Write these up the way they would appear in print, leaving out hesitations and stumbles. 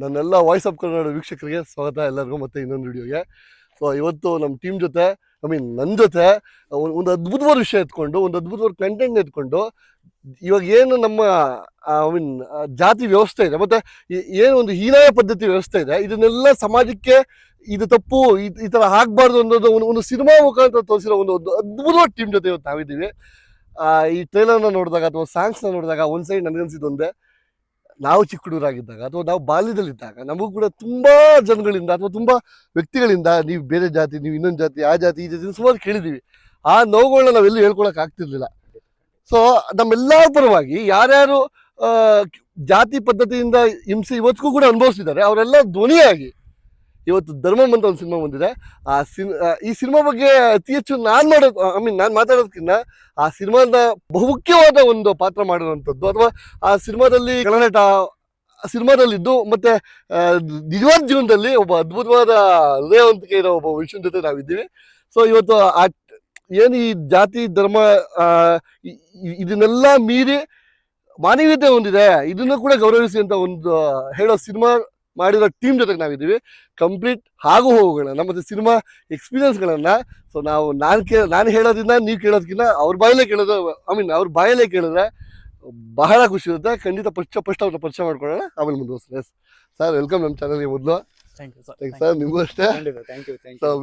ನನ್ನೆಲ್ಲ voice of Kannada ವೀಕ್ಷಕರಿಗೆ ಸ್ವಾಗತ ಎಲ್ಲರಿಗೂ ಮತ್ತೆ ಇನ್ನೊಂದು ವಿಡಿಯೋಗೆ. ಸೊ ಇವತ್ತು ನಮ್ಮ ಟೀಮ್ ಜೊತೆ ನನ್ನ ಜೊತೆ ಒಂದು ಅದ್ಭುತವಾದ ವಿಷಯ ಎತ್ಕೊಂಡು ಒಂದು ಅದ್ಭುತವಾದ ಕಂಟೆಂಟ್ ಎತ್ಕೊಂಡು ಇವಾಗ ಏನು ನಮ್ಮ ಜಾತಿ ವ್ಯವಸ್ಥೆ ಇದೆ ಮತ್ತೆ ಏನು ಒಂದು ಹೀನಾಯ ಪದ್ಧತಿ ವ್ಯವಸ್ಥೆ ಇದೆ, ಇದನ್ನೆಲ್ಲ ಸಮಾಜಕ್ಕೆ ಇದು ತಪ್ಪು, ಈ ಥರ ಆಗಬಾರ್ದು ಅನ್ನೋದು ಒಂದು ಸಿನಿಮಾ ಮುಖಾಂತರ ತೋರಿಸಿರೋ ಒಂದು ಅದ್ಭುತವಾದ ಟೀಮ್ ಜೊತೆ ಇವತ್ತು ನಾವಿದ್ದೀವಿ. ಈ ಟ್ರೈಲರ್ನ ನೋಡಿದಾಗ ಅಥವಾ ಸಾಂಗ್ಸ್ನ ನೋಡಿದಾಗ ಒಂದು ಸೈಡ್ ನನಗನ್ಸಿದ್ದು ಒಂದೇ, ನಾವು ಚಿಕ್ಕ ಹುಡುಗರಾಗಿದ್ದಾಗ ಅಥವಾ ನಾವು ಬಾಲ್ಯದಲ್ಲಿದ್ದಾಗ ನಮಗೂ ಕೂಡ ತುಂಬಾ ಜನಗಳಿಂದ ಅಥವಾ ತುಂಬಾ ವ್ಯಕ್ತಿಗಳಿಂದ ನೀವು ಬೇರೆ ಜಾತಿ, ನೀವು ಇನ್ನೊಂದು ಜಾತಿ, ಆ ಜಾತಿ ಈ ಜಾತಿ ಸುಮಾರು ಕೇಳಿದ್ದೀವಿ. ಆ ನೋವುಗಳನ್ನ ನಾವೆಲ್ಲೂ ಹೇಳ್ಕೊಳಕ್ ಆಗ್ತಿರ್ಲಿಲ್ಲ. ಸೊ ನಮ್ಮೆಲ್ಲರ ಪರವಾಗಿ ಯಾರ್ಯಾರು ಜಾತಿ ಪದ್ಧತಿಯಿಂದ ಹಿಂಸೆ ಇವತ್ತಿಗೂ ಕೂಡ ಅನುಭವಿಸಿದ್ದಾರೆ ಅವರೆಲ್ಲ ಧ್ವನಿಯಾಗಿ ಇವತ್ತು ಧರ್ಮಂ ಅಂತ ಒಂದು ಸಿನಿಮಾ ಬಂದಿದೆ. ಈ ಸಿನಿಮಾ ಬಗ್ಗೆ ಅತಿ ಹೆಚ್ಚು ನಾನು ಮಾತಾಡೋದಕ್ಕಿಂತ ಆ ಸಿನಿಮಾದ ಬಹುಮುಖ್ಯವಾದ ಒಂದು ಪಾತ್ರ ಮಾಡಿರುವಂಥದ್ದು ಅಥವಾ ಆ ಸಿನಿಮಾದಲ್ಲಿ ಕಳನಟ ಸಿನಿಮಾದಲ್ಲಿದ್ದು ಮತ್ತೆ ನಿಜವಾದ ಜೀವನದಲ್ಲಿ ಒಬ್ಬ ಅದ್ಭುತವಾದ ಹೃದಯವಂತಿಕೆ ಇರೋ ಒಬ್ಬ ಮನುಷ್ಯನ ಜೊತೆ ನಾವಿದ್ದೀವಿ. ಸೊ ಇವತ್ತು ಏನು ಈ ಜಾತಿ ಧರ್ಮ ಇದನ್ನೆಲ್ಲ ಮೀರಿ ಮಾನವೀಯತೆ ಹೊಂದಿದೆ, ಇದನ್ನು ಕೂಡ ಗೌರವಿಸಿ ಅಂತ ಒಂದು ಹೇಳೋ ಸಿನಿಮಾ ಮಾಡಿರೋ ಟೀಮ್ ಜೊತೆಗೆ ನಾವಿದ್ದೀವಿ. ಕಂಪ್ಲೀಟ್ ಹಾಗೂ ಹೋಗುಗಳನ್ನ ಮತ್ತೆ ಸಿನಿಮಾ ಎಕ್ಸ್ಪೀರಿಯನ್ಸ್ಗಳನ್ನ ಸೊ ನಾನು ಹೇಳೋದ್ರಿಂದ ನೀವು ಕೇಳೋದಕ್ಕಿಂತ ಅವ್ರ ಬಾಯಲ್ಲೇ ಕೇಳಿದ್ರೆ ಬಹಳ ಖುಷಿ ಇರುತ್ತೆ. ಖಂಡಿತ ಫಸ್ಟ್ ಅವ್ರನ್ನ ಪರಿಚಯ ಮಾಡ್ಕೊಳ್ಳೋಣ, ಆಮೇಲೆ ಮುಂದುವರಿಸ್ತಾರೆ. ಸರ್ ವೆಲ್ಕಮ್ ನಮ್ಮ ಚಾನಲ್ಗೆ. ಮೊದಲು ಸರ್ ನಿಮಗೂ ಅಷ್ಟೇ.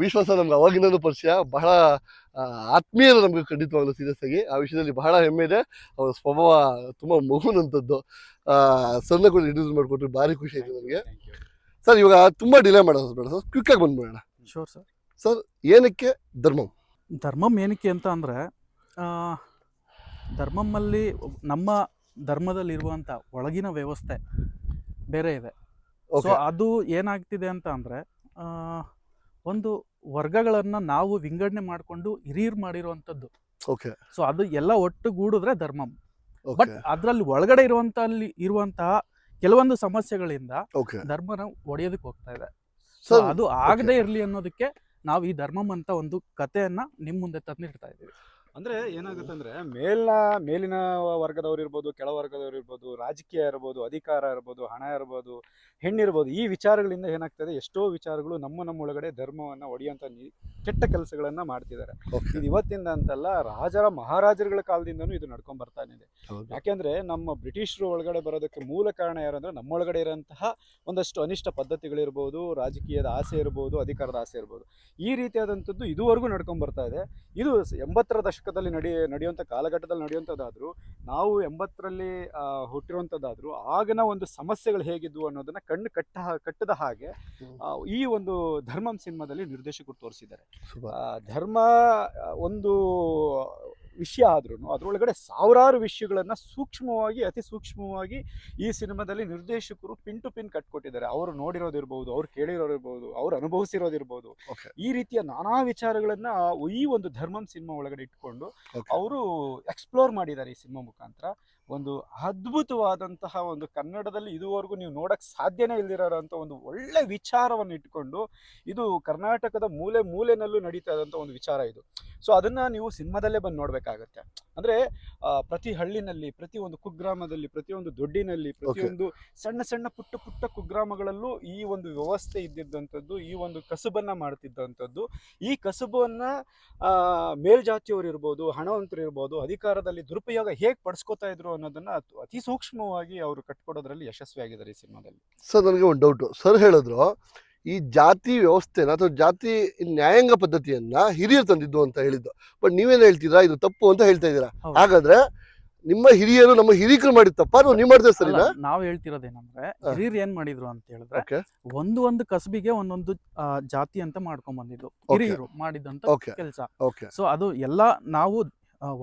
ವಿಶ್ವಾಸ ನಮ್ಗೆ ಅವಾಗಿಂದನೂ ಪರಿಚಯ, ಬಹಳ ಆತ್ಮೀಯರು ನಮ್ಗೆ ಖಂಡಿತವಾಗ್ಲೂ ಸೀರಿಯಸ್ ಆಗಿ. ಆ ವಿಷಯದಲ್ಲಿ ಬಹಳ ಹೆಮ್ಮೆ ಇದೆ. ಅವ್ರ ಸ್ವಭಾವ ತುಂಬಾ ಮಗುನಂಥದ್ದು. ಸರ್ನ ಕೂಡ ಇಂಟ್ರೊಡ್ಯೂಸ್ ಮಾಡಿಕೊಟ್ರು, ಭಾರಿ ಖುಷಿ ಆಯ್ತು ನನಗೆ. ಸರ್ ಇವಾಗ ತುಂಬಾ ಡಿಲೇ ಮಾಡೋದು ಬೇಡ ಸರ್, ಕ್ವಿಕ್ ಆಗಿ ಬಂದ್ಬಿಡೋಣ. Sure sir. ಸರ್ ಏನಕ್ಕೆ ಧರ್ಮಂ ಏನಕ್ಕೆ ಅಂತ ಅಂದರೆ, ಧರ್ಮಮ್ಮಲ್ಲಿ ನಮ್ಮ ಧರ್ಮದಲ್ಲಿರುವಂಥ ಒಳಗಿನ ವ್ಯವಸ್ಥೆ ಬೇರೆ ಇದೆ. ಸೊ ಅದು ಏನಾಗ್ತಿದೆ ಅಂತ ಅಂದರೆ, ಒಂದು ವರ್ಗಗಳನ್ನು ನಾವು ವಿಂಗಡಣೆ ಮಾಡಿಕೊಂಡು ಹಿರಿಯರು ಮಾಡಿರುವಂಥದ್ದು. ಸೊ ಅದು ಎಲ್ಲ ಒಟ್ಟುಗೂಡಿದ್ರೆ ಧರ್ಮಂ. ಬಟ್ ಅದರಲ್ಲಿ ಒಳಗಡೆ ಇರುವಂತಹ ಕೆಲವೊಂದು ಸಮಸ್ಯೆಗಳಿಂದ ಧರ್ಮನ ಒಡೆಯೋದಕ್ಕೆ ಹೋಗ್ತಾ ಇದೆ. ಸೊ ಅದು ಆಗದೆ ಇರಲಿ ಅನ್ನೋದಕ್ಕೆ ನಾವು ಈ ಧರ್ಮಂ ಅಂತ ಒಂದು ಕಥೆಯನ್ನ ನಿಮ್ಮ ಮುಂದೆ ತಂದಿಡ್ತಾ ಇದ್ದೀವಿ. ಅಂದ್ರೆ ಏನಾಗುತ್ತೆ ಅಂದ್ರೆ, ಮೇಲಿನ ವರ್ಗದವ್ರು ಇರ್ಬೋದು, ಕೆಳ ವರ್ಗದವ್ರು ಇರ್ಬೋದು, ರಾಜಕೀಯ ಇರ್ಬೋದು, ಅಧಿಕಾರ ಇರ್ಬೋದು, ಹಣ ಇರ್ಬೋದು, ಹೆಣ್ಣಿರ್ಬೋದು, ಈ ವಿಚಾರಗಳಿಂದ ಏನಾಗ್ತದೆ, ಎಷ್ಟೋ ವಿಚಾರಗಳು ನಮ್ಮ ಒಳಗಡೆ ಧರ್ಮವನ್ನ ಒಡೆಯುವಂತ ಕೆಟ್ಟ ಕೆಲಸಗಳನ್ನ ಮಾಡ್ತಿದ್ದಾರೆ. ಇದು ಇವತ್ತಿಂದ ಅಂತಲ್ಲ, ಮಹಾರಾಜರುಗಳ ಕಾಲದಿಂದನೂ ಇದು ನಡ್ಕೊಂಡ್ ಬರ್ತಾನೆ ಇದೆ. ಯಾಕೆಂದ್ರೆ ನಮ್ಮ ಬ್ರಿಟಿಷರು ಒಳಗಡೆ ಬರೋದಕ್ಕೆ ಮೂಲ ಕಾರಣ ಯಾರು ಅಂದ್ರೆ, ನಮ್ಮೊಳಗಡೆ ಇರೋಂತಹ ಒಂದಷ್ಟು ಅನಿಷ್ಟ ಪದ್ಧತಿಗಳಿರ್ಬೋದು, ರಾಜಕೀಯದ ಆಸೆ ಇರ್ಬೋದು, ಅಧಿಕಾರದ ಆಸೆ ಇರ್ಬೋದು, ಈ ರೀತಿಯಾದಂಥದ್ದು ಇದುವರೆಗೂ ನಡ್ಕೊಂಡ್ ಬರ್ತಾ ಇದೆ. ಇದು 80ರ ದಶಕದಲ್ಲಿ ನಡೆಯುವಂಥ ಕಾಲಘಟ್ಟದಲ್ಲಿ ನಡೆಯುವಂಥದ್ದಾದ್ರು, ನಾವು 80ರಲ್ಲಿ ಹುಟ್ಟಿರುವಂಥದ್ದಾದ್ರು, ಆಗಿನ ಒಂದು ಸಮಸ್ಯೆಗಳು ಹೇಗಿದ್ವು ಅನ್ನೋದನ್ನ ಕಟ್ಟದ ಹಾಗೆ ಈ ಒಂದು ಧರ್ಮಂ ಸಿನಿಮಾದಲ್ಲಿ ನಿರ್ದೇಶಕರು ತೋರಿಸಿದ್ದಾರೆ. ಧರ್ಮ ಒಂದು ವಿಷಯ ಆದ್ರೂ ಅದರೊಳಗಡೆ ಸಾವಿರಾರು ವಿಷಯಗಳನ್ನ ಅತಿ ಸೂಕ್ಷ್ಮವಾಗಿ ಈ ಸಿನಿಮಾದಲ್ಲಿ ನಿರ್ದೇಶಕರು ಪಿನ್ ಟು ಪಿನ್ ಕಟ್ಕೊಟ್ಟಿದ್ದಾರೆ. ಅವರು ನೋಡಿರೋದಿರ್ಬೋದು, ಅವ್ರು ಕೇಳಿರೋದಿರ್ಬೋದು, ಅವ್ರು ಅನುಭವಿಸಿರೋದಿರ್ಬೋದು, ಈ ರೀತಿಯ ನಾನಾ ವಿಚಾರಗಳನ್ನ ಈ ಒಂದು ಧರ್ಮಂ ಸಿನಿಮಾ ಒಳಗಡೆ ಇಟ್ಕೊಂಡು ಅವರು ಎಕ್ಸ್ಪ್ಲೋರ್ ಮಾಡಿದ್ದಾರೆ ಈ ಸಿನಿಮಾ ಮುಖಾಂತರ. ಒಂದು ಅದ್ಭುತವಾದಂತಹ ಒಂದು ಕನ್ನಡದಲ್ಲಿ ಇದುವರೆಗೂ ನೀವು ನೋಡಕ್ ಸಾಧ್ಯನೇ ಇಲ್ದಿರೋಂಥ ಒಂದು ಒಳ್ಳೆ ವಿಚಾರವನ್ನು ಇಟ್ಕೊಂಡು, ಇದು ಕರ್ನಾಟಕದ ಮೂಲೆನಲ್ಲೂ ನಡೀತಾ ಇದ್ದಂಥ ಒಂದು ವಿಚಾರ ಇದು. ಸೊ ಅದನ್ನ ನೀವು ಸಿನಿಮಾದಲ್ಲೇ ಬಂದು ನೋಡ್ಬೇಕಾಗತ್ತೆ. ಅಂದ್ರೆ ಪ್ರತಿ ಹಳ್ಳಿನಲ್ಲಿ, ಪ್ರತಿ ಒಂದು ಕುಗ್ರಾಮದಲ್ಲಿ, ಪ್ರತಿಯೊಂದು ದೊಡ್ಡಿನಲ್ಲಿ, ಪ್ರತಿಯೊಂದು ಸಣ್ಣ ಪುಟ್ಟ ಕುಗ್ರಾಮಗಳಲ್ಲೂ ಈ ಒಂದು ವ್ಯವಸ್ಥೆ ಇದ್ದಿದ್ದಂಥದ್ದು, ಈ ಒಂದು ಕಸುಬನ್ನ ಮಾಡ್ತಿದ್ದಂಥದ್ದು. ಈ ಕಸುಬನ್ನ ಮೇಲ್ಜಾತಿಯವರು ಇರ್ಬೋದು, ಹಣವಂತರು ಇರ್ಬೋದು, ಅಧಿಕಾರದಲ್ಲಿ ದುರುಪಯೋಗ ಹೇಗೆ ಪಡಿಸ್ಕೋತಾ ಇದ್ರು ಅನ್ನೋದನ್ನ ಅತಿ ಸೂಕ್ಷ್ಮವಾಗಿ ಅವರು ಕಟ್ಕೊಡೋದ್ರಲ್ಲಿ ಯಶಸ್ವಿಯಾಗಿದ್ದಾರೆ ಈ ಸಿನಿಮಾದಲ್ಲಿ. ಸರ್ ನನಗೆ ಒಂದು ಡೌಟು. ಸರ್ ಹೇಳಿದ್ರು ಈ ಜಾತಿ ವ್ಯವಸ್ಥೆನ ಅಥವಾ ಜಾತಿ ನ್ಯಾಯಾಂಗ ಪದ್ಧತಿಯನ್ನ ಹಿರಿಯರು ತಂದಿದ್ದು ಅಂತ ಹೇಳಿದ್ದು. ಬಟ್ ನೀವೇನು ಹೇಳ್ತೀರಾ, ಇದು ತಪ್ಪು ಅಂತ ಹೇಳ್ತಾ ಇದ್ದೀರಾ? ಹಾಗಾದ್ರೆ ನಿಮ್ಮ ಹಿರಿಯರು ನಮ್ಮ ಹಿರಿಕರು ಮಾಡಿದ ತಪ್ಪ ನೀವು ಮಾಡ್ತೀರಾ? ಸರಿ, ನಾವು ಹೇಳ್ತಿರೋದೇನಂದ್ರೆ, ಹಿರಿಯರು ಏನ್ ಮಾಡಿದ್ರು ಅಂತ ಹೇಳಿದ್ರೆ, ಒಂದು ಕಸಬಿಗೆ ಒಂದೊಂದು ಜಾತಿ ಅಂತ ಮಾಡ್ಕೊಂಡ್ ಬಂದಿದ್ದು ಹಿರಿಯರು ಮಾಡಿದಂತ ಕೆಲಸ. ಸೊ ಅದು ಎಲ್ಲ ನಾವು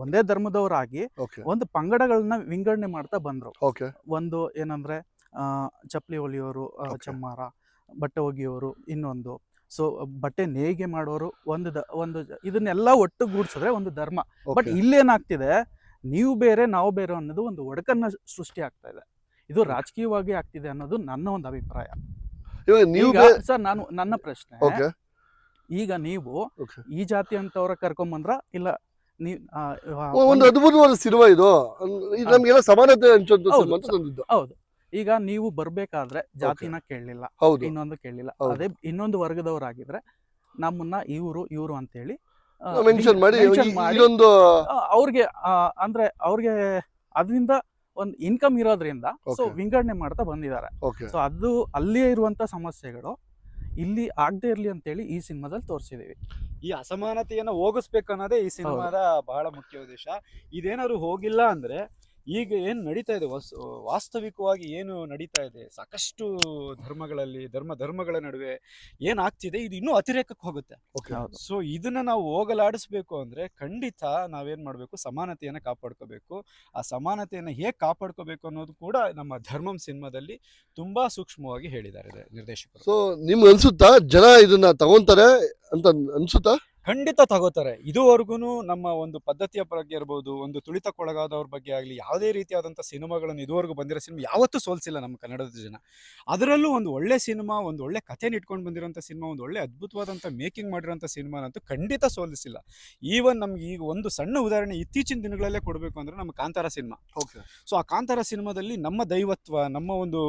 ಒಂದೇ ಧರ್ಮದವರಾಗಿ ಒಂದು ಪಂಗಡಗಳನ್ನ ವಿಂಗಡಣೆ ಮಾಡ್ತಾ ಬಂದ್ರು. ಒಂದು ಏನಂದ್ರೆ ಚಪ್ಪಲಿ ಹೊಲಿಯೋರು ಚಮ್ಮಾರ, ಬಟ್ಟೆ ಒಗಿಯೋರು ಇನ್ನೊಂದು, ಸೊ ಬಟ್ಟೆ ನೇಯ್ಗೆ ಮಾಡೋರು ಒಂದು ಇದನ್ನೆಲ್ಲ ಒಟ್ಟುಗೂಡಿಸಿದ್ರೆ ಒಂದು ಧರ್ಮ. ಬಟ್ ಇಲ್ಲೇನಾಗ್ತಿದೆ, ನೀವು ಬೇರೆ ನಾವು ಬೇರೆ ಅನ್ನೋದು ಒಂದು ಒಡಕನ್ನ ಸೃಷ್ಟಿ ಆಗ್ತಾ ಇದೆ. ಇದು ರಾಜಕೀಯವಾಗಿ ಆಗ್ತಿದೆ ಅನ್ನೋದು ನನ್ನ ಒಂದು ಅಭಿಪ್ರಾಯ. ಸರ್ ನನ್ನ ಪ್ರಶ್ನೆ, ಈಗ ನೀವು ಈ ಜಾತಿ ಅಂತವ್ರ ಕರ್ಕೊಂಬಂದ್ರ ಇಲ್ಲ ಒಂದು ಅದ್ಭುತವಾದ ಸಿನಿಮಾ ಇದು, ನಮ್ಗೆಲ್ಲ ಸಮಾನತೆ ಹಂಚುವಂತ ಸಿನಿಮಾ ಅಂತ ತಂದಿದ್ದು. ಹೌದು, ಈಗ ನೀವು ಬರ್ಬೇಕಾದ್ರೆ ಜಾತಿನ ಕೇಳಲಿಲ್ಲ, ಹೌದು ಇನ್ನೊಂದು ಕೇಳಲಿಲ್ಲ. ಹೌದು. ಅದೇ ಇನ್ನೊಂದು ವರ್ಗದವರಾಗಿದ್ರೆ ನಮ್ಮನ್ನ ಇವರು ಅಂತೇಳಿ ಮೆನ್ಷನ್ ಮಾಡಿ mention ಮಾಡಿ, ಇದೊಂದು ಅವ್ರಿಗೆ ಅಂದ್ರೆ ಅವ್ರಿಗೆ ಅದರಿಂದ ಒಂದು ಇನ್ಕಮ್ ಇರೋದ್ರಿಂದ ಸೊ Okay. ವಿಂಗಡಣೆ ಮಾಡ್ತಾ ಬಂದಿದ್ದಾರೆ. ಓಕೆ ಸೊ ಅದು ಅಲ್ಲಿಯೇ ಇರುವಂತ ಸಮಸ್ಯೆಗಳು ಇಲ್ಲಿ ಆಗದೆ ಇರ್ಲಿ ಅಂತೇಳಿ ಈ ಸಿನಿಮಾದಲ್ಲಿ ತೋರಿಸಿದೀವಿ. ಈ ಅಸಮಾನತೆಯನ್ನ ಹೋಗಿಸ್ಬೇಕು ಅನ್ನೋದೇ ಈ ಸಿನಿಮಾದ ಬಹಳ ಮುಖ್ಯ ಉದ್ದೇಶ. ಇದೇನಾದ್ರು ಹೋಗಿಲ್ಲ ಅಂದ್ರೆ ಈಗ ಏನ್ ನಡೀತಾ ಇದೆ ವಾಸ್ತವಿಕವಾಗಿ ಏನು ನಡೀತಾ ಇದೆ, ಸಾಕಷ್ಟು ಧರ್ಮಗಳಲ್ಲಿ ಧರ್ಮಗಳ ನಡುವೆ ಏನಾಗ್ತಿದೆ, ಇದು ಇನ್ನೂ ಅತಿರೇಕಕ್ಕೆ ಹೋಗುತ್ತೆ. ಓಕೆ ಸೊ ಇದನ್ನ ನಾವು ಹೋಗಲಾಡಿಸ್ಬೇಕು ಅಂದ್ರೆ ಖಂಡಿತ ನಾವೇನ್ ಮಾಡ್ಬೇಕು, ಸಮಾನತೆಯನ್ನ ಕಾಪಾಡ್ಕೋಬೇಕು. ಆ ಸಮಾನತೆಯನ್ನ ಹೇಗೆ ಕಾಪಾಡ್ಕೋಬೇಕು ಅನ್ನೋದು ಕೂಡ ನಮ್ಮ ಧರ್ಮಂ ಸಿನಿಮಾದಲ್ಲಿ ತುಂಬಾ ಸೂಕ್ಷ್ಮವಾಗಿ ಹೇಳಿದ್ದಾರೆ ನಿರ್ದೇಶಕರು. ಸೊ ನಿಮ್ಗೆ ಅನ್ಸುತ್ತಾ ಜನ ಇದನ್ನ ತಗೊಂತಾರೆ ಅಂತ ಅನ್ಸುತ್ತಾ? ಖಂಡಿತ ತಗೋತಾರೆ. ಇದುವರೆಗೂ ನಮ್ಮ ಒಂದು ಪದ್ಧತಿಯ ಬಗ್ಗೆ ಇರ್ಬೋದು, ಒಂದು ತುಳಿತಕ್ಕೊಳಗಾದವ್ರ ಬಗ್ಗೆ ಆಗಲಿ, ಯಾವುದೇ ರೀತಿಯಾದಂಥ ಸಿನಿಮಾಗಳನ್ನು ಇದುವರೆಗೂ ಬಂದಿರೋ ಸಿನಿಮಾ ಯಾವತ್ತೂ ಸೋಲ್ಸಿಲ್ಲ ನಮ್ಮ ಕನ್ನಡದ ಜನ. ಅದರಲ್ಲೂ ಒಂದು ಒಳ್ಳೆ ಸಿನಿಮಾ, ಒಂದು ಒಳ್ಳೆ ಕಥೆನ ಇಟ್ಕೊಂಡು ಬಂದಿರೋಂಥ ಸಿನಿಮಾ, ಒಂದು ಒಳ್ಳೆ ಅದ್ಭುತವಾದಂಥ ಮೇಕಿಂಗ್ ಮಾಡಿರೋಂಥ ಸಿನಿಮಾನಂತೂ ಖಂಡಿತ ಸೋಲಿಸಿಲ್ಲ. ಈವನ್ ನಮ್ಗೆ ಈಗ ಒಂದು ಸಣ್ಣ ಉದಾಹರಣೆ ಇತ್ತೀಚಿನ ದಿನಗಳಲ್ಲೇ ಕೊಡಬೇಕು ಅಂದರೆ ನಮ್ಮ ಕಾಂತಾರ ಸಿನಿಮಾ. ಓಕೆ ಸೊ ಆ ಕಾಂತಾರ ಸಿನಿಮಾದಲ್ಲಿ ನಮ್ಮ ದೈವತ್ವ, ನಮ್ಮ ಒಂದು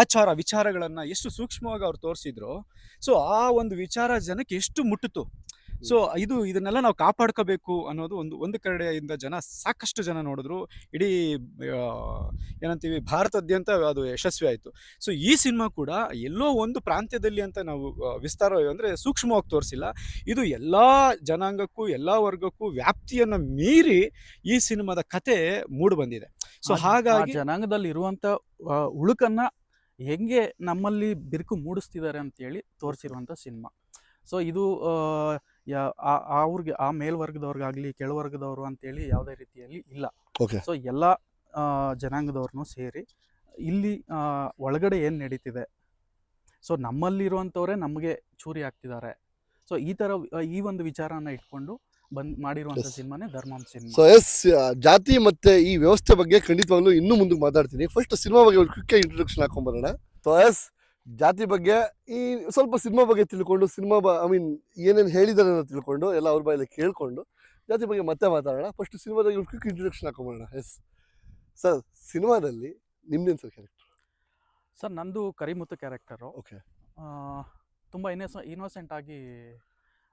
ಆಚಾರ ವಿಚಾರಗಳನ್ನು ಎಷ್ಟು ಸೂಕ್ಷ್ಮವಾಗಿ ಅವ್ರು ತೋರಿಸಿದ್ರು. ಸೊ ಆ ಒಂದು ವಿಚಾರ ಜನಕ್ಕೆ ಎಷ್ಟು ಮುಟ್ಟಿತು. ಸೊ ಇದನ್ನೆಲ್ಲ ನಾವು ಕಾಪಾಡ್ಕೋಬೇಕು ಅನ್ನೋದು ಒಂದು ಕಡೆಯಿಂದ ಸಾಕಷ್ಟು ಜನ ನೋಡಿದ್ರು. ಇಡೀ ಏನಂತೀವಿ ಭಾರತಾದ್ಯಂತ ಅದು ಯಶಸ್ವಿ ಆಯಿತು. ಸೊ ಈ ಸಿನಿಮಾ ಕೂಡ ಎಲ್ಲೋ ಒಂದು ಪ್ರಾಂತ್ಯದಲ್ಲಿ ಅಂತ ನಾವು ವಿಸ್ತಾರ ಅಂದರೆ ಸೂಕ್ಷ್ಮವಾಗಿ ತೋರಿಸಿಲ್ಲ. ಇದು ಎಲ್ಲ ಜನಾಂಗಕ್ಕೂ ಎಲ್ಲ ವರ್ಗಕ್ಕೂ ವ್ಯಾಪ್ತಿಯನ್ನು ಮೀರಿ ಈ ಸಿನಿಮಾದ ಕತೆ ಮೂಡಿ ಬಂದಿದೆ. ಸೊ ಹಾಗಾಗಿ ಜನಾಂಗದಲ್ಲಿ ಇರುವಂತ ಉಳುಕನ್ನ ಹೆಂಗೆ ನಮ್ಮಲ್ಲಿ ಬಿರುಕು ಮೂಡಿಸ್ತಿದ್ದಾರೆ ಅಂತೇಳಿ ತೋರಿಸಿರುವಂತ ಸಿನಿಮಾ. ಸೊ ಇದು ಅವ್ರಿಗೆ ಆ ಮೇಲ್ವರ್ಗದವ್ರಿಗಾಗ್ಲಿ ಕೆಳವರ್ಗದವರು ಅಂತೇಳಿ ಯಾವುದೇ ರೀತಿಯಲ್ಲಿ ಇಲ್ಲ. ಓಕೆ ಸೊ ಎಲ್ಲ ಜನಾಂಗದವ್ರನ್ನೂ ಸೇರಿ ಇಲ್ಲಿ ಒಳಗಡೆ ಏನು ನಡೀತಿದೆ, ಸೊ ನಮ್ಮಲ್ಲಿರುವಂಥವ್ರೆ ನಮಗೆ ಚೂರಿ ಆಗ್ತಿದ್ದಾರೆ. ಸೊ ಈ ಒಂದು ವಿಚಾರನ ಇಟ್ಕೊಂಡು ಮಾಡಿರುವಂಥ ಸಿನಿಮಾನೇ ಧರ್ಮಂ ಸಿನಿಮಾ. ಸೊ ಎಸ್, ಜಾತಿ ಮತ್ತೆ ಈ ವ್ಯವಸ್ಥೆ ಬಗ್ಗೆ ಖಂಡಿತವಾಗ್ಲೂ ಇನ್ನೂ ಮುಂದಕ್ಕೆ ಮಾತಾಡ್ತೀನಿ. ಫಸ್ಟ್ ಸಿನಿಮಾ ಬಗ್ಗೆ ಒಂದು ಕ್ವಿಕ್ ಇಂಟ್ರೊಡಕ್ಷನ್ ಹಾಕೊಂಡ್ಬರೋಣ. ಸೊ ಎಸ್, ಜಾತಿ ಬಗ್ಗೆ ಈ ಸ್ವಲ್ಪ ಸಿನಿಮಾ ಬಗ್ಗೆ ತಿಳ್ಕೊಂಡು, ಸಿನಿಮಾ ಏನೇನು ಹೇಳಿದ್ದಾರೆ ಅಂತ ತಿಳ್ಕೊಂಡು ಎಲ್ಲ ಅವ್ರ ಬಾಯಲ್ಲಿ ಕೇಳ್ಕೊಂಡು ಜಾತಿ ಬಗ್ಗೆ ಮತ್ತೆ ಮಾತಾಡೋಣ. ಫಸ್ಟ್ ಸಿನಿಮಾದಲ್ಲಿ ಒಂದು ಕ್ವಿಕ್ ಇಂಟ್ರೊಡಕ್ಷನ್ ಹಾಕೊಂಬರೋಣ. ಎಸ್ ಸರ್, ಸಿನಿಮಾದಲ್ಲಿ ನಿಮ್ದೇನು ಸರ್ ಕ್ಯಾರೆಕ್ಟರ್? ಸರ್ ನಂದು ಕರಿಮುತ್ತು ಕ್ಯಾರೆಕ್ಟರು. ಓಕೆ ತುಂಬ ಇನ್ನೋಸೆಂಟ್ ಆಗಿ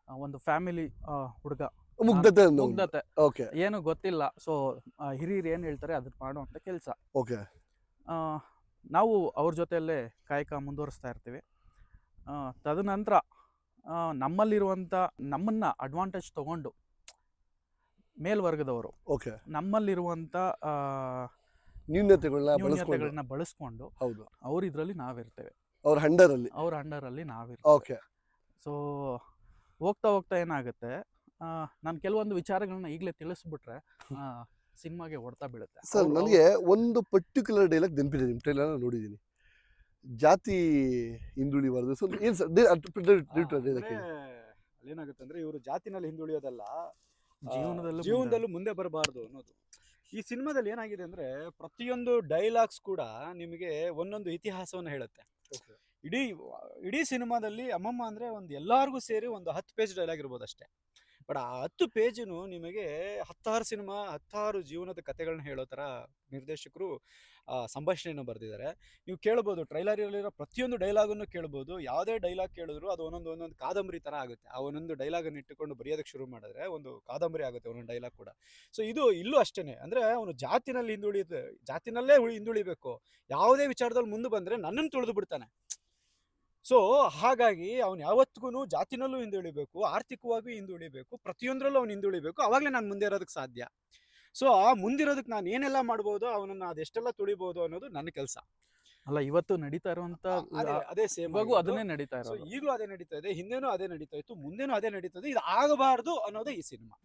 ಒಂದು ಫ್ಯಾಮಿಲಿ ಹುಡುಗ, ಮುಗ್ಧತೆ. ಓಕೆ ಏನು ಗೊತ್ತಿಲ್ಲ. ಸೊ ಹಿರಿಯರು ಏನು ಹೇಳ್ತಾರೆ ಅದನ್ನ ಮಾಡುವಂಥ ಕೆಲಸ. ಓಕೆ ನಾವು ಅವ್ರ ಜೊತೆಯಲ್ಲೇ ಕಾಯಕ ಮುಂದುವರಿಸ್ತಾ ಇರ್ತೀವಿ. ತದನಂತರ ನಮ್ಮನ್ನ ಅಡ್ವಾಂಟೇಜ್ ತಗೊಂಡು ಮೇಲ್ವರ್ಗದವರು ಓಕೆ ನಮ್ಮಲ್ಲಿರುವಂಥ ನ್ಯೂನತೆಗಳನ್ನ ಬಳಸ್ಕೊಂಡು ಹೌದು ಅವ್ರ ಇದರಲ್ಲಿ ನಾವಿರ್ತೇವೆ, ಅವ್ರ ಅಂಡರಲ್ಲಿ ನಾವಿರ್ತೇವೆ. ಓಕೆ ಸೊ ಹೋಗ್ತಾ ಏನಾಗುತ್ತೆ, ನಾನು ಕೆಲವೊಂದು ವಿಚಾರಗಳನ್ನ ಈಗಲೇ ತಿಳಿಸ್ಬಿಟ್ರೆ ಸಿನಿಮಾಗೆ ಹೊಡ್ತಾ ಬೀಳುತ್ತೆ. ಸರ್, ನನಗೆ ಒಂದು ಪರ್ಟಿಕ್ಯುಲರ್ ಡೈಲಾಗ್ ನೆನಪಿದೆ, ನಿಮ್ಮ ಟ್ರೈಲರ್ ನೋಡಿದ್ದೀನಿ. ಜಾತಿ ಹಿಂದುಳಿಬಾರ್ದು. ಸೊ ಏನು ಸರ್ ಏನಾಗುತ್ತೆ ಅಂದ್ರೆ, ಇವರು ಜಾತಿನಲ್ಲಿ ಹಿಂದುಳಿಯೋದಲ್ಲ, ಜೀವನದಲ್ಲೂ ಮುಂದೆ ಬರಬಾರ್ದು ಅನ್ನೋದು. ಈ ಸಿನಿಮಾದಲ್ಲಿ ಏನಾಗಿದೆ ಅಂದ್ರೆ, ಪ್ರತಿಯೊಂದು ಡೈಲಾಗ್ಸ್ ಕೂಡ ನಿಮಗೆ ಒಂದೊಂದು ಇತಿಹಾಸವನ್ನು ಹೇಳುತ್ತೆ. ಇಡೀ ಸಿನಿಮಾದಲ್ಲಿ ಅಮ್ಮಮ್ಮ ಅಂದ್ರೆ ಎಲ್ಲಾರ್ಗೂ ಸೇರಿ ಒಂದು 10 ಪೇಜ್ ಡೈಲಾಗ್ ಇರ್ಬೋದು ಅಷ್ಟೇ. ಬಟ್ ಆ 10 ಪೇಜನು ನಿಮಗೆ 10 ಜೀವನದ ಕಥೆಗಳನ್ನ ಹೇಳೋ ಥರ ನಿರ್ದೇಶಕರು ಸಂಭಾಷಣೆಯನ್ನು ಬರೆದಿದ್ದಾರೆ. ನೀವು ಕೇಳ್ಬೋದು, ಟ್ರೈಲರಲ್ಲಿರೋ ಪ್ರತಿಯೊಂದು ಡೈಲಾಗನ್ನು ಕೇಳ್ಬೋದು. ಯಾವುದೇ ಡೈಲಾಗ್ ಕೇಳಿದ್ರು ಅದು ಒಂದೊಂದು ಕಾದಂಬರಿ ಥರ ಆಗುತ್ತೆ. ಆ ಒಂದೊಂದು ಡೈಲಾಗನ್ನು ಇಟ್ಟುಕೊಂಡು ಬರೆಯೋದಕ್ಕೆ ಶುರು ಮಾಡಿದ್ರೆ ಒಂದು ಕಾದಂಬರಿ ಆಗುತ್ತೆ ಒಂದೊಂದು ಡೈಲಾಗ್ ಕೂಡ. ಸೊ ಇಲ್ಲೂ ಅಷ್ಟೇ. ಅಂದರೆ ಅವನು ಜಾತಿನಲ್ಲೇ ಹಿಂದುಳಿಬೇಕು, ಯಾವುದೇ ವಿಚಾರದಲ್ಲಿ ಮುಂದೆ ಬಂದರೆ ನನ್ನನ್ನು ತುಳಿದು ಬಿಡ್ತಾನೆ. ಸೊ ಹಾಗಾಗಿ ಅವನು ಯಾವತ್ತಿಗೂ ಜಾತಿನಲ್ಲೂ ಹಿಂದುಳಿಬೇಕು, ಆರ್ಥಿಕವಾಗಿಯೂ ಹಿಂದುಳಿಬೇಕು, ಪ್ರತಿಯೊಂದರಲ್ಲೂ ಅವನು ಹಿಂದುಳಿಬೇಕು. ಆವಾಗಲೇ ನಾನು ಮುಂದೆ ಇರೋದಕ್ಕೆ ಸಾಧ್ಯ. ಸೊ ಆ ಮುಂದಿರೋದಕ್ಕೆ ನಾನು ಏನೆಲ್ಲ ಮಾಡ್ಬೋದು, ಅವನನ್ನು ಅದೆಷ್ಟೆಲ್ಲ ತುಳಿಬೋದು ಅನ್ನೋದು ನನ್ನ ಕೆಲಸ. ಅಲ್ಲ, ಇವತ್ತು ನಡೀತಾ ಇರುವಂತ ಅದೇ ಸೇಮ್ ಅದನ್ನೇ ನಡೀತಾ ಇರೋದು. ಈಗಲೂ ಅದೇ ನಡೀತಾ ಇದೆ, ಹಿಂದೆನೂ ಅದೇ ನಡೀತಾ ಇತ್ತು, ಮುಂದೆನೂ ಅದೇ ನಡೀತದೆ. ಇದು ಆಗಬಾರ್ದು ಅನ್ನೋದೇ ಈ ಸಿನಿಮಾ.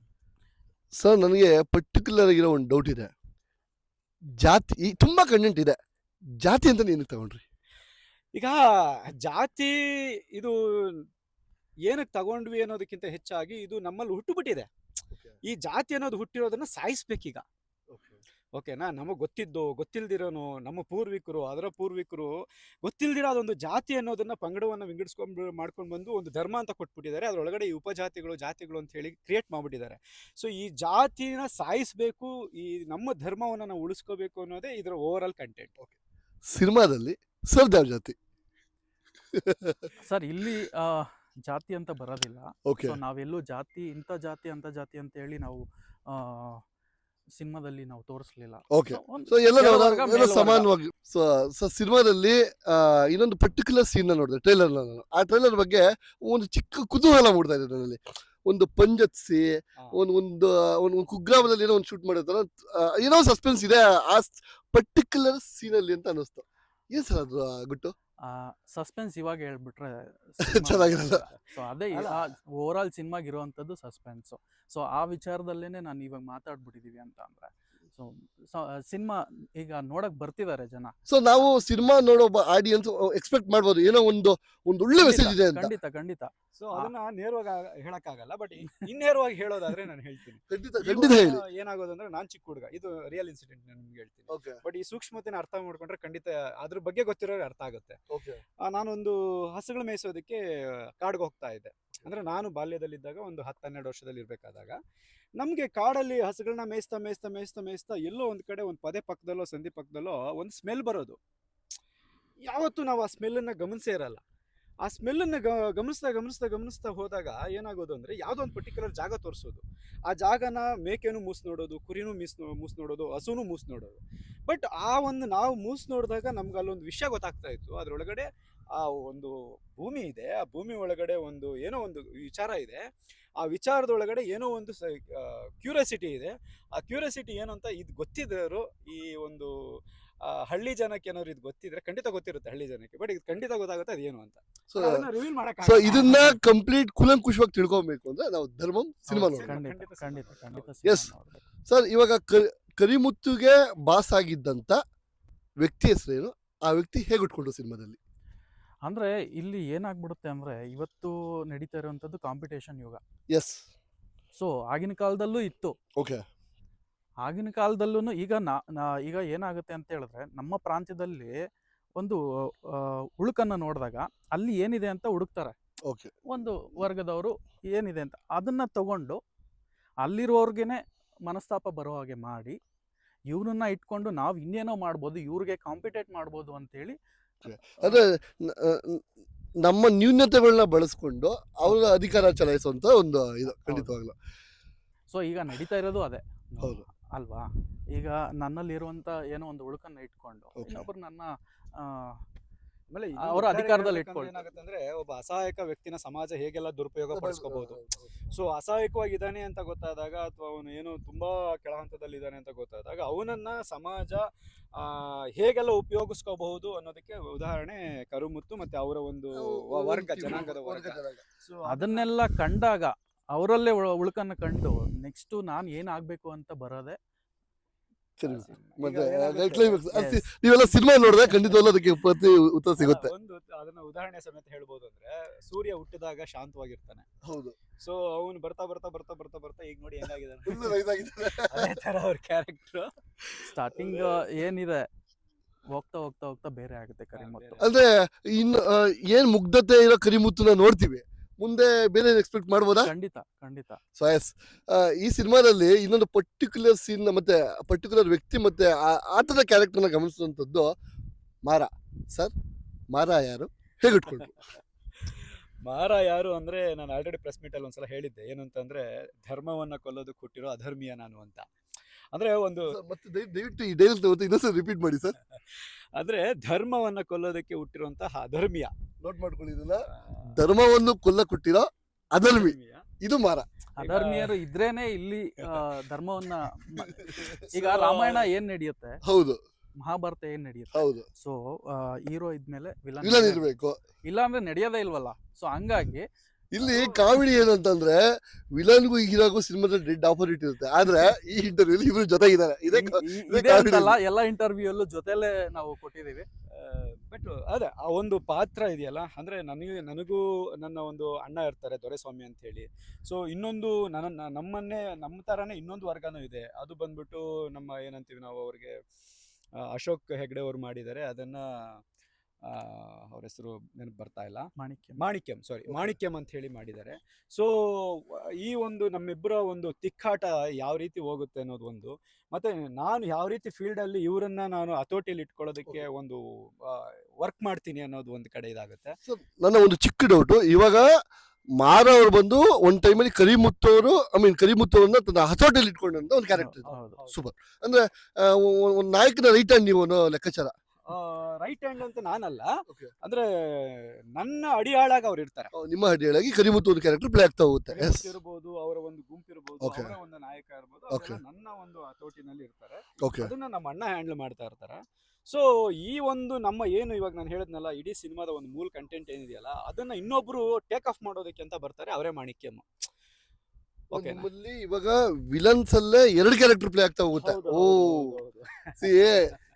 ಸರ್, ನನಗೆ ಪರ್ಟಿಕ್ಯುಲರ್ ಆಗಿರೋ ಒಂದು ಡೌಟ್ ಇದೆ. ಜಾತಿ ತುಂಬಾ ಕಂಟೆಂಟ್ ಇದೆ, ಜಾತಿ ಅಂತ ಏನಕ್ಕೆ ತಗೊಂಡ್ರಿ? ಈಗ ಜಾತಿ ಇದು ಏನಕ್ಕೆ ತಗೊಂಡ್ವಿ ಅನ್ನೋದಕ್ಕಿಂತ ಹೆಚ್ಚಾಗಿ ಇದು ನಮ್ಮಲ್ಲಿ ಹುಟ್ಟುಬಿಟ್ಟಿದೆ. ಈ ಜಾತಿ ಅನ್ನೋದು ಹುಟ್ಟಿರೋದನ್ನ ಸಾಯಿಸ್ಬೇಕೀಗ. ಓಕೆನಾ? ನಮಗೆ ಗೊತ್ತಿಲ್ದಿರೋನು, ನಮ್ಮ ಪೂರ್ವಿಕರು, ಅದರ ಪೂರ್ವಿಕರು ಗೊತ್ತಿಲ್ದಿರೋ ಅದೊಂದು ಜಾತಿ ಅನ್ನೋದನ್ನ ಪಂಗಡವನ್ನು ಮಾಡ್ಕೊಂಡು ಬಂದು ಒಂದು ಧರ್ಮ ಅಂತ ಕೊಟ್ಬಿಟ್ಟಿದ್ದಾರೆ. ಅದರೊಳಗಡೆ ಈ ಉಪಜಾತಿಗಳು, ಜಾತಿಗಳು ಅಂತ ಹೇಳಿ ಕ್ರಿಯೇಟ್ ಮಾಡ್ಬಿಟ್ಟಿದ್ದಾರೆ. ಸೊ ಈ ಜಾತಿನ ಸಾಯಿಸಬೇಕು, ಈ ನಮ್ಮ ಧರ್ಮವನ್ನು ನಾವು ಉಳಿಸ್ಕೋಬೇಕು ಅನ್ನೋದೇ ಇದರ ಓವರ್ ಆಲ್ ಕಂಟೆಂಟ್. ಸಿನಿಮಾದಲ್ಲಿ ಸರ್ ಯಾವ ಜಾತಿ? ಸರ್ ಇಲ್ಲಿ ಜಾತಿ ಅಂತ ಬರೋದಿಲ್ಲ. ಓಕೆ ಸೊ ನಾವೆಲ್ಲೂ ಜಾತಿ ಇಂಥ ಜಾತಿ ಅಂತ ಜಾತಿ ಅಂತ ಹೇಳಿ ನಾವು ಸಿನಿಮಾದಲ್ಲಿ ನಾವು ತೋರಿಸ್ಲಿಲ್ಲ. ಓಕೆ So, ಸೊ ಎಲ್ಲ ಕೆಳವರ್ಗ, ಮೇಲ್ವರ್ಗ. ಸಮಾನವಾಗಿ ಸೊ ಸಿನಿಮಾದಲ್ಲಿ ಇನ್ನೊಂದು ಪರ್ಟಿಕ್ಯುಲರ್ ಸೀನ್ ನೋಡಿದೆ ಟ್ರೈಲರ್. ನಾನು ಆ ಟ್ರೈಲರ್ ಬಗ್ಗೆ ಒಂದು ಚಿಕ್ಕ ಕುತೂಹಲ ಮೂಡ್ತಾ ಇದೆ ನನ್ನಲ್ಲಿ. ಒಂದು ಪಂಜತ್ಸಿ ಒಂದು ಕುಗ್ರಾಮದಲ್ಲಿ ಏನೋ ಒಂದು ಶೂಟ್ ಮಾಡಿರ್ತಾರ, ಏನೋ ಸಸ್ಪೆನ್ಸ್ ಇದೆ ಆ ಪರ್ಟಿಕ್ಯುಲರ್ ಸೀನಲ್ಲಿ ಅಂತ ಅನ್ನಿಸ್ತು. ಏನ್ ಸರ್ ಅದು ಗುಟ್ಟು? ಸಸ್ಪೆನ್ಸ್ ಇವಾಗ ಹೇಳ್ಬಿಟ್ರೆ ಚೆನ್ನಾಗಿರಲ್ಲ. ಸೊ ಅದೇ ಓವರ್ ಆಲ್ ಸಿನಿಮಾಗೆ ಇರುವಂತದ್ದು ಸಸ್ಪೆನ್ಸ್. ಸೊ ಆ ವಿಚಾರದಲ್ಲೇನೆ ನಾನು ಇವಾಗ ಮಾತಾಡ್ಬಿಟ್ಟಿದೀವಿ ಅಂತ ಅಂದ್ರೆ ಸೊ ಸಿನಿಮಾ ಈಗ ನೋಡಕ್ ಬರ್ತಿದ್ದಾರೆ ಜನ. ಸೊ ನಾವು ಸಿನಿಮಾ ನೋಡೋ ಆಡಿಯನ್ಸ್ ಎಕ್ಸ್ಪೆಕ್ಟ್ ಮಾಡ್ಬೋದು ಏನೋ ಒಂದು ಒಳ್ಳೆ ಮೆಸೇಜ್ ಇದೆ ಅಂತ. ಖಂಡಿತ ಖಂಡಿತ. ಸೊ ಅದನ್ನ ನೇರವಾಗಿ ಹೇಳಕ್ಕಾಗಲ್ಲ, ಬಟ್ ನೇರವಾಗಿ ಹೇಳೋದಾದ್ರೆ ನಾನು ಹೇಳ್ತೀನಿ. ಖಂಡಿತ ಹೇಳಿ. ಏನಾಗೋದು ಅಂದ್ರೆ ನಾನ್ ಚಿಕ್ಕ ಹುಡುಗ, ಇದು ರಿಯಲ್ ಇನ್ಸಿಡೆಂಟ್ ನಾನು ನಿಮ್ಗೆ ಹೇಳ್ತೀನಿ. ಓಕೆ ಬಟ್ ಈ ಸೂಕ್ಷ್ಮತೆನ ಅರ್ಥ ಮಾಡ್ಕೊಂಡ್ರೆ ಖಂಡಿತ ಅದ್ರ ಬಗ್ಗೆ ಗೊತ್ತಿರೋರು ಅರ್ಥ ಆಗುತ್ತೆ. ಓಕೆ ನಾನೊಂದು ಹಸುಗಳು ಮೇಯಿಸೋದಕ್ಕೆ ಕಾಡ್ಗೆ ಹೋಗ್ತಾ ಇದ್ದೆ. ಅಂದ್ರೆ ನಾನು ಬಾಲ್ಯದಲ್ಲಿದ್ದಾಗ ಒಂದು 10-12 ವರ್ಷದಲ್ಲಿ ಇರ್ಬೇಕಾದಾಗ ನಮ್ಗೆ ಕಾಡಲ್ಲಿ ಹಸುಗಳನ್ನ ಮೇಯಿಸ್ತಾ ಮೇಯಿಸ್ತಾ ಮೇಯಿಸ್ತಾ ಮೇಯಿಸ್ತಾ ಎಲ್ಲೋ ಒಂದ್ ಕಡೆ ಒಂದು ಪದೇ ಪಕ್ಕದಲ್ಲೋ ಸಂಧಿ ಪಕ್ಕದಲ್ಲೋ ಒಂದು ಸ್ಮೆಲ್ ಬರೋದು. ಯಾವತ್ತೂ ನಾವು ಆ ಸ್ಮೆಲ್ಲನ್ನ ಗಮನಿಸೇ ಇರಲ್ಲ. ಆ ಸ್ಮೆಲ್ಲನ್ನ ಗಮನಿಸ್ತಾ ಗಮನಿಸ್ತಾ ಗಮನಿಸ್ತಾ ಹೋದಾಗ ಏನಾಗೋದು ಅಂದ್ರೆ ಯಾವುದೋ ಒಂದು ಪರ್ಟಿಕ್ಯುಲರ್ ಜಾಗ ತೋರಿಸೋದು. ಆ ಜಾಗನ ಮೇಕೆನೂ ಮೂಸ್ ನೋಡೋದು, ಕುರಿನೂ ಮೂಸ್ ನೋಡೋದು, ಹಸುನೂ ಮೂಸ್ ನೋಡೋದು. ಬಟ್ ಆ ಒಂದು ನಾವು ಮೂಸ್ ನೋಡಿದಾಗ ನಮ್ಗೆ ಅಲ್ಲೊಂದು ವಿಷಯ ಗೊತ್ತಾಗ್ತಾ ಇತ್ತು. ಅದ್ರೊಳಗಡೆ ಆ ಒಂದು ಭೂಮಿ ಇದೆ, ಆ ಭೂಮಿ ಒಳಗಡೆ ಒಂದು ಏನೋ ಒಂದು ವಿಚಾರ ಇದೆ. ಆ ವಿಚಾರದೊಳಗಡೆ ಏನೋ ಒಂದು ಕ್ಯೂರಿಯಾಸಿಟಿ ಇದೆ. ಆ ಕ್ಯೂರಿಯಾಸಿಟಿ ಏನು ಅಂತ ಇದು ಗೊತ್ತಿದ್ರು ಈ ಒಂದು ಹಳ್ಳಿ ಜನಕ್ಕೆ ಏನಾದ್ರು ಇದು ಗೊತ್ತಿದ್ರೆ ಖಂಡಿತ ಗೊತ್ತಿರುತ್ತೆ ಹಳ್ಳಿ ಜನಕ್ಕೆ. ಬಟ್ ಇದು ಖಂಡಿತ ಗೊತ್ತಾಗುತ್ತೆ ಅದೇನು ಅಂತ. ರಿವೀಲ್ ಸೊ ಇದನ್ನ ಕಂಪ್ಲೀಟ್ ಕುಲಂಕುಷವಾಗಿ ತಿಳ್ಕೊಬೇಕು ಅಂದ್ರೆ ನಾವು ಧರ್ಮಂ ಸಿನಿಮಾ ನೋಡಿ. ಖಂಡಿತ ಖಂಡಿತ ಖಂಡಿತ. Yes. ಸರ್ ಇವಾಗ ಕರಿಮುತ್ತುಗೆ ಬಾಸ್ ಆಗಿದ್ದಂತ ವ್ಯಕ್ತಿ ಹೆಸರೇನು? ಆ ವ್ಯಕ್ತಿ ಹೇಗೆ ಉಟ್ಕೊಂಡು ಸಿನಿಮಾದಲ್ಲಿ? ಅಂದ್ರೆ ಇಲ್ಲಿ ಏನಾಗ್ಬಿಡುತ್ತೆ ಅಂದ್ರೆ ಇವತ್ತು ನಡೀತಾ ಇರುವಂತದ್ದು ಕಾಂಪಿಟೇಷನ್ ಯುಗ. ಎಸ್. ಸೊ ಆಗಿನ ಕಾಲದಲ್ಲೂ ಇತ್ತು. ಓಕೆ. ಆಗಿನ ಕಾಲದಲ್ಲೂ ಈಗ ಈಗ ಏನಾಗುತ್ತೆ ಅಂತ ಹೇಳಿದ್ರೆ ನಮ್ಮ ಪ್ರಾಂತ್ಯದಲ್ಲಿ ಒಂದು ಉಳುಕನ್ನ ನೋಡಿದಾಗ ಅಲ್ಲಿ ಏನಿದೆ ಅಂತ ಹುಡುಕ್ತಾರೆ. ಓಕೆ. ಒಂದು ವರ್ಗದವರು ಏನಿದೆ ಅಂತ ಅದನ್ನ ತಗೊಂಡು ಅಲ್ಲಿರೋರ್ಗೆನೆ ಮನಸ್ತಾಪ ಬರೋ ಹಾಗೆ ಮಾಡಿ ಇವ್ರನ್ನ ಇಟ್ಕೊಂಡು ನಾವು ಇನ್ನೇನೋ ಮಾಡ್ಬೋದು, ಇವ್ರಿಗೆ ಕಾಂಪಿಟೇಟ್ ಮಾಡ್ಬೋದು ಅಂತೇಳಿ ಅಂದ್ರೆ ನಮ್ಮ ನ್ಯೂನತೆಗಳನ್ನ ಬಳಸ್ಕೊಂಡು ಅವರ ಅಧಿಕಾರ ಚಲಾಯಿಸುವಂತ ಒಂದು ಇದು ಖಂಡಿತವಾಗ್ಲು. ಸೊ ಈಗ ನಡೀತಾ ಇರೋದು ಅದೇ. ಹೌದು ಅಲ್ವಾ? ಈಗ ನನ್ನಲ್ಲಿ ಇರುವಂತ ಏನೋ ಒಂದು ಉಳುಕನ್ನ ಇಟ್ಕೊಂಡು ಇನ್ನೊಬ್ರು ನನ್ನ ಆಮೇಲೆ ಅವರ ಅಧಿಕಾರದಲ್ಲಿ ಇಟ್ಕೊಂಡು ಏನಾಗುತ್ತೆ ಅಂದ್ರೆ ಒಬ್ಬ ಅಸಹಾಯಕ ವ್ಯಕ್ತಿನ ಸಮಾಜ ಹೇಗೆಲ್ಲ ದುರುಪಯೋಗ ಪಡಿಸ್ಕೋಬಹುದು. ಸೊ ಅಸಹಾಯಕವಾಗಿದ್ದಾನೆ ಅಂತ ಗೊತ್ತಾದಾಗ ಅಥವಾ ಅವನು ಏನೋ ತುಂಬಾ ಕೆಳ ಹಂತದಲ್ಲಿ ಇದ್ದಾನೆ ಅಂತ ಗೊತ್ತಾದಾಗ ಅವನನ್ನ ಸಮಾಜ ಹೇಗೆಲ್ಲ ಉಪಯೋಗಿಸ್ಕೋಬಹುದು ಅನ್ನೋದಕ್ಕೆ ಉದಾಹರಣೆ ಕರುಮುತ್ತು ಮತ್ತೆ ಅವರ ಒಂದು ವರ್ಗ, ಜನಾಂಗದ ವರ್ಗ. ಸೊ ಅದನ್ನೆಲ್ಲ ಕಂಡಾಗ ಅವರಲ್ಲೇ ಉಳುಕನ್ನ ಕಂಡು ನೆಕ್ಸ್ಟ್ ನಾನು ಏನಾಗ್ಬೇಕು ಅಂತ ಬರೋದೆ. ಮತ್ತೆ ನೀವೆಲ್ಲ ಸಿನಿಮಾ ನೋಡಿದ್ರೆ ಖಂಡಿತವಲ್ಲ ಅದಕ್ಕೆ ಉತ್ತರ ಸಿಗುತ್ತೆ. ಒಂದು ಅದನ್ನ ಉದಾಹರಣೆ ಸಮೇತ ಹೇಳ್ಬೋದು ಅಂದ್ರೆ ಸೂರ್ಯ ಹುಟ್ಟಿದಾಗ ಶಾಂತವಾಗಿರ್ತಾನೆ. ಹೌದು. ಸೊ ಅವನು ಬರ್ತಾ ಬರ್ತಾ ಬರ್ತಾ ಬರ್ತಾ ಬರ್ತಾ ಈಗ ನೋಡಿ ಹೆಂಗಾಗಿದ್ದಾನೆ. ಅದೇ ತರ ಅವ್ರ ಕ್ಯಾರೆಕ್ಟರ್ ಸ್ಟಾರ್ಟಿಂಗ್ ಏನಿದೆ ಹೋಗ್ತಾ ಹೋಗ್ತಾ ಹೋಗ್ತಾ ಬೇರೆ ಆಗುತ್ತೆ ಕರಿಮುತ್ತು. ಅಂದ್ರೆ ಇನ್ನು ಏನ್ ಮುಗ್ಧತೆ ಇರೋ ಕರಿಮುತ್ತುನ ನೋಡ್ತೀವಿ, ಮುಂದೆ ಬೇರೆ ಎಕ್ಸ್ಪೆಕ್ಟ್ ಮಾಡ್ಬೋದಾ? ಖಂಡಿತ ಖಂಡಿತ. ಸೊ ಎಸ್, ಈ ಸಿನಿಮಾದಲ್ಲಿ ಇನ್ನೊಂದು ಪರ್ಟಿಕ್ಯುಲರ್ ಸೀನ್ ಮತ್ತೆ ಪರ್ಟಿಕ್ಯುಲರ್ ವ್ಯಕ್ತಿ ಮತ್ತೆ ಆಟದ ಕ್ಯಾರೆಕ್ಟರ್ನ ಗಮನಿಸುವಂಥದ್ದು ಮಾರ. ಸರ್ ಮಾರ ಯಾರು, ಹೇಗೆ ಇಟ್ಕೊಂಡ್ರು? ಮಾರ ಯಾರು ಅಂದ್ರೆ ನಾನು ಆಲ್ರೆಡಿ ಪ್ರೆಸ್ ಮೀಟ್ ಅಲ್ಲಿ ಒಂದ್ಸಲ ಹೇಳಿದ್ದೆ. ಏನು ಅಂತಂದ್ರೆ ಧರ್ಮವನ್ನ ಕೊಲ್ಲೋದಕ್ಕೆ ಹುಟ್ಟಿರೋ ಅಧರ್ಮೀಯ ನಾನು ಅಂತ. ಅಂದ್ರೆ ಒಂದು ಮತ್ತೆ ದಯವಿಟ್ಟು ಈ ಡೈಲಾಗ್ ಇನ್ನೊಂದ್ಸಲ ರಿಪೀಟ್ ಮಾಡಿ ಸರ್. ಅಂದ್ರೆ ಧರ್ಮವನ್ನ ಕೊಲ್ಲೋದಕ್ಕೆ ಹುಟ್ಟಿರುವಂತಹ ಅಧರ್ಮೀಯ. ನೋಟ್ ಮಾಡ್ಕೊಳ್ಳಿ ಇದನ್ನ, ಧರ್ಮವನ್ನು ಕೊಲ್ಲ ಕೊಟ್ಟಿರೋ ಅಧರ್ಮಿ, ಇದು ಮಾರ. ಅಧರ್ಮೀಯರು ಇದ್ರೇನೆ ಇಲ್ಲಿ ಧರ್ಮವನ್ನ ಈಗ ರಾಮಾಯಣ ಏನ್ ನಡೆಯುತ್ತೆ, ಹೌದು, ಮಹಾಭಾರತ ಏನ್ ನಡೆಯುತ್ತೆ, ಹೌದು. ಸೊ ಹೀರೋ ಇದ್ಮೇಲೆ ವಿಲನ್ ಇರ್ಬೇಕು, ಇಲ್ಲ ಅಂದ್ರೆ ನಡೆಯೋದೇ ಇಲ್ವಲ್ಲ. ಸೊ ಹಂಗಾಗಿ ಇಲ್ಲಿ ಕಾಮಿಡಿ ಏನಂತಂದ್ರೆ ವಿಲನ್ಗೂ ಹೀರೋಗೂ ಸಿನಿಮಾದಲ್ಲಿ ಡೆಡ್ ಆಪೋಸಿಟ್ ಇರುತ್ತೆ. ಆದ್ರೆ ಈ ಇಂಟರ್ವ್ಯೂ ಇವ್ರು ಜೊತೆಗಿದ್ದಾರೆ. ಎಲ್ಲ ಇಂಟರ್ವ್ಯೂ ಜೊತೆಲೆ ನಾವು ಕೊಟ್ಟಿದೀವಿ. ಬಟ್ ಅದೇ ಆ ಒಂದು ಪಾತ್ರ ಇದೆಯಲ್ಲ, ಅಂದ್ರೆ ನನಗೂ ನನ್ನ ಒಂದು ಅಣ್ಣ ಇರ್ತಾರೆ ದೊರೆಸ್ವಾಮಿ ಅಂತ ಹೇಳಿ. ಸೊ ಇನ್ನೊಂದು ನಮ್ಮ ತರಾನೇ ಇನ್ನೊಂದು ವರ್ಗನೂ ಇದೆ. ಅದು ಬಂದ್ಬಿಟ್ಟು ನಮ್ಮ ಏನಂತೀವಿ ನಾವು ಅವ್ರಿಗೆ ಅಶೋಕ್ ಹೆಗ್ಡೆ ಅವ್ರು ಮಾಡಿದ್ದಾರೆ. ಅದನ್ನ ಅವ್ರ ಹೆಸರು ನೆನಪು ಬರ್ತಾ ಇಲ್ಲ, ಮಾಣಿಕ್ಯ. ಮಾಣಿಕ್ಯಂ, ಸಾರಿ, ಮಾಣಿಕ್ಯಂ ಅಂತ ಹೇಳಿ ಮಾಡಿದ್ದಾರೆ. ಸೊ ಈ ಒಂದು ನಮ್ಮಿಬ್ಬರ ಒಂದು ತಿಕ್ಕಾಟ ಯಾವ ರೀತಿ ಹೋಗುತ್ತೆ ಅನ್ನೋದು ಒಂದು, ಮತ್ತೆ ನಾನು ಯಾವ ರೀತಿ ಫೀಲ್ಡ್ ಅಲ್ಲಿ ಇವರನ್ನ ನಾನು ಹತೋಟಿಯಲ್ಲಿ ಇಟ್ಕೊಳ್ಳೋದಕ್ಕೆ ಒಂದು ವರ್ಕ್ ಮಾಡ್ತೀನಿ ಅನ್ನೋದು ಒಂದು ಕಡೆ ಇದಾಗುತ್ತೆ. ನನ್ನ ಒಂದು ಚಿಕ್ಕ ಡೌಟ್, ಇವಾಗ ಮಾರ ಅವ್ರು ಬಂದು ಒಂದ್ ಟೈಮಲ್ಲಿ ಕರಿಮುತ್ತವರು ಕರಿಮುತ್ತವ್ರನ್ನ ತನ್ನ ಹತೋಟಿಯಲ್ಲಿ ಇಟ್ಕೊಂಡಂತ ಒಂದು ಕ್ಯಾರೆಕ್ಟರ್. ಸೂಪರ್. ಅಂದ್ರೆ ಒಂದು ನಾಯಕನ ರೈಟ್ ಹ್ಯಾಂಡ್ ನೀವು ಅನ್ನೋ ಲೆಕ್ಕಾಚಾರ. ರೈಟ್ ಹ್ಯಾಂಡ್ ಅಂತ ನಾನಲ್ಲ, ಅಂದ್ರೆ ನನ್ನ ಅಡಿಯಾಳಾಗ ಅವ್ರು ಇರ್ತಾರೆ. ನಿಮ್ಮ ಅಡಿಯಾಳಾಗಿ ಕರಿಮುತ್ತು ಒಂದು ಕ್ಯಾರೆಕ್ಟರ್ ಪ್ಲೇ ಆಗ್ತಾ ಹೋಗುತ್ತೆ. ಇರ್ಬೋದು, ಅವರ ಒಂದು ಗುಂಪು ಇರ್ಬೋದು, ಅವರ ಒಂದು ನಾಯಕ ಇರ್ಬೋದು, ನನ್ನ ಒಂದು ಹತೋಟಿನಲ್ಲಿ ಇರ್ತಾರೆ. ಅದನ್ನ ನಮ್ಮ ಅಣ್ಣ ಹ್ಯಾಂಡಲ್ ಮಾಡ್ತಾ ಇರ್ತಾರೆ. ಸೊ ಈ ಒಂದು ನಮ್ಮ ಏನು ಇವಾಗ ನಾನು ಹೇಳಿದ್ನಲ್ಲ, ಇಡೀ ಸಿನಿಮಾದ ಒಂದು ಮೂಲ ಕಂಟೆಂಟ್ ಏನಿದೆಯಲ್ಲ, ಅದನ್ನ ಇನ್ನೊಬ್ರು ಟೇಕ್ ಆಫ್ ಮಾಡೋದಕ್ಕೆ ಅಂತ ಬರ್ತಾರೆ, ಅವರೇ ಮಾಣಿಕ್ಯಂ. ನಿಮ್ಮಲ್ಲಿ ಇವಾಗ ವಿಲನ್ಸ್ ಅಲ್ಲೇ 2 ಕ್ಯಾರೆಕ್ಟರ್ ಪ್ಲೇ ಆಗ್ತಾ ಹೋಗುತ್ತೆ. ಓ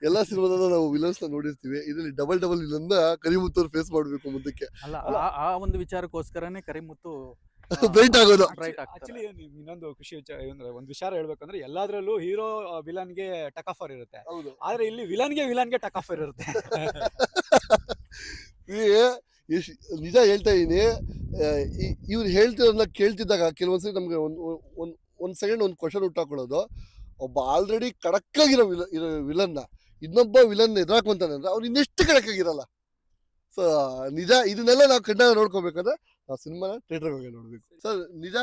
ಎಲ್ಲಾ ಸಿನಿಮಾದ ನಾವು ವಿಲನ್ಸ್ ನೋಡಿರ್ತೀವಿ, ಇದರಲ್ಲಿ ಡಬಲ್ ವಿಲನ್ ಕರಿಮುತ್ತು ಫೇಸ್ ಮಾಡ್ಬೇಕು ಮುಂದಕ್ಕೆ. ಅಲ್ಲ, ಆ ಒಂದು ವಿಚಾರಕ್ಕೋಸ್ಕರನೇ ಕರಿಮುತ್ತು ಬ್ರೈಟ್ ಆಗೋದು. ಆಕ್ಚುಲಿ ಇನ್ನೊಂದು ಖುಷಿ ವಿಚಾರ ಅಂದ್ರೆ, ಒಂದು ವಿಚಾರ ಹೇಳ್ಬೇಕಂದ್ರೆ, ಎಲ್ಲಾದ್ರಲ್ಲೂ ಹೀರೋ ವಿಲನ್ಗೆ ಟಕ್ ಆಫರ್ ಇರುತ್ತೆ, ಆದ್ರೆ ಇಲ್ಲಿ ವಿಲನ್ಗೆ ಟಕ್ ಆಫರ್ ಇರುತ್ತೆ. ನಿಜ ಹೇಳ್ತಾ ಇದೀನಿ, ಇವ್ರು ಹೇಳ್ತಿರೋದನ್ನ ಕೇಳ್ತಿದ್ದಾಗ ಕೆಲವೊಂದ್ಸರಿ ನಮ್ಗೆ ಒಂದ್ ಸೆಕೆಂಡ್ ಒಂದು ಕ್ವಶನ್ ಹುಟ್ಟಾಕೊಳ್ಳೋದು, ಒಬ್ಬ ಆಲ್ರೆಡಿ ಕಡಕ್ಕಾಗಿರೋ ವಿಲನ್ನ ಇನ್ನೊಬ್ಬ ವಿಲನ್ ಎದುರಾಕೊಂತಾನೆ ಅಂದ್ರೆ ಅವ್ರು ಇನ್ನೆಷ್ಟು ಕಡಕ್ಕಾಗಿರಲ್ಲ. ಸೊ ನಿಜ, ಇದನ್ನೆಲ್ಲ ನಾವು ಕಣ್ಣಾಗ ನೋಡ್ಕೋಬೇಕಂದ್ರೆ ನಾವು ಸಿನಿಮಾ ಥಿಯೇಟರ್ಗೆ ಹೋಗಿ ನೋಡ್ಬೇಕು. ಸರ್ ನಿಜ,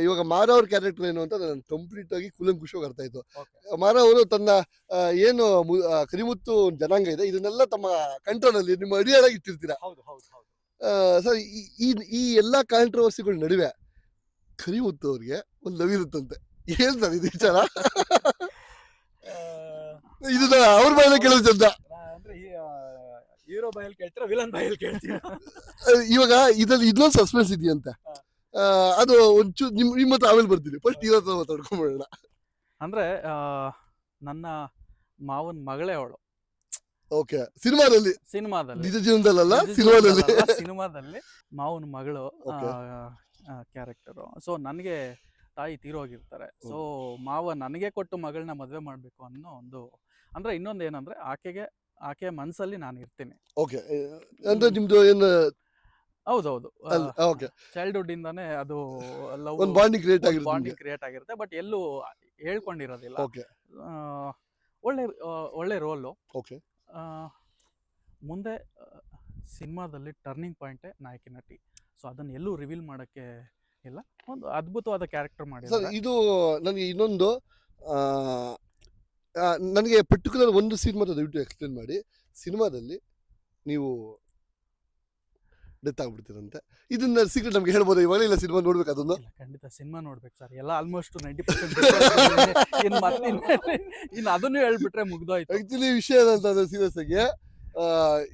ಇವಾಗ ಮಾರ ಅವ್ರ ಕ್ಯಾರೆಕ್ಟರ್ ಏನು ಅಂತ ನಾನು ಕಂಪ್ಲೀಟ್ ಆಗಿ ಕುಲಂಕುಷವಾಗಿ ಅರ್ಥ ಆಯ್ತು. ಮಾರ ಅವರು ತನ್ನ ಏನು ಕರಿಮುತ್ತು ಜನಾಂಗ ಇದೆ, ಇದನ್ನೆಲ್ಲ ತಮ್ಮ ಕಂಟ್ರೋಲ್ ಅಲ್ಲಿ ನಿಮ್ಮ ಅಡಿಯಾಳಾಗಿ ಇಟ್ಟಿರ್ತೀರಾ. ಸರ್ ಈ ಎಲ್ಲಾ ಕಾಂಟ್ರವರ್ಸಿಗಳ ನಡುವೆ ಕರಿಮುತ್ತು ಅವ್ರಿಗೆ ಒಂದು ಲವ್ ಇರುತ್ತಂತೆ, ಹೇಳ್ತಾರೆ ಇದು ವಿಚಾರ. ಇದನ್ನ ಅವ್ರ ಬಾಯಲ್ಲೇ ಕೇಳೋದು ಚಂದ. ಹೀರೋ ಬಾಯಲ್ಲಿ ಕೇಳ್ತೀರಾ, ವಿಲನ್ ಬಾಯಲ್ಲಿ ಕೇಳ್ತೀರಾ? ಇವಾಗ ಇದ್ರಲ್ಲಿ ಇನ್ನೊಂದು ಸಸ್ಪೆನ್ಸ್ ಇದೆಯಂತೆ, ಅದು ಒಂಚೂರು ನಿಮ್ಮ ಹತ್ರ ಆಮೇಲೆ ಬರ್ತೀನಿ. ಫಸ್ಟ್ ಹೀರೋ ಹತ್ರ ಮಾತಾಡ್ಕೊಂಡ್ಬಿಡೋಣ. ಅಂದ್ರೆ ನನ್ನ ಮಾವನ ಮಗಳೇ ಅವಳು. ಓಕೆ. ಸಿನಿಮಾದಲ್ಲಿ ನಿಜ ಜೀವನದಲ್ಲ, ಸಿನಿಮಾದಲ್ಲಿ ಮಾವನ ಮಗಳು ಕ್ಯಾರೆಕ್ಟರು. ಸೊ ನನಗೆ ತಾಯಿ ತೀರೋಗಿರ್ತಾರೆ. ಸೊ ಮಾವ ನನಗೆ ಕೊಟ್ಟು ಮಗಳನ್ನ ಮದುವೆ ಮಾಡ್ಬೇಕು ಅನ್ನೋ ಒಂದು, ಅಂದ್ರೆ ಇನ್ನೊಂದು ಏನಂದ್ರೆ ಆಕೆ ಮನ್ಸಲ್ಲಿ ನಾನು ಇರ್ತೀನಿ. ಓಕೆ. ಅಂದ್ರೆ ನಿಮ್ದು ಏನು? ಹೌದೌದು, ಓಕೆ. ಚೈಲ್ಡ್ಹುಡ್ ಇಂದಾನೆ ಅದು ಲವ್ ಒಂದು ಬಾಂಡಿಂಗ್ ಕ್ರಿಯೇಟ್ ಆಗಿರುತ್ತೆ, ಬಟ್ ಎಲ್ಲೂ ಹೇಳ್ಕೊಂಡಿರೋದಿಲ್ಲ. ಓಕೆ. ಒಳ್ಳೆ ರೋಲು. ಓಕೆ. ಮುಂದೆ ಸಿನಿಮಾದಲ್ಲಿ ಟರ್ನಿಂಗ್ ಪಾಯಿಂಟೇ ನಾಯಕಿ ನಟಿ. ಸೊ ಅದನ್ನ ಎಲ್ಲೂ ರಿವೀಲ್ ಮಾಡಕ್ಕೆ ಇಲ್ಲ, ಒಂದು ಅದ್ಭುತವಾದ ಕ್ಯಾರೆಕ್ಟರ್ ಮಾಡಿದ್ದಾರೆ. ಇದು ನನಗೆ ಇನ್ನೊಂದು, ನನಗೆ ಪರ್ಟಿಕ್ಯುಲರ್ ಒಂದು ಸೀನ್ ಮಾತ್ರ ದಯವಿಟ್ಟು ಎಕ್ಸ್ಪ್ಲೇನ್ ಮಾಡಿ. ಸಿನಿಮಾದಲ್ಲಿ ನೀವು ಡೆತ್ ಆಗ್ಬಿಡ್ತೀರಂತೆ, ಇದನ್ನ ಸೀಕ್ರೆಟ್ ನಮ್ಗೆ ಹೇಳ್ಬೋದು ಇವಾಗ? ಇಲ್ಲ ಸಿನಿಮಾ ನೋಡ್ಬೇಕು ಅದನ್ನು? ಖಂಡಿತ ಸಿನಿಮಾ ನೋಡ್ಬೇಕು ಸರ್, ಎಲ್ಲ ಆಲ್ಮೋಸ್ಟ್ 90% ಇನ್ನು ಅದನ್ನು ಹೇಳ್ಬಿಟ್ರೆ ಮುಗ್ದೋಯ್ತು. ಆಕ್ಚುಲಿ ವಿಷಯ ಏನಂತಂದ್ರೆ, ಸೀರಿಯಸ್ ಆಗಿ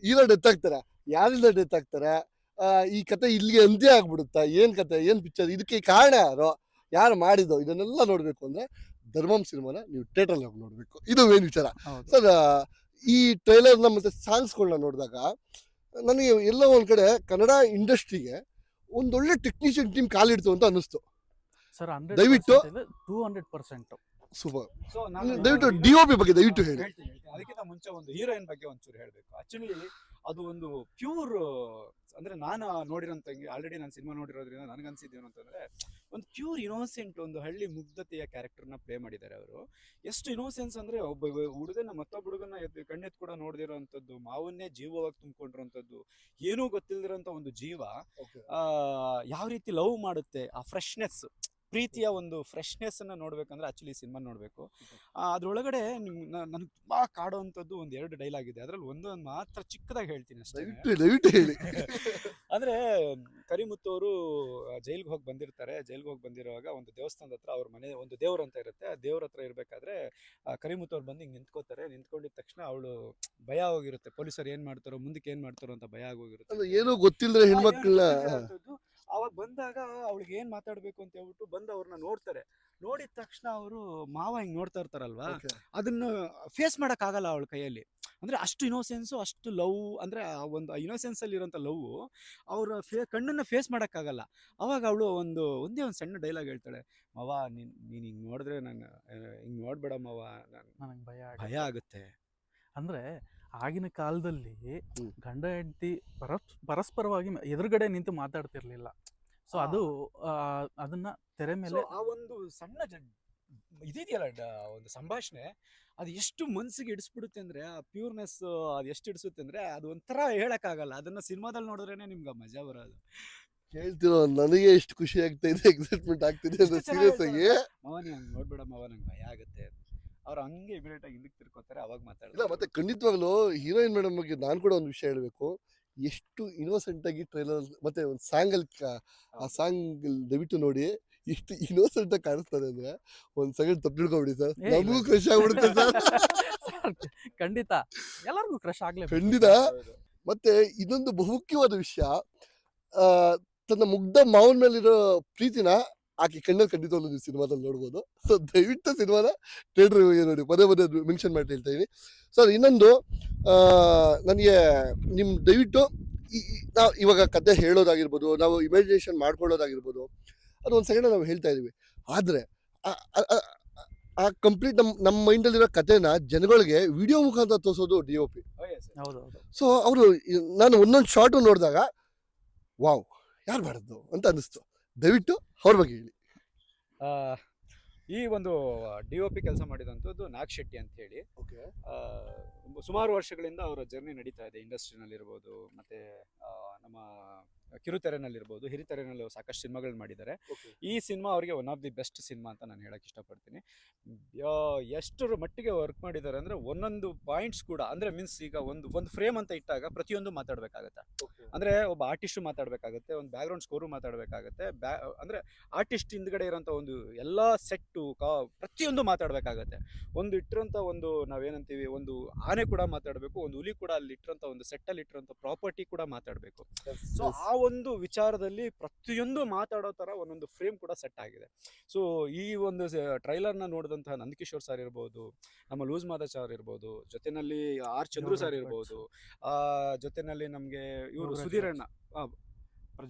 ಹೀರೋ ಡೆತ್ ಆಗ್ತಾರೆ, ಯಾರಿಂದ ಡೆತ್ ಆಗ್ತಾರೆ, ಈ ಕತೆ ಇಲ್ಲಿಗೆ ಅಂತ್ಯ ಆಗ್ಬಿಡುತ್ತಾ, ಏನ್ ಕತೆ, ಏನ್ ಪಿಕ್ಚರ್, ಇದಕ್ಕೆ ಕಾರಣ ಯಾರು ಮಾಡಿದೋ, ಇದನ್ನೆಲ್ಲ ನೋಡ್ಬೇಕು ಅಂದ್ರೆ ಧರ್ಮಂ ಸಿನಿಮಾನ ನೀವು ಥಿಯೇಟರ್ ಹೋಗಿ ನೋಡ್ಬೇಕು. ಇದು ಮೇನ್ ವಿಚಾರ. ಸರ್ ಈ ಟ್ರೈಲರ್ನ ಮತ್ತೆ ಸಾಂಗ್ಸ್ಗಳನ್ನ ನೋಡಿದಾಗ ನನಗೆ ಎಲ್ಲೋ ಒಂದ್ ಕಡೆ ಕನ್ನಡ ಇಂಡಸ್ಟ್ರಿಗೆ ಒಂದೊಳ್ಳೆ ಟೆಕ್ನಿಷಿಯನ್ ಟೀಮ್ ಕಾಲಿಡ್ತು ಅಂತ ಅನ್ನಿಸ್ತು. ಸರ್ ದಯವಿಟ್ಟು 200% ಸೂಪರ್. ದಯವಿಟ್ಟು DOP ಬಗ್ಗೆ ದಯವಿಟ್ಟು ಹೇಳಿ. ಅದಕ್ಕಿಂತ ಮುಂಚೆ ಒಂದು ಹೀರೋಯಿನ್ ಬಗ್ಗೆ ಒಂಚೂರು ಹೇಳ್ಬೇಕು. ಆಕ್ಚುಲಿ ಅದು ಒಂದು ಪ್ಯೂರ್, ಅಂದ್ರೆ ನಾನು ನೋಡಿರೋಂಥ, ಆಲ್ರೆಡಿ ನಾನು ಸಿನಿಮಾ ನೋಡಿರೋದ್ರಿಂದ ನನಗನ್ಸಿದ್ದೇನು ಅಂತಂದ್ರೆ, ಒಂದು ಪ್ಯೂರ್ ಇನೋಸೆಂಟ್, ಒಂದು ಹಳ್ಳಿ ಮುಗ್ಧತೆಯ ಕ್ಯಾರೆಕ್ಟರ್ನ ಪ್ಲೇ ಮಾಡಿದ್ದಾರೆ ಅವರು. ಎಷ್ಟು ಇನೋಸೆನ್ಸ್ ಅಂದ್ರೆ, ಒಬ್ಬ ಹುಡುಗನ ಮತ್ತೊಬ್ಬ ಹುಡುಗನ ಕಣ್ಣೆತ್ ಕೂಡ ನೋಡ್ದಿರೋಂಥದ್ದು, ಮಾವನ್ನೇ ಜೀವವಾಗಿ ತುಂಬಿಕೊಂಡಿರೋಂಥದ್ದು, ಏನೂ ಗೊತ್ತಿಲ್ದಿರೋಂಥ ಒಂದು ಜೀವ ಯಾವ ರೀತಿ ಲವ್ ಮಾಡುತ್ತೆ, ಆ ಫ್ರೆಶ್ನೆಸ್, ಪ್ರೀತಿಯ ಒಂದು ಫ್ರೆಶ್ನೆಸ್ ಅನ್ನ ನೋಡ್ಬೇಕಂದ್ರೆ ಆಕ್ಚುಲಿ ಸಿನಿಮಾ ನೋಡ್ಬೇಕು. ಅದ್ರೊಳಗಡೆ ನನಗೆ ತುಂಬಾ ಕಾಡುವಂಥದ್ದು 1-2 ಡೈಲಾಗ್ ಇದೆ. ಅದ್ರಲ್ಲಿ ಒಂದು ಮಾತ್ರ ಚಿಕ್ಕದಾಗಿ ಹೇಳ್ತೀನಿ ಅಷ್ಟೇ. ಅಂದ್ರೆ ಕರಿಮುತ್ತು ಅವರು ಜೈಲ್ಗೆ ಹೋಗಿ ಬಂದಿರ್ತಾರೆ. ಜೈಲ್ಗೆ ಹೋಗಿ ಬಂದಿರುವಾಗ ಒಂದು ದೇವಸ್ಥಾನದ ಹತ್ರ ಅವ್ರ ಮನೆ ಒಂದು ದೇವ್ರ ಅಂತ ಇರುತ್ತೆ. ಆ ದೇವ್ರ ಹತ್ರ ಇರ್ಬೇಕಾದ್ರೆ ಕರಿಮುತ್ತು ಅವ್ರು ಬಂದು ಹಿಂಗೆ ನಿಂತ್ಕೋತಾರೆ. ನಿಂತ್ಕೊಂಡಿದ ತಕ್ಷಣ ಅವಳು ಭಯ ಹೋಗಿರುತ್ತೆ, ಪೊಲೀಸರು ಏನ್ ಮಾಡ್ತಾರೋ, ಮುಂದಕ್ಕೆ ಏನ್ ಮಾಡ್ತಾರೋ ಅಂತ ಭಯ ಆಗೋಗಿರುತ್ತೆ. ಏನೋ ಗೊತ್ತಿಲ್ಲದ್ರೆ ಹೆಣ್ಮಕ್ಳ ಅವಾಗ ಬಂದಾಗ ಅವಳಿಗೆ ಏನ್ ಮಾತಾಡ್ಬೇಕು ಅಂತ ಹೇಳ್ಬಿಟ್ಟು ಬಂದು ಅವ್ರನ್ನ ನೋಡ್ತಾರೆ. ನೋಡಿದ ತಕ್ಷಣ ಅವರು ಮಾವ ಹಿಂಗ್ ನೋಡ್ತಾ ಇರ್ತಾರಲ್ವಾ, ಅದನ್ನ ಫೇಸ್ ಮಾಡಕ್ ಆಗಲ್ಲ ಅವಳ ಕೈಯಲ್ಲಿ. ಅಂದ್ರೆ ಅಷ್ಟು ಇನೋಸೆನ್ಸ್, ಅಷ್ಟು ಲವ್, ಅಂದ್ರೆ ಒಂದು ಇನೋಸೆನ್ಸ್ ಅಲ್ಲಿ ಇರೋಂಥ ಲವ್ ಅವ್ರ ಕಣ್ಣನ್ನ ಫೇಸ್ ಮಾಡಕ್ ಆಗಲ್ಲ. ಅವಾಗ ಅವಳು ಒಂದೇ ಒಂದು ಸಣ್ಣ ಡೈಲಾಗ್ ಹೇಳ್ತಾಳೆ, ಮಾವ ನೀನ್ ಹಿಂಗ್ ನೋಡಿದ್ರೆ ನಾನು ಹಿಂಗ್ ನೋಡ್ಬೇಡ ಮಾವ, ನನಗೆ ಭಯ ಆಗುತ್ತೆ. ಅಂದ್ರೆ ಆಗಿನ ಕಾಲದಲ್ಲಿ ಹ್ಮ್. ಗಂಡ ಹೆಂಡತಿ ಪರಸ್ಪರವಾಗಿ ಎದುರುಗಡೆ ನಿಂತು ಮಾತಾಡ್ತಿರ್ಲಿಲ್ಲ. ಸೊ ಅದು ಅದನ್ನ ತೆರೆ ಮೇಲೆ ಆ ಒಂದು ಸಣ್ಣ ಇದಿದೆಯಲ್ಲ ಒಂದು ಸಂಭಾಷಣೆ ಅದು ಎಷ್ಟು ಮನ್ಸಿಗೆ ಇಡಿಸ್ಬಿಡುತ್ತೆ ಅಂದ್ರೆ ಆ ಪ್ಯೂರ್ನೆಸ್ ಅದು ಎಷ್ಟು ಇಡಿಸುತ್ತೆ ಅಂದ್ರೆ ಅದು ಒಂಥರ ಹೇಳಕ್ಕಾಗಲ್ಲ. ಅದನ್ನ ಸಿನಿಮಾದಲ್ಲಿ ನೋಡಿದ್ರೇನೆ ನಿಮ್ಗೆ ಆ ಮಜಾ ಬರೋದು. ಹೇಳ್ತಿರೋ ನನಗೆ ಎಷ್ಟು ಖುಷಿ ಆಗ್ತಾ ಇದೆ, ಎಕ್ಸೈಟ್ಮೆಂಟ್ ಆಗ್ತಿದೆ ಅಂದ್ರೆ ಸೀರಿಯಸ್ ಆಗಿ. ಮವನಿ ಹಂಗ್ ನೋಡ್ಬೇಡ ಮವ, ನಂಗೆ ಭಯ ಆಗುತ್ತೆ. ಅವ್ರು ಹಂಗೆ ಇಮಿಡಿಯೇಟ್ ಆಗಿ ಹಿಂದಕ್ಕೆ ತಿರ್ಕೋತಾರೆ, ಅವಾಗ ಇಲ್ಲ ಮಾತಾಡ್ತಾರೆ. ಮತ್ತೆ ಖಂಡಿತವಾಗ್ಲೂ ಹೀರೋಯಿನ್ ಮೇಡಮ್ ಬಗ್ಗೆ ನಾನು ಕೂಡ ಒಂದು ವಿಷಯ ಹೇಳ್ಬೇಕು. ಎಷ್ಟು ಇನ್ನೋಸೆಂಟ್ ಆಗಿ ಟ್ರೈಲರ್ ಮತ್ತೆ ಒಂದು ಸಾಂಗ್ ಅಲ್ಲಿ ಆ ಸಾಂಗ್ ದಯವಿಟ್ಟು ನೋಡಿ, ಎಷ್ಟು ಇನ್ನೋಸೆಂಟ್ ಆಗಿ ಕಾಣಿಸ್ತಾರೆ ಅಂದ್ರೆ ಒಂದ್ ಸೆಕೆಂಡ್ ತಪ್ಪು ತಿಳ್ಕೊಬಿಡಿ ಸರ್, ಏ, ನಮಗೂ ಕ್ರಶ್ ಆಗ್ಬಿಡುತ್ತೆ ಸರ್. ಖಂಡಿತ ಎಲ್ಲರಿಗೂ ಕ್ರಶ್ ಆಗ್ಲೇ ಖಂಡಿತ. ಮತ್ತೆ ಇದೊಂದು ಬಹುಮುಖ್ಯವಾದ ವಿಷಯ, ತನ್ನ ಮುಗ್ಧ ಮಾವನ ಮೇಲಿರೋ ಪ್ರೀತಿನ ಆಕೆ ಕಣ್ಣಲ್ಲಿ ಖಂಡಿತವಾಗ್ಲೂ ನೀವು ಸಿನಿಮಾದಲ್ಲಿ ನೋಡ್ಬೋದು. ಸೊ ದಯವಿಟ್ಟು ಸಿನಿಮಾನ ಥಿಯೇಟರ್ ನೋಡಿ, ಪದೇ ಪದೇ ಮೆನ್ಷನ್ ಮಾಡಿ ಹೇಳ್ತಾ ಇದೀನಿ ಸರ್. ಇನ್ನೊಂದು ನನಗೆ ನಿಮ್ ದಯವಿಟ್ಟು ನಾವು ಇವಾಗ ಕತೆ ಹೇಳೋದಾಗಿರ್ಬೋದು, ನಾವು ಇಮ್ಯಾಜಿನೇಷನ್ ಮಾಡ್ಕೊಳ್ಳೋದಾಗಿರ್ಬೋದು, ಅದು ಒಂದು ಸೆಕೆಂಡ್ ನಾವು ಹೇಳ್ತಾ ಇದೀವಿ. ಆದ್ರೆ ಆ ಕಂಪ್ಲೀಟ್ ನಮ್ಮ ಮೈಂಡಲ್ಲಿರೋ ಕತೆನ ಜನಗಳಿಗೆ ವಿಡಿಯೋ ಮುಖಾಂತರ ತೋರಿಸೋದು DOP. ಹೌದೌದು. ಸೊ ಅವರು ನಾನು ಒಂದೊಂದು ಶಾರ್ಟು ನೋಡಿದಾಗ ವಾವ್ ಯಾರು ಮಾಡಿದ್ದು ಅಂತ ಅನಿಸ್ತು. ದಯವಿಟ್ಟು ಅವ್ರ ಬಗ್ಗೆ ಹೇಳಿ. ಈ ಒಂದು DOP ಕೆಲಸ ಮಾಡಿದಂಥದ್ದು ನಾಗ್ ಶೆಟ್ಟಿ ಅಂತ ಹೇಳಿ. ಸುಮಾರು ವರ್ಷಗಳಿಂದ ಅವರ ಜರ್ನಿ ನಡೀತಾ ಇದೆ. ಇಂಡಸ್ಟ್ರಿನಲ್ಲಿರ್ಬೋದು, ಮತ್ತೆ ನಮ್ಮ ಕಿರುತೆರೆನಲ್ಲಿರ್ಬೋದು, ಹಿರಿತೆರೆನಲ್ಲಿ ಸಾಕಷ್ಟು ಸಿನಿಮಾಗಳು ಮಾಡಿದ್ದಾರೆ. ಈ ಸಿನಿಮಾ ಅವರಿಗೆ one of the best cinema ಅಂತ ನಾನು ಹೇಳಕ್ ಇಷ್ಟಪಡ್ತೀನಿ. ಎಷ್ಟರ ಮಟ್ಟಿಗೆ ವರ್ಕ್ ಮಾಡಿದ್ದಾರೆ ಅಂದ್ರೆ ಒಂದೊಂದು ಪಾಯಿಂಟ್ಸ್ ಕೂಡ, ಅಂದ್ರೆ ಮೀನ್ಸ್ ಈಗ ಒಂದು ಫ್ರೇಮ್ ಅಂತ ಇಟ್ಟಾಗ ಪ್ರತಿಯೊಂದು ಮಾತಾಡ್ಬೇಕಾಗತ್ತೆ. ಅಂದ್ರೆ ಒಬ್ಬ ಆರ್ಟಿಸ್ಟ್ ಮಾತಾಡ್ಬೇಕಾಗತ್ತೆ, ಒಂದು ಬ್ಯಾಕ್ ಗ್ರೌಂಡ್ ಸ್ಕೋರು ಮಾತಾಡ್ಬೇಕಾಗತ್ತೆ, ಅಂದ್ರೆ ಆರ್ಟಿಸ್ಟ್ ಹಿಂದ್ಗಡೆ ಇರೋಂಥ ಒಂದು ಎಲ್ಲಾ ಸೆಟ್ಟು ಪ್ರತಿಯೊಂದು ಮಾತಾಡ್ಬೇಕಾಗತ್ತೆ. ಒಂದು ಇಟ್ಟಿರೋಂಥ ಒಂದು ನಾವೇನಂತೀವಿ ಒಂದು ಆನೆ ಕೂಡ ಮಾತಾಡಬೇಕು, ಒಂದು ಹುಲಿ ಕೂಡ ಅಲ್ಲಿ ಇಟ್ಟಿರೋಂಥ ಒಂದು ಸೆಟ್ಟಲ್ಲಿ ಇಟ್ಟಿರೋಂಥ ಪ್ರಾಪರ್ಟಿ ಕೂಡ ಮಾತಾಡಬೇಕು. ಸೊ ಆ ಒಂದು ವಿಚಾರದಲ್ಲಿ ಪ್ರತಿಯೊಂದು ಮಾತಾಡೋ ತರ ಒಂದೊಂದು ಫ್ರೇಮ್ ಕೂಡ ಸೆಟ್ ಆಗಿದೆ. ಸೊ ಈ ಒಂದು ಟ್ರೈಲರ್ನ ನೋಡಿದಂತಹ ನಂದಕಿಶೋರ್ ಸರ್ ಇರ್ಬೋದು, ನಮ್ಮ ಲೂಸ್ ಮಾದಾಚಾರ್ ಇರ್ಬೋದು, ಜೊತೆನಲ್ಲಿ ಆರ್ ಚಂದ್ರು ಸರ್ ಇರ್ಬೋದು, ಜೊತೆನಲ್ಲಿ ನಮ್ಗೆ ಇವರು ಸುಧೀರಣ್ಣ,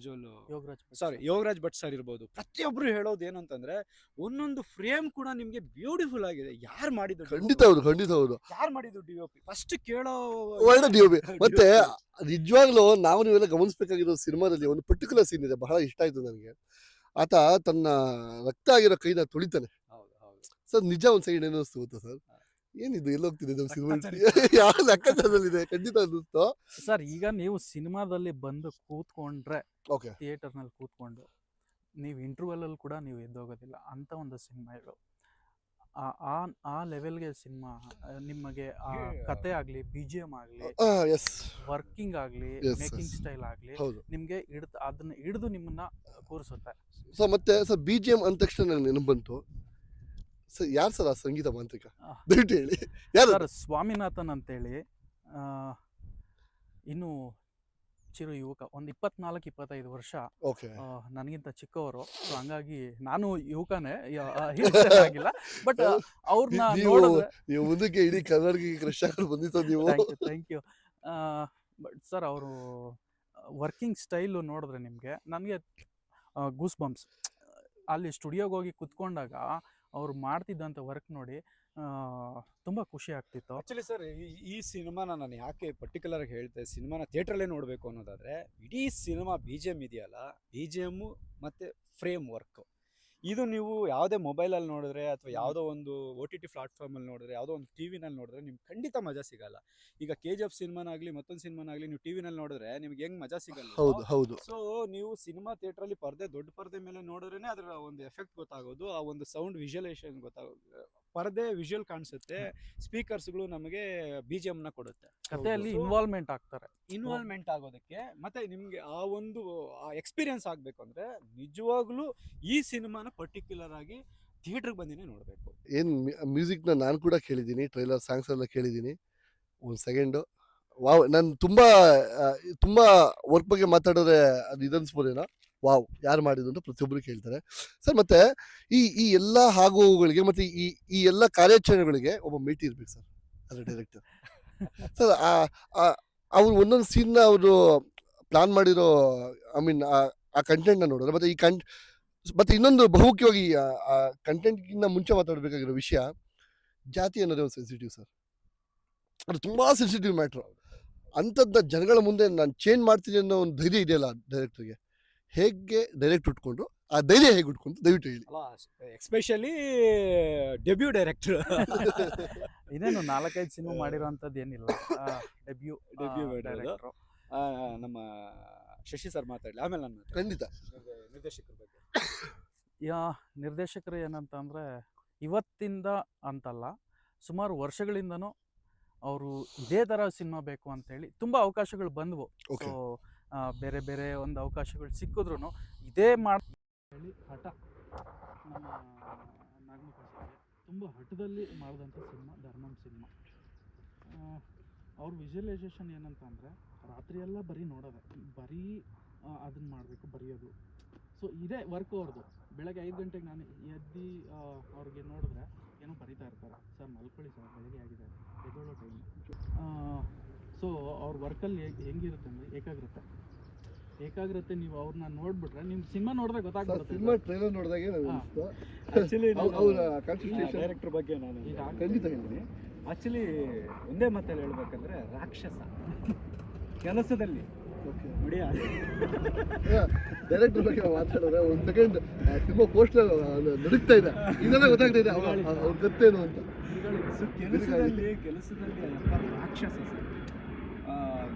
ಯೋಗರಾಜ್ ಭಟ್ ಸರ್ ಇರ್ಬೋದು. ಪ್ರತಿಯೊಬ್ರು ಹೇಳೋದು ಏನು ಅಂತಂದ್ರೆ ಒಂದೊಂದು ಫ್ರೇಮ್ ಕೂಡ ನಿಮ್ಗೆ ಬ್ಯೂಟಿಫುಲ್ ಆಗಿದೆ. ಯಾರು ಮಾಡಿದ್ರು? ಖಂಡಿತ ಹೌದು, ಖಂಡಿತ ಹೌದು. ಯಾರು ಮಾಡಿದ್ರು DOP? ಫಸ್ಟ್ ಕೇಳೋ ಒಳ್ಳೆ DOP. ಮತ್ತೆ ನಿಜವಾಗ್ಲೂ ನಾವು ನೀವೆಲ್ಲ ಗಮನಿಸಬೇಕಾಗಿರೋ ಸಿನಿಮಾದಲ್ಲಿ ಒಂದು ಪರ್ಟಿಕ್ಯುಲರ್ ಸೀನ್ ಇದೆ, ಬಹಳ ಇಷ್ಟ ಆಯ್ತು ನನಗೆ. ಆತ ತನ್ನ ರಕ್ತ ಆಗಿರೋ ಕೈನ ತುಳಿತಾನೆ ಸರ್. ನಿಜ ಒಂದ್ ಸೈಡ್ ಏನು ಅನಿಸ್ತು ಗೊತ್ತಾ ಸರ್, ಏನಿದು ಎಲ್ಲೋಗ್ತಿದೆ ನಮ್ಮ ಸಿನಿಮಾ, ಯಾವ ಲೆಕ್ಕಾಚಾರದಲ್ಲಿದೆ ಖಂಡಿತ ಅನ್ನಿಸ್ತು ಸರ್. ಈಗ ನೀವು ಸಿನಿಮಾದಲ್ಲಿ ಬಂದು ಕೂತ್ಕೊಂಡ್ರೆ, ಓಕೆ, ಥಿಯೇಟರ್ ನಲ್ಲಿ ಕೂತ್ಕೊಂಡು ನೀವು ಇಂಟರ್ವಲ್ ಅಲ್ಲಿ ಕೂಡ ನೀವು ಎದ್ದೋಗೋದಿಲ್ಲ ಅಂತ ಒಂದು ಸಿನಿಮಾ ಇದು. ಆ ಲೆವೆಲ್ಗೆ ಸಿನಿಮಾ ನಿಮಗೆ ಆ ಕತೆ ಆಗ್ಲಿ, BGM ಆಗ್ಲಿ, ವರ್ಕಿಂಗ್ ಆಗ್ಲಿ, ಮೇಕಿಂಗ್ ಸ್ಟೈಲ್ ಆಗ್ಲಿ, ನಿಮ್ಗೆ ಅದನ್ನ ಹಿಡಿದು ನಿಮ್ಮನ್ನ ಕೂರಿಸುತ್ತೆ. ಸೊ ಮತ್ತೆ ಸರ್ BGM ಅಂದ ತಕ್ಷಣ ನನಗೆ ನೆನಪು ಬಂತು ಸರ್, ಯಾರು ಸರ್ ಆ ಸಂಗೀತ ಮಾಂತ್ರಿಕ? ದಯವಿಟ್ಟು ಹೇಳಿ ಯಾರು? ಸರ್ ಸ್ವಾಮಿನಾಥನ್ ಅಂತೇಳಿ, ಇನ್ನು ಚಿರು ಯುವಕ, ಒಂದು 24-25 ವರ್ಷ, ನನಗಿಂತ ಚಿಕ್ಕವರು. ಸೊ ಹಂಗಾಗಿ ನಾನು ಯುವಕನೇ ಆಗಿಲ್ಲ, ಬಟ್ ಅವ್ರನ್ನ ನೋಡಿದ್ರೆ ನೀವು ಮುಂದಕ್ಕೆ ಇಡೀ ಕರ್ನಾಟಕಕ್ಕೆ ಕ್ರಶ್ ಆಗಿ ಬಂದಿತ್ತು ನೀವು. Thank you. ಬಟ್ ಸರ್ ಅವರು ವರ್ಕಿಂಗ್ ಸ್ಟೈಲು ನೋಡಿದ್ರೆ ನಿಮಗೆ ನನಗೆ ಗೂಸ್ ಬಂಪ್ಸ್. ಅಲ್ಲಿ ಸ್ಟುಡಿಯೋಗೆ ಹೋಗಿ ಕುತ್ಕೊಂಡಾಗ ಅವ್ರು ಮಾಡ್ತಿದ್ದಂಥ ವರ್ಕ್ ನೋಡಿ ತುಂಬಾ ಖುಷಿ ಆಗ್ತಿತ್ತು. ಆಕ್ಚುಲಿ ಸರ್, ಈ ಸಿನಿಮಾನ ನಾನು ಯಾಕೆ ಪರ್ಟಿಕ್ಯುಲರ್ ಆಗಿ ಹೇಳ್ತೆ, ಸಿನಿಮಾನ ಥಿಯೇಟ್ರಲ್ಲೇ ನೋಡಬೇಕು ಅನ್ನೋದಾದ್ರೆ, ಇಡೀ ಸಿನಿಮಾ BGM ಇದೆಯಲ್ಲ, BGM ಮತ್ತೆ ಫ್ರೇಮ್ ವರ್ಕ್, ಇದು ನೀವು ಯಾವುದೇ ಮೊಬೈಲಲ್ಲಿ ನೋಡಿದ್ರೆ ಅಥವಾ ಯಾವುದೋ ಒಂದು OTT ಪ್ಲಾಟ್ಫಾರ್ಮಲ್ಲಿ ನೋಡಿದ್ರೆ, ಯಾವುದೋ ಒಂದು ಟಿವಿನಲ್ಲಿ ನೋಡಿದ್ರೆ ನಿಮ್ಗೆ ಖಂಡಿತ ಮಜಾ ಸಿಗಲ್ಲ. ಈಗ KGF ಸಿನಿಮಾನಾಗಲಿ ಮತ್ತೊಂದು ಸಿನಿಮಾನಾಗಲಿ ನೀವು ಟಿವಿನಲ್ಲಿ ನೋಡಿದ್ರೆ ನಿಮ್ಗೆ ಹೆಂಗ್ ಮಜಾ ಸಿಗಲ್ಲ. ಹೌದು. ಸೊ ನೀವು ಸಿನಿಮಾ ಥಿಯೇಟ್ರಲ್ಲಿ ದೊಡ್ಡ ಪರದೆ ಮೇಲೆ ನೋಡಿದ್ರೇನೆ ಅದರ ಒಂದು ಎಫೆಕ್ಟ್ ಗೊತ್ತಾಗೋದು, ಆ ಒಂದು ಸೌಂಡ್ ವಿಜುವಲೈಸೇಷನ್ ಗೊತ್ತಾಗೋದು. ಪರದೆ ವಿಜುವಲ್ ಕಾಣಿಸುತ್ತೆ, ಸ್ಪೀಕರ್ಸ್ಗಳು ನಮಗೆ BGM ನ ಕೊಡುತ್ತೆ, ಕಥೆಯಲ್ಲಿ ಇನ್ವಾಲ್ವ್ಮೆಂಟ್ ಆಗ್ತಾರೆ. ಇನ್ವಾಲ್ವ್ಮೆಂಟ್ ಆಗೋದಕ್ಕೆ ಮತ್ತೆ ನಿಮ್ಗೆ ಆ ಒಂದು ಎಕ್ಸ್ಪೀರಿಯನ್ಸ್ ಆಗ್ಬೇಕು ಅಂದ್ರೆ ನಿಜವಾಗ್ಲೂ ಈ ಸಿನಿಮಾನ ಪರ್ಟಿಕ್ಯುಲರ್ ಆಗಿ ಥಿಯೇಟರ್ಗೆ ಬಂದಿನೇ ನೋಡಬೇಕು. ಏನ್ ಮ್ಯೂಸಿಕ್ನ ನಾನು ಕೂಡ ಕೇಳಿದ್ದೀನಿ, ಟ್ರೈಲರ್ ಸಾಂಗ್ಸ್ ಎಲ್ಲ ಕೇಳಿದ್ದೀನಿ. ಒಂದು ಸೆಕೆಂಡು ವಾವ್, ನಾನು ತುಂಬಾ ವರ್ಕ್ ಬಗ್ಗೆ ಮಾತಾಡಿದ್ರೆ ಅದು ಇದನ್ಸ್ಬೋದೇನೋ, ವಾವ್ ಯಾರು ಮಾಡಿದ್ರು ಅಂತ ಪ್ರತಿಯೊಬ್ಬರು ಕೇಳ್ತಾರೆ ಸರ್. ಮತ್ತೆ ಈ ಎಲ್ಲ ಆಗುಗಳಿಗೆ ಮತ್ತೆ ಈ ಎಲ್ಲ ಕಾರ್ಯಾಚರಣೆಗಳಿಗೆ ಒಬ್ಬ ಮೇಟಿ ಇರ್ಬೇಕು ಸರ್, ಅದ್ರ ಡೈರೆಕ್ಟರ್ ಸರ್. ಅವ್ರು ಒಂದೊಂದು ಸೀನ್ನ ಅವರು ಪ್ಲಾನ್ ಮಾಡಿರೋ, ಐ ಮೀನ್ ಆ ಕಂಟೆಂಟ್ನ ನೋಡಿದ್ರೆ, ಮತ್ತೆ ಇನ್ನೊಂದು ಬಹುಮುಖ್ಯವಾಗಿ ಆ ಕಂಟೆಂಟ್ಗಿಂತ ಮುಂಚೆ ಮಾತಾಡಬೇಕಾಗಿರೋ ವಿಷಯ, ಜಾತಿ ಅನ್ನೋದೇ ಒಂದು ಸೆನ್ಸಿಟಿವ್ ಸರ್. ಅದು ತುಂಬ ಸೆನ್ಸಿಟಿವ್ ಮ್ಯಾಟ್ರು. ಅಂಥದ್ದನ್ನ ಜನಗಳ ಮುಂದೆ ನಾನು ಚೇಂಜ್ ಮಾಡ್ತೀನಿ ಅನ್ನೋ ಒಂದು ಧೈರ್ಯ ಇದೆಯಲ್ಲ ಡೈರೆಕ್ಟ್ರಿಗೆ, ಹೇಗೆ ಡೈರೆಕ್ಟ್ ಉಟ್ಕೊಂಡ್ರು, ಆ ಧೈರ್ಯ ಹೇಗೆ ಉಟ್ಕೊಂಡ್ರು ದಯವಿಟ್ಟು ಹೇಳಿ. ಅಲ್ಲ, ಎಕ್ಸ್ಪೆಷಲಿ ಡೆಬ್ಯೂ ಡೈರೆಕ್ಟರ್. ಇದೇನು 4-5 ಸಿನಿಮಾ ಮಾಡಿರೋಂಥದ್ದು ಏನಿಲ್ಲ. ಡೆಬ್ಯೂ ಡೈರೆಕ್ಟರ್ ನಮ್ಮ ಶಶಿ ಸರ್ ಮಾತಾಡಲಿ, ಆಮೇಲೆ ನಾನು ಖಂಡಿತ. ನಿರ್ದೇಶಕರ ಬಗ್ಗೆ. ನಿರ್ದೇಶಕರು ಏನಂತ ಅಂದರೆ, ಇವತ್ತಿಂದ ಅಂತಲ್ಲ, ಸುಮಾರು ವರ್ಷಗಳಿಂದನೂ ಅವರು ಇದೇ ಥರ ಸಿನಿಮಾ ಬೇಕು ಅಂತೇಳಿ ತುಂಬ ಅವಕಾಶಗಳು ಬಂದವು. ಸೊ ಬೇರೆ ಬೇರೆ ಒಂದು ಅವಕಾಶಗಳು ಸಿಕ್ಕಿದ್ರು ಇದೇ ಹೇಳಿ ಹಠ, ನಮ್ಮ ನಾಗಮುಖ ತುಂಬ ಹಠದಲ್ಲಿ ಮಾಡಿದಂಥ ಸಿನಿಮಾ ಧರ್ಮಂ ಸಿನಿಮಾ. ಅವ್ರ ವಿಜುವಲೈಸೇಷನ್ ಏನಂತ ಅಂದರೆ, ರಾತ್ರಿಯೆಲ್ಲ ಬರೀ ನೋಡೋದೆ, ಬರೀ ಅದನ್ನು ಮಾಡಬೇಕು, ಬರೆಯೋದು. ಸೊ ಇದೇ ವರ್ಕ್ ಅವ್ರದ್ದು. ಬೆಳಗ್ಗೆ 5 ಗಂಟೆಗೆ ನಾನು ಎದ್ದು ಅವ್ರಿಗೆ ನೋಡಿದ್ರೆ ಏನೋ ಬರಿತಾ ಇರ್ತಾರೆ, ಸರ್ ಮಲ್ಕೊಳ್ಳಿ ಸರ್ ಬೆಳಗ್ಗೆ ಆಗಿದೆ, ಎದ್ದೋಳೋ ಟೈಮ್. ಸೊ ಅವ್ರ ವರ್ಕಲ್ಲಿ ಹೆಂಗಿರುತ್ತೆ ಅಂದರೆ ಏಕಾಗ್ರತೆ. ನೀವು ಅವ್ರನ್ನ ನೋಡ್ಬಿಟ್ರೆ ನಿಮ್ಗೆ ಸಿನಿಮಾ ನೋಡಿದ್ರೆ ಗೊತ್ತಾಗ್ಬಿಡುತ್ತೆ. ಸಿನಿಮಾ ಟ್ರೈಲರ್ ನೋಡಿದಾಗೆ ಆಕ್ಚುಲಿ ಅವರ ಕಾನ್ಸಂಟ್ರೇಷನ್ ಡೈರೆಕ್ಟರ್ ಬಗ್ಗೆ ನಾನು ಈಗ ಖಂಡಿತ ಹೇಳ್ತೀನಿ. ಆಕ್ಚುಲಿ ಒಂದೇ ಮಾತಲ್ಲಿ ಹೇಳ್ಬೇಕಂದ್ರೆ, ರಾಕ್ಷಸ ಕೆಲಸದಲ್ಲಿ ನೋಡಿ. ಡೈರೆಕ್ಟರ್ ಬಗ್ಗೆ ಮಾತಾಡಿದ್ರೆ ಒಂದು ಸೆಕೆಂಡ್ ಸಿನಿಮಾ ಪೋಸ್ಟರ್ ನಡುಗ್ತಾ ಇದೆ, ಇದೆಲ್ಲ ಗೊತ್ತಾಗ್ತಾ ಇದೆ ಅವ್ರ ಗೊತ್ತೇನು ಅಂತ. ಕೆಲಸದಲ್ಲಿ ರಾಕ್ಷಸ ಸರ್.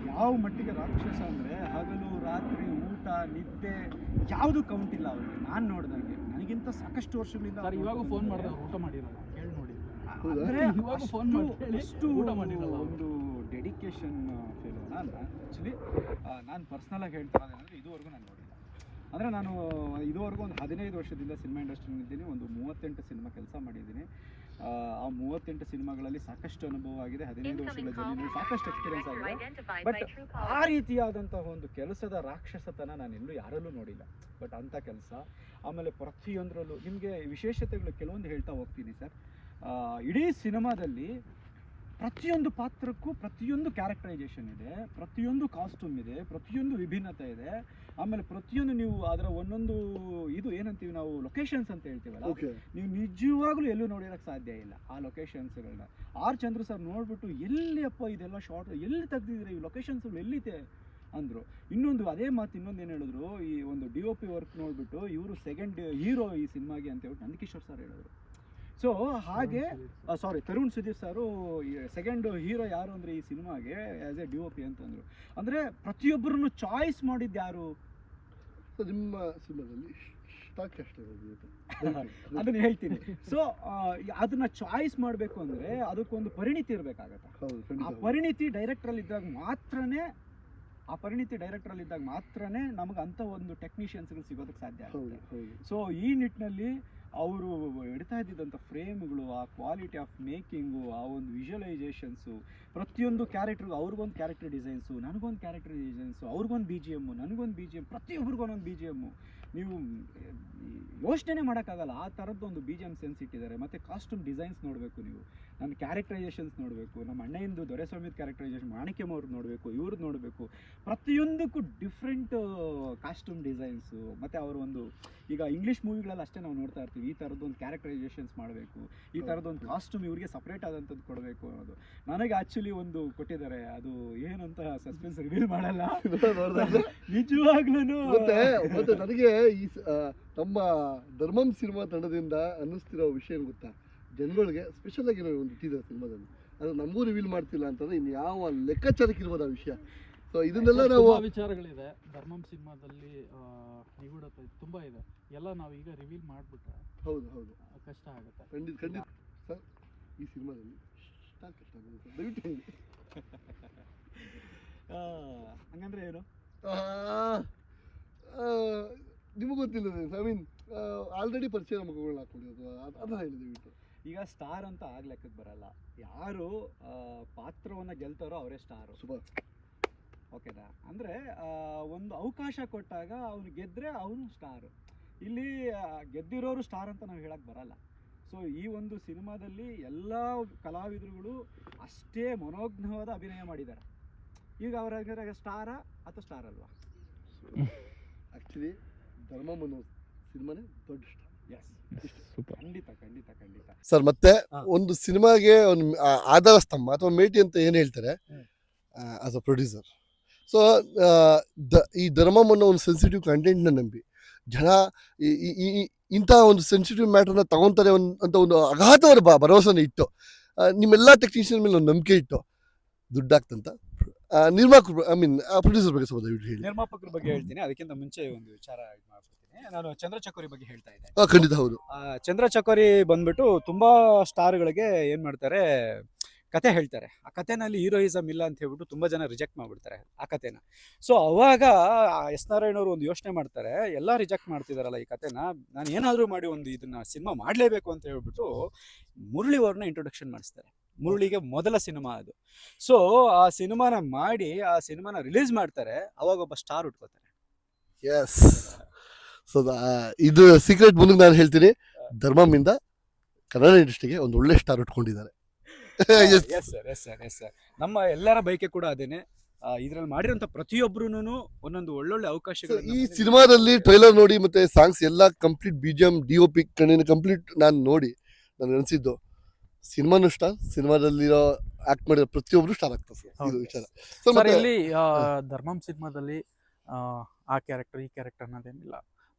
ಯಾವ ಮಟ್ಟಿಗೆ ರಾಕ್ಷಸ ಅಂದರೆ, ಹಗಲು ರಾತ್ರಿ ಊಟ ನಿದ್ದೆ ಯಾವುದು ಕೌಂಟ್ ಇಲ್ಲ ಅವ್ರಿಗೆ. ನಾನು ನೋಡಿದಂಗೆ ನನಗಿಂತ ಸಾಕಷ್ಟು ವರ್ಷಗಳಿಂದ ಸರ್ ಇವಾಗ ಫೋನ್ ಮಾಡಿದೆ, ಅವ್ರು ಊಟ ಮಾಡಿರಲ್ಲ, ಕೇಳಿ ನೋಡಿ. ಅಂದರೆ ಇವಾಗ ಫೋನ್ ಮಾಡಿ ಅಷ್ಟು ಊಟ ಮಾಡಿರಲ್ಲ ಒಂದು ಡೆಡಿಕೇಶನ್ ಫೀಲ್. ಆ್ಯಕ್ಚುಲಿ ನಾನು ಪರ್ಸ್ನಲಾಗಿ ಹೇಳ್ತಿರೋದು ಅಂದರೆ, ಇದುವರೆಗೂ ನಾನು ನೋಡಿಲ್ಲ. ಅಂದರೆ ನಾನು ಇದುವರೆಗೂ ಒಂದು 15 ವರ್ಷದಿಂದ ಸಿನಿಮಾ ಇಂಡಸ್ಟ್ರಿನಿದ್ದೀನಿ. ಒಂದು 38 ಸಿನಿಮಾ ಕೆಲಸ ಮಾಡಿದ್ದೀನಿ. ಆ 38 ಸಿನಿಮಾಗಳಲ್ಲಿ ಸಾಕಷ್ಟು ಅನುಭವ ಆಗಿದೆ. 15 ವರ್ಷಗಳ ಜರ್ನಿಯಲ್ಲಿ ಸಾಕಷ್ಟು ಎಕ್ಸ್ಪೀರಿಯನ್ಸ್ ಆಗಿದೆ. ಬಟ್ ಆ ರೀತಿಯಾದಂತಹ ಒಂದು ಕೆಲಸದ ರಾಕ್ಷಸತನ ನಾನು ಎಲ್ಲೂ ಯಾರಲ್ಲೂ ನೋಡಿಲ್ಲ. ಬಟ್ ಅಂಥ ಕೆಲಸ, ಆಮೇಲೆ ಪ್ರತಿಯೊಂದರಲ್ಲೂ ನಿಮಗೆ ವಿಶೇಷತೆಗಳು ಕೆಲವೊಂದು ಹೇಳ್ತಾ ಹೋಗ್ತೀನಿ ಸರ್. ಇಡೀ ಸಿನಿಮಾದಲ್ಲಿ ಪ್ರತಿಯೊಂದು ಪಾತ್ರಕ್ಕೂ ಪ್ರತಿಯೊಂದು ಕ್ಯಾರೆಕ್ಟರೈಸೇಷನ್ ಇದೆ, ಪ್ರತಿಯೊಂದು ಕಾಸ್ಟ್ಯೂಮ್ ಇದೆ, ಪ್ರತಿಯೊಂದು ವಿಭಿನ್ನತೆ ಇದೆ. ಆಮೇಲೆ ಪ್ರತಿಯೊಂದು ನೀವು ಅದರ ಒಂದೊಂದು ಇದು ಏನಂತೀವಿ ನಾವು, ಲೊಕೇಶನ್ಸ್ ಅಂತ ಹೇಳ್ತೀವಲ್ಲ, ನೀವು ನಿಜವಾಗ್ಲೂ ಎಲ್ಲೂ ನೋಡಿರೋಕ್ಕೆ ಸಾಧ್ಯ ಇಲ್ಲ ಆ ಲೊಕೇಶನ್ಸ್ಗಳನ್ನ. ಆರ್ ಚಂದ್ರು ಸರ್ ನೋಡ್ಬಿಟ್ಟು, ಎಲ್ಲಿಯಪ್ಪ ಇದೆಲ್ಲ ಶಾರ್ಟ್, ಎಲ್ಲಿ ತೆಗ್ದಿದ್ರೆ ಈ ಲೊಕೇಶನ್ಸ್ಗಳು ಎಲ್ಲಿದೆ ಅಂದರು. ಇನ್ನೊಂದು ಅದೇ ಮಾತು ಇನ್ನೊಂದು ಏನು ಹೇಳಿದ್ರು, ಈ ಒಂದು DOP ವರ್ಕ್ ನೋಡ್ಬಿಟ್ಟು ಇವರು ಸೆಕೆಂಡ್ ಹೀರೋ ಈ ಸಿನಿಮಾಗೆ ಅಂತ ಹೇಳ್ಬಿಟ್ಟು ನಂದಕಿಶೋರ್ ಸರ್ ಹೇಳಿದ್ರು. ಸೊ ಹಾಗೆ ತರುಣ್ ಸುಧೀರ್ ಸಾರು ಸೆಕೆಂಡ್ ಹೀರೋ ಯಾರು ಅಂದರೆ ಈ ಸಿನಿಮಾಗೆ ಆ್ಯಸ್ ಎ DOP ಅಂತಂದರು. ಅಂದರೆ ಪ್ರತಿಯೊಬ್ಬರನ್ನು ಚಾಯ್ಸ್ ಮಾಡಿದ್ದು ಯಾರು? ನಿಮ್ಮ ಸಿನಿಮಾದಲ್ಲಿ ಸ್ಟಾಕ್ ಅಷ್ಟೇ ಅದನ್ನು ಹೇಳ್ತೀನಿ. ಸೊ ಅದನ್ನ ಚಾಯ್ಸ್ ಮಾಡಬೇಕು ಅಂದರೆ ಅದಕ್ಕೊಂದು ಪರಿಣಿತಿ ಇರಬೇಕಾಗತ್ತೆ. ಆ ಪರಿಣಿತಿ ಡೈರೆಕ್ಟ್ರಲ್ಲಿ ಇದ್ದಾಗ ಮಾತ್ರನೇ ನಮಗೆ ಅಂಥ ಒಂದು ಟೆಕ್ನಿಷಿಯನ್ಸ್ಗಳು ಸಿಗೋದಕ್ಕೆ ಸಾಧ್ಯ ಆಗುತ್ತೆ. ಸೊ ಈ ನಿಟ್ಟಿನಲ್ಲಿ ಅವರು ಇಡ್ತಾ ಇದ್ದಿದ್ದಂಥ ಫ್ರೇಮ್ಗಳು, ಆ ಕ್ವಾಲಿಟಿ ಆಫ್ ಮೇಕಿಂಗು, ಆ ಒಂದು ವಿಜುವಲೈಸೇಷನ್ಸು, ಪ್ರತಿಯೊಂದು ಕ್ಯಾರೆಕ್ಟರ್ಗೂ ಅವ್ರಿಗೊಂದು ಕ್ಯಾರೆಕ್ಟರ್ ಡಿಸೈನ್ಸು, ನನಗೊಂದು ಕ್ಯಾರೆಕ್ಟರ್ ಡಿಸೈನ್ಸು, ಅವ್ರಿಗೊಂದು BGM, ನನಗೊಂದು BGM, ಪ್ರತಿಯೊಬ್ಬರಿಗೂ ಒಂದೊಂದು BGM. ನೀವು ಯೋಚನೆ ಮಾಡೋಕ್ಕಾಗಲ್ಲ, ಆ ಥರದ್ದು ಒಂದು BGM ಸೆನ್ಸ್ ಇಟ್ಟಿದ್ದಾರೆ. ಮತ್ತು ಕಾಸ್ಟ್ಯೂಮ್ ಡಿಸೈನ್ಸ್ ನೋಡಬೇಕು ನೀವು, ನನ್ನ ಕ್ಯಾರೆಕ್ಟರೈಸೇಷನ್ಸ್ ನೋಡಬೇಕು, ನಮ್ಮ ಅಣ್ಣಂದು ದೊರೆಸ್ವಾಮಿದ ಕ್ಯಾರೆಕ್ಟರೈಸೇಷನ್, ಮಾಣಿಕ್ಯಮ್ ಅವ್ರದ್ದು ನೋಡಬೇಕು, ಇವ್ರದ್ದು ನೋಡಬೇಕು. ಪ್ರತಿಯೊಂದಕ್ಕೂ ಡಿಫ್ರೆಂಟ್ ಕಾಸ್ಟ್ಯೂಮ್ ಡಿಸೈನ್ಸು. ಮತ್ತು ಅವರು ಒಂದು ಈಗ ಇಂಗ್ಲೀಷ್ ಮೂವಿಗಳಲ್ಲಿ ಅಷ್ಟೇ ನಾವು ನೋಡ್ತಾ ಇರ್ತೀವಿ, ಈ ಥರದ್ದು ಒಂದು ಕ್ಯಾರೆಕ್ಟರೈಸೇಷನ್ಸ್ ಮಾಡಬೇಕು, ಈ ಥರದ್ದೊಂದು ಕಾಸ್ಟ್ಯೂಮ್ ಇವ್ರಿಗೆ ಸಪ್ರೇಟ್ ಆದಂಥದ್ದು ಕೊಡಬೇಕು ಅನ್ನೋದು. ನನಗೆ ಆ್ಯಕ್ಚುಲಿ ಒಂದು ಕೊಟ್ಟಿದ್ದಾರೆ, ಅದು ಏನಂತ ಸಸ್ಪೆನ್ಸ್ ರಿವೀಲ್ ಮಾಡಲ್ಲ, ನಿಜವಾಗ್ಲೂ. ಮತ್ತೆ ನನಗೆ ಈ ನಮ್ಮ ಧರ್ಮಂ ಸಿನಿಮಾ ತಂಡದಿಂದ ಅನ್ನಿಸ್ತಿರೋ ವಿಷಯ ಗೊತ್ತಾ, ಜನಗಳಿಗೆ ಸ್ಪೆಷಲ್ ಆಗಿ ಒಂದು ಇಟ್ಟಿದ್ದಾರೆ ಸಿನಿಮಾದಲ್ಲಿ, ಅದು ನಮಗೂ ರಿವೀಲ್ ಮಾಡ್ತಿಲ್ಲ ಅಂತಂದ್ರೆ ಇನ್ನು ಯಾವ ಲೆಕ್ಕಾಚಾರಕ್ಕೆ ಇರ್ಬೋದು ಆ ವಿಷಯ. ಸೊ ಇದನ್ನೆಲ್ಲ ನಾವು ವಿಚಾರಗಳಿದೆ ಧರ್ಮಂ ಸಿನಿಮಾದಲ್ಲಿ, ನಿಗೂಢತೆ ತುಂಬ ಇದೆ, ಎಲ್ಲ ನಾವು ಈಗ ರಿವೀಲ್ ಮಾಡಿಬಿಟ್ರೆ ಹೌದು ಕಷ್ಟ ಆಗುತ್ತೆ. ಖಂಡಿತ ಸರ್. ಈ ಸಿನಿಮಾದಲ್ಲಿ ಸ್ಟಾಕ್ ಕಷ್ಟ ಆಗುತ್ತೆ ದಯವಿಟ್ಟು ಹೇಳಿ. ಹಂಗಂದ್ರೆ ಏನು ನಿಮಗೆ ಗೊತ್ತಿಲ್ಲ, ಐ ಮೀನ್ ಆಲ್ರೆಡಿ ಪರಿಚಯ ಮಕ್ಕಳನ್ನ ಹಾಕೊಂಡಿರೋದು, ಅದನ್ನ ಹೇಳಿ ದಯವಿಟ್ಟು. ಈಗ ಸ್ಟಾರ್ ಅಂತ ಆಗ್ಲೆಕ್ಕಕ್ಕೆ ಬರಲ್ಲ, ಯಾರು ಪಾತ್ರವನ್ನು ಗೆಲ್ತಾರೋ ಅವರೇ ಸ್ಟಾರು. ಸೂಪರ್. ಓಕೆನಾ? ಅಂದರೆ ಒಂದು ಅವಕಾಶ ಕೊಟ್ಟಾಗ ಅವನು ಗೆದ್ದರೆ ಅವನು ಸ್ಟಾರು. ಇಲ್ಲಿ ಗೆದ್ದಿರೋರು ಸ್ಟಾರ್ ಅಂತ ನಾವು ಹೇಳಕ್ಕೆ ಬರಲ್ಲ. ಸೊ ಈ ಒಂದು ಸಿನಿಮಾದಲ್ಲಿ ಎಲ್ಲ ಕಲಾವಿದರುಗಳು ಅಷ್ಟೇ ಮನೋಜ್ಞವಾದ ಅಭಿನಯ ಮಾಡಿದ್ದಾರೆ. ಈಗ ಅವರ ಸ್ಟಾರಾ ಅಥವಾ ಸ್ಟಾರ್ ಅಲ್ವಾ? ಆ್ಯಕ್ಚುಲಿ ಧರ್ಮಂ ಅನ್ನೋ ಸಿನಿಮಾನೇ ದೊಡ್ಡ ಸ್ಟಾರ್. ಸೂಪರ್. ಖಂಡಿತ ಖಂಡಿತ ಖಂಡಿತ. ಸರ್ ಮತ್ತೆ ಹಾ. ಒಂದು ಸಿನಿಮಾಗೆ ಒಂದು ಆಧಾರ ಸ್ತಂಭ ಅಥವಾ ಮೇಟಿ ಅಂತ ಏನು ಹೇಳ್ತಾರೆ ಆಸ್ ಅ ಪ್ರೊಡ್ಯೂಸರ್. ಸೊ ಈ ಧರ್ಮಮ್ ಅನ್ನೋ ಒಂದು ಸೆನ್ಸಿಟಿವ್ ಕಂಟೆಂಟ್ನ ನಂಬಿ ಜನ ಇಂಥ ಒಂದು ಸೆನ್ಸಿಟಿವ್ ಮ್ಯಾಟರ್ನ ತಗೊತಾರೆ ಅಂತ ಒಂದು ಅಗಾಧವಾದ ಭರವಸೆನ ಇಟ್ಟು ನಿಮ್ಮೆಲ್ಲ ಟೆಕ್ನಿಷಿಯನ್ ಮೇಲೆ ಒಂದು ನಂಬಿಕೆ ಇಟ್ಟು ದುಡ್ಡಾಗ್ತಂತ ನಿರ್ಮಾಪಕರು ಪ್ರೊಡ್ಯೂಸರ್ ಬಗ್ಗೆ ಸ್ವಲ್ಪ ದಯವಿಟ್ಟು ಹೇಳಿ. ನಿರ್ಮಾಪಕರ ಬಗ್ಗೆ ಹೇಳ್ತೀನಿ, ಅದಕ್ಕಿಂತ ಮುಂಚೆ ಒಂದು ವಿಚಾರ ಇದು ಮಾಡ್ಬಿಡ್ತೀನಿ. ನಾನು ಚಂದ್ರ ಚಕೋರಿ ಬಗ್ಗೆ ಹೇಳ್ತಾ ಇದ್ದೆ. ಖಂಡಿತ ಹೌದು. ಚಂದ್ರ ಚಕೋರಿ ಬಂದ್ಬಿಟ್ಟು ತುಂಬಾ ಸ್ಟಾರ್ಗಳಿಗೆ ಏನ್ ಮಾಡ್ತಾರೆ, ಕತೆ ಹೇಳ್ತಾರೆ. ಆ ಕಥೆನಲ್ಲಿ ಹೀರೋಯಿಸಮ್ ಇಲ್ಲ ಅಂತ ಹೇಳ್ಬಿಟ್ಟು ತುಂಬಾ ಜನ ರಿಜೆಕ್ಟ್ ಮಾಡ್ಬಿಡ್ತಾರೆ ಆ ಕಥೆನ. ಸೊ ಅವಾಗ ಎಸ್ ನಾರಾಯಣ್ ಅವರು ಒಂದು ಯೋಚನೆ ಮಾಡ್ತಾರೆ, ಎಲ್ಲ ರಿಜೆಕ್ಟ್ ಮಾಡ್ತಿದಾರಲ್ಲ ಈ ಕಥೆನ, ನಾನು ಏನಾದರೂ ಮಾಡಿ ಒಂದು ಇದನ್ನ ಸಿನಿಮಾ ಮಾಡಲೇಬೇಕು ಅಂತ ಹೇಳ್ಬಿಟ್ಟು ಮುರಳಿ ಅವ್ರನ್ನ ಇಂಟ್ರೊಡಕ್ಷನ್ ಮಾಡಿಸ್ತಾರೆ. ಮುರಳಿಗೆ ಮೊದಲ ಸಿನಿಮಾ ಅದು. ಸೊ ಆ ಸಿನಿಮಾನ ಮಾಡಿ ಆ ಸಿನಿಮಾನ ರಿಲೀಸ್ ಮಾಡ್ತಾರೆ. ಅವಾಗ ಒಬ್ಬ ಸ್ಟಾರ್ ಉಟ್ಕೋತಾರೆ. ಎಸ್. ಸೊ ಇದು ಸೀಕ್ರೆಟ್ ಮುಂದೆ ನಾನು ಹೇಳ್ತೀನಿ. ಧರ್ಮಮಿಂದ ಕನ್ನಡ ಇಂಡಸ್ಟ್ರಿಗೆ ಒಂದು ಒಳ್ಳೆ ಸ್ಟಾರ್ ಉಟ್ಕೊಂಡಿದ್ದಾರೆ. Yes sir, yes sir, yes sir. ನಮ್ಮ ಎಲ್ಲರ ಬೈಕೆ ಕೂಡ ಅದೇನೆ. ಇದ್ರಲ್ಲಿ ಮಾಡಿರೋಂಥ ಪ್ರತಿಯೊಬ್ರು ಒಂದೊಂದು ಒಳ್ಳೊಳ್ಳೆ ಅವಕಾಶಗಳು. ಈ ಸಿನಿಮಾದಲ್ಲಿ ಟ್ರೈಲರ್ ನೋಡಿ ಮತ್ತೆ ಸಾಂಗ್ಸ್ ಎಲ್ಲ ಕಂಪ್ಲೀಟ್ BGM DOP ಕಣ್ಣಿನ ಕಂಪ್ಲೀಟ್ ನಾನು ನೋಡಿ ನನಗೆ ಅನಿಸಿದ್ದು ಸಿನಿಮಾನು ಸ್ಟಾರ್, ಸಿನಿಮಾದಲ್ಲಿರೋ ಆಕ್ಟ್ ಮಾಡಿರೋ ಪ್ರತಿಯೊಬ್ರು ಸ್ಟಾರ್ ಆಗ್ತಾರೆ ಸರ್. ಇದು ವಿಚಾರ. ಸರ್ ಇಲ್ಲಿ ಧರ್ಮಂ ಸಿನಿಮಾದಲ್ಲಿ ಆ ಕ್ಯಾರೆಕ್ಟರ್ ಈ ಕ್ಯಾರೆಕ್ಟರ್ ಅನ್ನೋದೇನಿಲ್ಲ.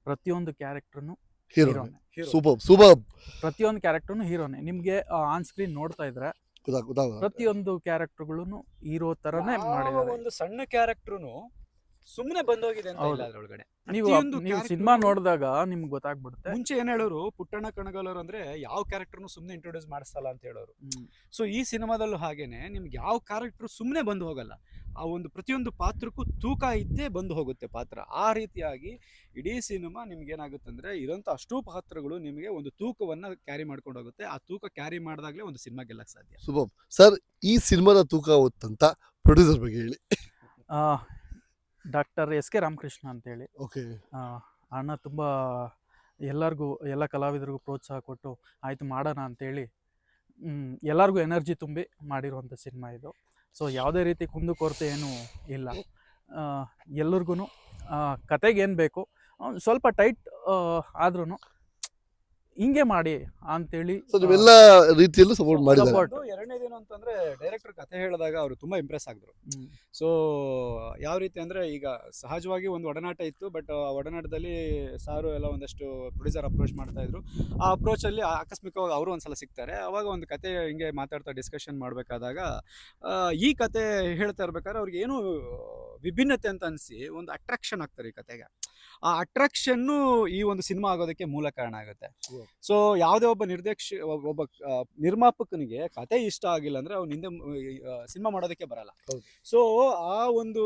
ಪ್ರತಿಯೊಂದು ಕ್ಯಾರೆಕ್ಟರ್ನು ಹೀರೋ ಸೂಪರ್. ಪ್ರತಿಯೊಂದು ಕ್ಯಾರೆಕ್ಟರ್ನು ಹೀರೋನೆ. ನಿಮ್ಗೆ ಆನ್ ಸ್ಕ್ರೀನ್ ನೋಡ್ತಾ ಇದ್ರೆ ಪ್ರತಿಯೊಂದು ಕ್ಯಾರೆಕ್ಟರ್ಗಳು ಹೀರೋ ತರನೇ ಮಾಡಿದ್ದಾರೆ. ಒಂದು ಸಣ್ಣ ಕ್ಯಾರೆಕ್ಟರ್ನು ಸುಮ್ಮನೆ ಬಂದೋಗಿದೆ ಅಂತ ಇಲ್ಲ ಅದ್ರೊಳಗಡೆ. ನೀವು ಸಿನಿಮಾ ನೋಡಿದಾಗ ನಿಮ್ಗೆ ಗೊತ್ತಾಗ್ಬಿಡುತ್ತೆ. ಮುಂಚೆ ಏನ್ ಹೇಳೋರು, ಪುಟ್ಟಣ್ಣ ಕಣಗಾಲವ್ರು ಅಂದ್ರೆ ಯಾವ ಕ್ಯಾರೆಕ್ಟರ್ನು ಸುಮ್ಮನೆ ಇಂಟ್ರೊಡ್ಯೂಸ್ ಮಾಡಿಸಲ್ಲ ಅಂತ ಹೇಳೋರು. ಸೊ ಈ ಸಿನಿಮಾದಲ್ಲೂ ಹಾಗೇನೆ, ನಿಮ್ಗೆ ಯಾವ ಕ್ಯಾರೆಕ್ಟರ್ ಸುಮ್ಮನೆ ಬಂದು ಹೋಗಲ್ಲ. ಆ ಒಂದು ಪ್ರತಿಯೊಂದು ಪಾತ್ರಕ್ಕೂ ತೂಕ ಇದ್ದೇ ಬಂದು ಹೋಗುತ್ತೆ ಪಾತ್ರ. ಆ ರೀತಿಯಾಗಿ ಇಡೀ ಸಿನಿಮಾ ನಿಮ್ಗೆ ಏನಾಗುತ್ತೆ ಅಂದ್ರೆ, ಇರೋಂಥ ಅಷ್ಟೂ ಪಾತ್ರಗಳು ನಿಮಗೆ ಒಂದು ತೂಕವನ್ನ ಕ್ಯಾರಿ ಮಾಡ್ಕೊಂಡು ಹೋಗುತ್ತೆ. ಆ ತೂಕ ಕ್ಯಾರಿ ಮಾಡಿದಾಗಲೇ ಒಂದು ಸಿನಿಮಾ ಗೆಲ್ಲಕ್ಕೆ ಸಾಧ್ಯ. ಸೂಪರ್. ಸರ್ ಈ ಸಿನಿಮಾದ ತೂಕ ಹೊತ್ತಂತ ಪ್ರೊಡ್ಯೂಸರ್ ಬಗ್ಗೆ ಹೇಳಿ. ಡಾಕ್ಟರ್ SK ರಾಮಕೃಷ್ಣ ಅಂತೇಳಿ. ಓಕೆ. ಅಣ್ಣ ತುಂಬ ಎಲ್ಲರಿಗೂ, ಎಲ್ಲ ಕಲಾವಿದರಿಗೂ ಪ್ರೋತ್ಸಾಹ ಕೊಟ್ಟು ಆಯಿತು ಮಾಡೋಣ ಅಂತೇಳಿ ಎಲ್ಲರಿಗೂ ಎನರ್ಜಿ ತುಂಬಿ ಮಾಡಿರುವಂಥ ಸಿನಿಮಾ ಇದು. ಸೊ ಯಾವುದೇ ರೀತಿ ಕುಂದುಕೊರತೆ ಏನೂ ಇಲ್ಲ. ಎಲ್ಲರಿಗೂ ಕತೆಗೆ ಏನು ಬೇಕು ಸ್ವಲ್ಪ ಟೈಟ್ ಆದ್ರೂ ಹಿಂಗೆ ಮಾಡಿ ಅಂತೇಳಿ ಎಲ್ಲ ರೀತಿಯಲ್ಲೂ ಸಪೋರ್ಟ್ ಮಾಡಿದ್ದಾರೆ. ಎರಡನೇದೇನು ಅಂತಂದ್ರೆ, ಡೈರೆಕ್ಟರ್ ಕತೆ ಹೇಳಿದಾಗ ಅವರು ತುಂಬಾ ಇಂಪ್ರೆಸ್ ಆಗಿದ್ರು. ಸೊ ಯಾವ ರೀತಿ ಅಂದ್ರೆ, ಈಗ ಸಹಜವಾಗಿ ಒಂದು ಒಡನಾಟ ಇತ್ತು, ಬಟ್ ಆ ಒಡನಾಟದಲ್ಲಿ ಸಾರು ಎಲ್ಲ ಒಂದಷ್ಟು ಪ್ರೊಡ್ಯೂಸರ್ ಅಪ್ರೋಚ್ ಮಾಡ್ತಾ ಇದ್ರು. ಆ ಅಪ್ರೋಚ್ ಅಲ್ಲಿ ಆಕಸ್ಮಿಕವಾಗಿ ಅವರು ಒಂದ್ಸಲ ಸಿಗ್ತಾರೆ. ಅವಾಗ ಒಂದು ಕತೆ ಹಿಂಗೆ ಮಾತಾಡ್ತಾ ಡಿಸ್ಕಷನ್ ಮಾಡ್ಬೇಕಾದಾಗ ಈ ಕತೆ ಹೇಳ್ತಾ ಇರ್ಬೇಕಾದ್ರೆ ಅವ್ರಿಗೆ ಏನು ವಿಭಿನ್ನತೆ ಅಂತ ಅನಿಸಿ ಒಂದು ಅಟ್ರಾಕ್ಷನ್ ಆಗ್ತಾರೆ ಈ ಕತೆಗೆ. ಆ ಅಟ್ರಾಕ್ಷನ್ನು ಈ ಒಂದು ಸಿನಿಮಾ ಆಗೋದಕ್ಕೆ ಮೂಲ ಕಾರಣ ಆಗುತ್ತೆ. ಸೊ ಯಾವುದೇ ಒಬ್ಬ ಒಬ್ಬ ನಿರ್ಮಾಪಕನಿಗೆ ಕತೆ ಇಷ್ಟ ಆಗಿಲ್ಲ ಅಂದ್ರೆ ಅವ್ನು ಹಿಂದೆ ಸಿನಿಮಾ ಮಾಡೋದಕ್ಕೆ ಬರಲ್ಲ. ಸೊ ಆ ಒಂದು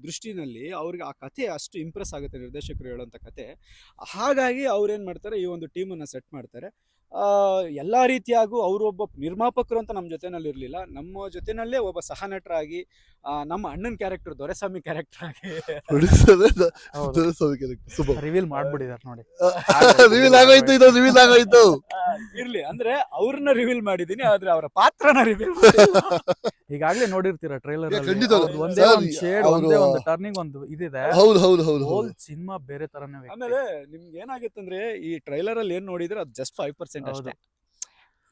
ದೃಷ್ಟಿನಲ್ಲಿ ಅವ್ರಿಗೆ ಆ ಕತೆ ಅಷ್ಟು ಇಂಪ್ರೆಸ್ ಆಗುತ್ತೆ, ನಿರ್ದೇಶಕರು ಹೇಳೋಂಥ ಕತೆ. ಹಾಗಾಗಿ ಅವ್ರೇನ್ ಮಾಡ್ತಾರೆ, ಈ ಒಂದು ಟೀಮನ್ನು ಸೆಟ್ ಮಾಡ್ತಾರೆ. ಎಲ್ಲ ರೀತಿಯಾಗೂ ಅವರು ಒಬ್ಬ ನಿರ್ಮಾಪಕರು ಅಂತ ನಮ್ಮ ಜೊತೆನಲ್ಲಿ ಇರಲಿಲ್ಲ, ನಮ್ಮ ಜೊತೆನಲ್ಲೇ ಒಬ್ಬ ಸಹನಟರಾಗಿ, ನಮ್ಮ ಅಣ್ಣನ ಕ್ಯಾರೆಕ್ಟರ್ ದೊರೆಸ್ವಾಮಿ ಕ್ಯಾರೆಕ್ಟರ್ ಆಗಿ ರಿವೀಲ್ ಮಾಡ್ಬಿಟ್ಟಿದ್ದಾರೆ ನೋಡಿ. ರಿವೀಲ್ ಆಗೋಯ್ತು. ಇರ್ಲಿ ಅಂದ್ರೆ ಅವ್ರನ್ನ ರಿವೀಲ್ ಮಾಡಿದೀನಿ, ಆದ್ರೆ ಅವರ ಪಾತ್ರನ ರಿವೀಲ್ ಈಗಾಗ್ಲೇ ನೋಡಿರ್ತೀರ ಟ್ರೈಲರ್ ಒಂದೇ ಒಂದು ಶೇಡ್, ಒಂದೇ ಒಂದು ಟರ್ನಿಂಗ್, ಒಂದು ಇದಿದೆ. ಹೋಲ್ ಸಿನಿಮಾ ಬೇರೆ ತರನೇ. ಆಮೇಲೆ ನಿಮ್ಗೆ ಏನಾಗುತ್ತೆ ಅಂದ್ರೆ, ಈ ಟ್ರೈಲರ್ ಅಲ್ಲಿ ಏನ್ ನೋಡಿದ್ರೆ ಅದು ಜಸ್ಟ್ 5% ಅಷ್ಟೇ.